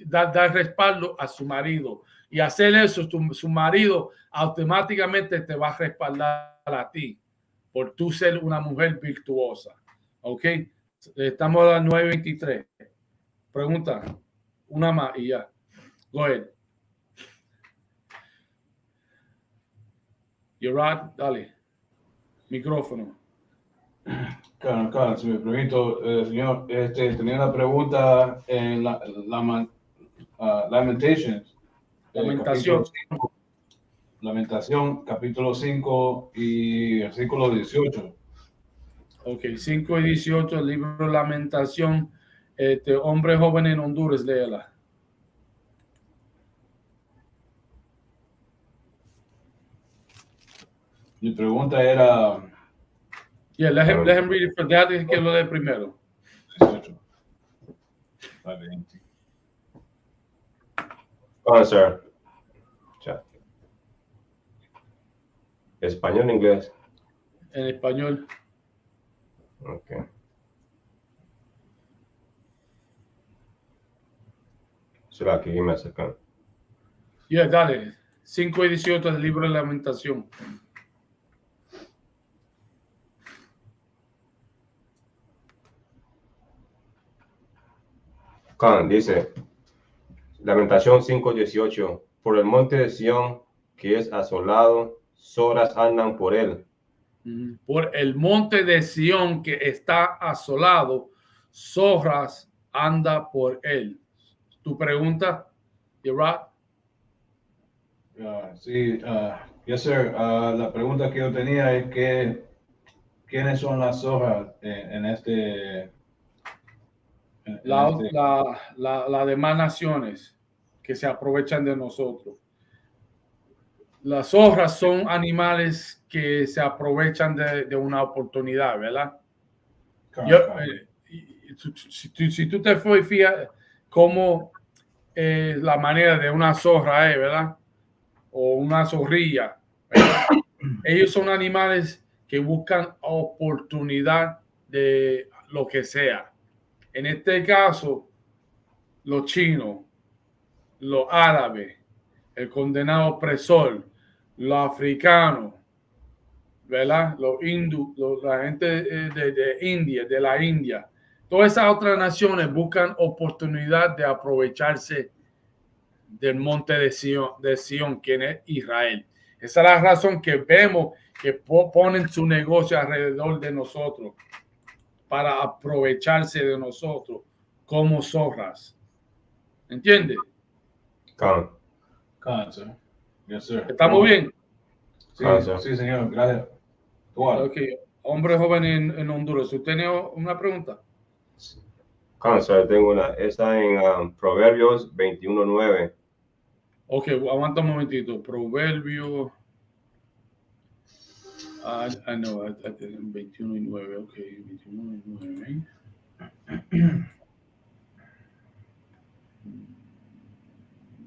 dar respaldo a su marido. Y hacer eso, su marido automáticamente te va a respaldar a ti por tú ser una mujer virtuosa. ¿Ok? Estamos a las 9:23. Pregunta. Una más y ya. Go ahead. Gerard, dale. Micrófono. Claro, si me permito, señor, tenía una pregunta en Lamentations. Lamentación, capítulo 5 y versículo 18. Ok, 5 y 18, el libro Lamentación. Hombre joven en Honduras, léela. Mi pregunta era... Yeah, let him read it for that. Es que lo de primero. 18. Oh, sir. ¿Español o inglés? En español. Okay. ¿Será que me sacan? Yeah, dale. 5 y 18 del libro de Lamentación. Dice, Lamentación 5:18, por el monte de Sión que es asolado, zorras andan por él. Por el monte de Sión que está asolado, zorras anda por él. ¿Tu pregunta, Gerard? Sí, yes, sir. La pregunta que yo tenía es que ¿quiénes son las zorras en este? La demás naciones que se aprovechan de nosotros. Las zorras son animales que se aprovechan de una oportunidad, ¿verdad? Si tú te fijas cómo la manera de una zorra es, ¿verdad? O una zorrilla, ¿verdad? Ellos son animales que buscan oportunidad de lo que sea. En este caso, los chinos, los árabes, el condenado opresor, los africanos, ¿verdad? Los hindúes, la gente de India, de la India. Todas esas otras naciones buscan oportunidad de aprovecharse del monte de Sion, quien es Israel. Esa es la razón que vemos que ponen su negocio alrededor de nosotros para aprovecharse de nosotros como zorras. ¿Entiendes? Yes, sir. ¿Estamos bien? Sí, señor. Gracias. Okay. Hombre joven en Honduras. ¿Usted tiene una pregunta? Sir, tengo una. Está en Proverbios 21:9. Ok, aguanta un momentito. Proverbio. I know, 21:9. Ok, 21:9.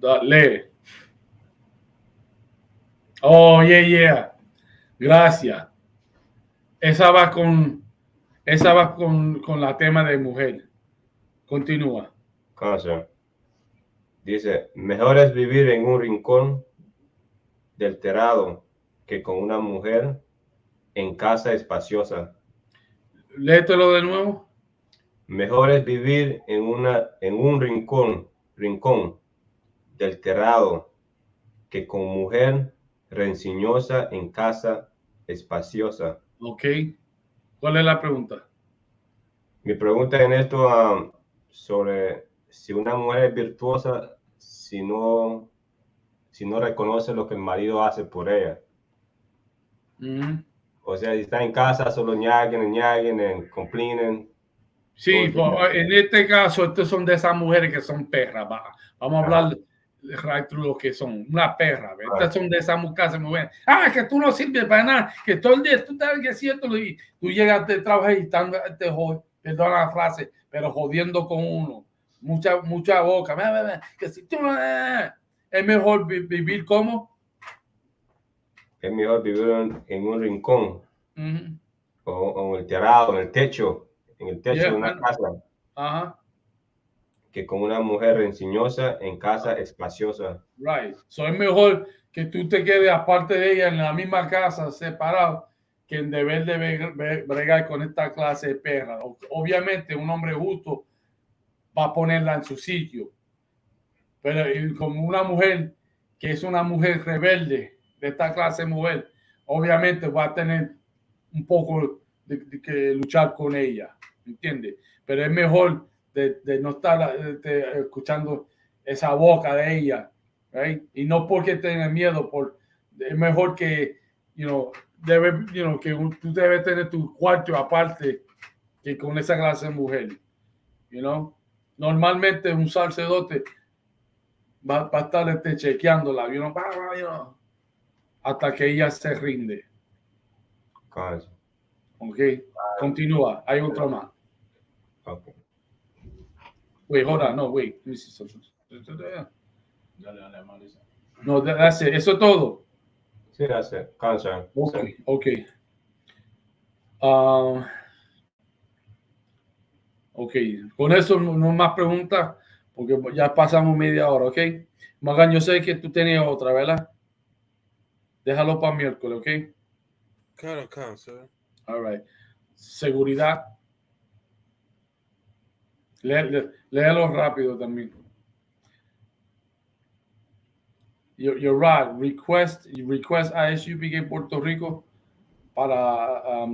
Dale. Oh, yeah. Gracias. Esa va con la tema de mujer. Continúa. Sir. Dice, mejor es vivir en un rincón del terrado que con una mujer en casa espaciosa. Léetelo de nuevo. Mejor es vivir en un rincón del terrado que con mujer rencillosa en casa espaciosa. Ok. ¿Cuál es la pregunta? Mi pregunta en esto sobre si una mujer es virtuosa si no reconoce lo que el marido hace por ella. O sea, si está en casa solo ñaguen, complainen. Sí, en este caso, estos son de esas mujeres que son perras. Vamos a hablar de lo que son. Una perra. Estas son de esas mujeres. Que tú no sirves para nada. Que todo el día tú sabes que es cierto. Y tú llegas de trabajo y están, perdona la frase, pero jodiendo con uno. Mucha boca. Que si tú no, es mejor vivir como. Es mejor vivir en un rincón. O en el terrado, en el techo de una casa. Que con una mujer rencillosa en casa espaciosa. Right. So es mejor que tú te quedes aparte de ella en la misma casa, separado, que en deber de bregar con esta clase de perra. Obviamente un hombre justo va a ponerla en su sitio, pero como una mujer que es una mujer rebelde, de esta clase de mujer, obviamente va a tener un poco de que luchar con ella, ¿entiendes? Pero es mejor de no estar escuchando esa boca de ella, right? Y no porque tenga miedo, es mejor que, que tú debes tener tu cuarto aparte que con esa clase de mujer, Normalmente un sacerdote va a estar chequeándola, hasta que ella se rinde. Ok, continúa. Hay otro más. Okay. Wait, hold on. No, wait. Let me see something. No, that's it. Eso es todo. Sí, that's it. Concern. Okay, okay. Ok, con eso no más preguntas, porque ya pasamos media hora, ¿ok? Magan, yo sé que tú tenías otra, ¿verdad? Déjalo para miércoles, ¿ok? Claro, sir. All right. Seguridad. Léalo rápido también. You're right. Request Isupk Puerto Rico para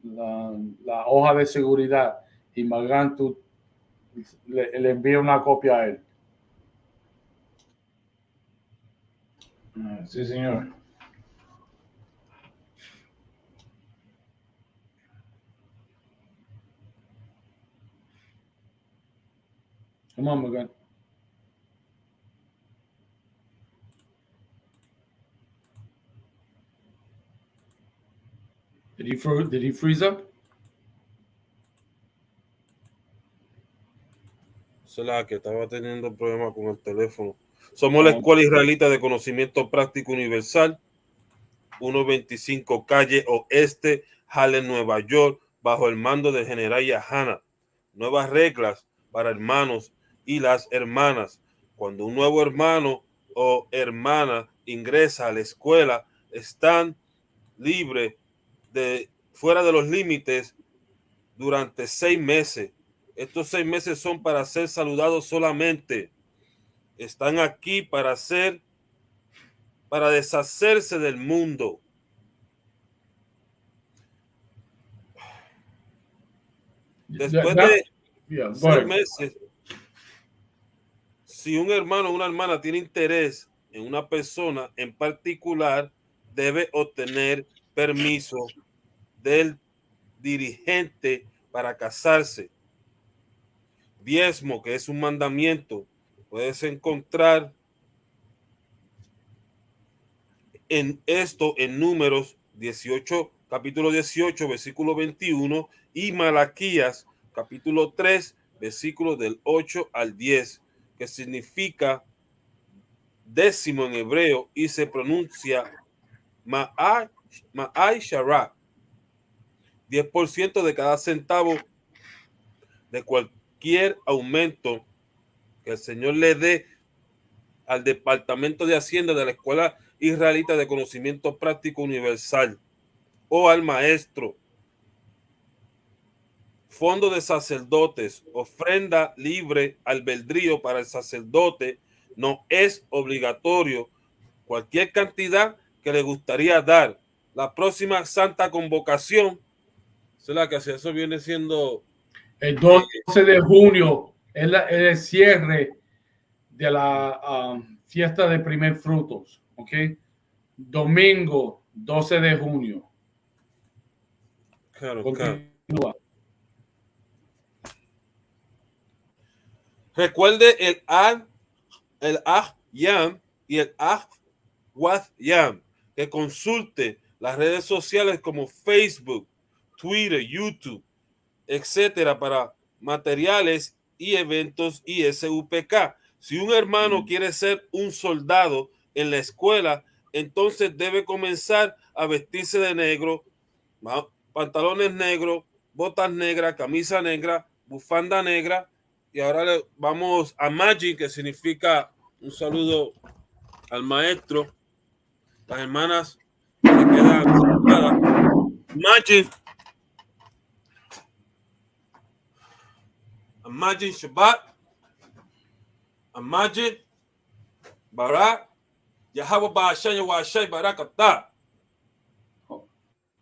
la hoja de seguridad. Y Magan, tú le envía una copia a él. Sí, señor. Come on, Magan. Did he freeze up? Será que estaba teniendo problemas con el teléfono. Somos la Escuela Israelita de Conocimiento Práctico Universal, 125 Calle Oeste, Harlem, Nueva York, bajo el mando del general Yahana. Nuevas reglas para hermanos y las hermanas. Cuando un nuevo hermano o hermana ingresa a la escuela, están libres de fuera de los límites durante 6 meses. Estos 6 meses son para ser saludados solamente. Están aquí para deshacerse del mundo. Después de 6 meses, si un hermano o una hermana tiene interés en una persona en particular, debe obtener permiso del dirigente para casarse. Diezmo, que es un mandamiento, puedes encontrar en esto en Números 18, capítulo 18, versículo 21, y Malaquías, capítulo 3, versículos del 8 al 10, que significa décimo en hebreo y se pronuncia Ma'ai Shara. 10% de cada centavo de cualquier aumento que el Señor le dé al Departamento de Hacienda de la Escuela Israelita de Conocimiento Práctico Universal o al maestro. Fondo de sacerdotes, ofrenda libre albedrío para el sacerdote, no es obligatorio. Cualquier cantidad que le gustaría dar. La próxima santa convocación, ¿será que eso viene siendo? El 12 de junio es el cierre de la fiesta de primer frutos, ¿ok? Domingo 12 de junio. Claro. Recuerde el Yam y el Yam, que consulte las redes sociales como Facebook, Twitter, YouTube, etcétera, para materiales y eventos ISUPK. Si un hermano quiere ser un soldado en la escuela, entonces debe comenzar a vestirse de negro, pantalones negros, botas negras, camisa negra, bufanda negra. Y ahora vamos a Magic, que significa un saludo al maestro. Las hermanas se quedan sentadas. Imagine Shabbat, imagine Barak, Yahweh Ba'ashem Yahweh Barakatah.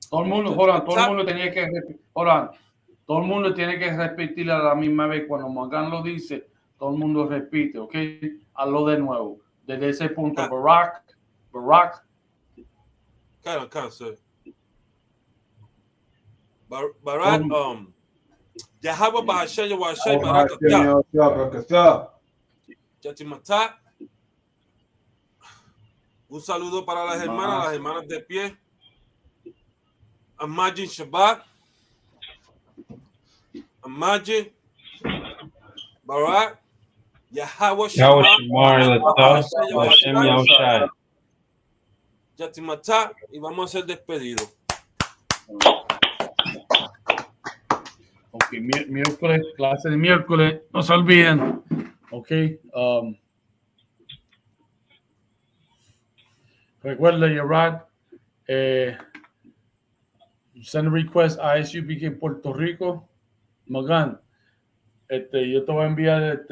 Todo el mundo, todo el mundo tenía que repetir, todo el mundo tiene que repetir a la misma vez. Cuando Morgan lo dice, todo el mundo repite, ¿ok? Hazlo de nuevo. Desde ese punto, Barak. Sir. Barak, Yahweh Ba'ashem Yahweh Barakatah. Yatimatá. Un saludo para las hermanas de pie. Imagine Shabbat. Imagine Barak. Yahweh Shemar. Yatimatá. Y vamos a hacer despedido. Ok, miércoles, clase de miércoles. No se olviden. Ok. Recuerda, Yerad, send a request a Isupk Puerto Rico. Morgan, yo te voy a enviar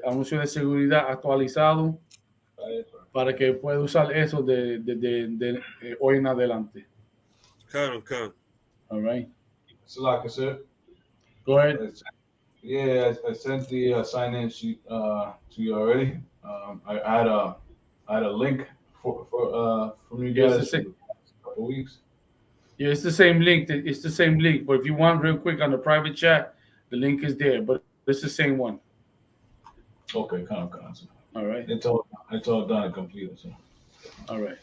anuncio de seguridad actualizado para que puedas usar eso de hoy en adelante. Claro. All right. Salaka, sir. Go ahead. Yeah, I sent the sign-in sheet to you already. I had a link from you guys for a couple weeks. Yeah, it's the same link. It's the same link. But if you want real quick on the private chat, the link is there. But it's the same one. Okay, kind of. All right. It's all done and completed. So. All right.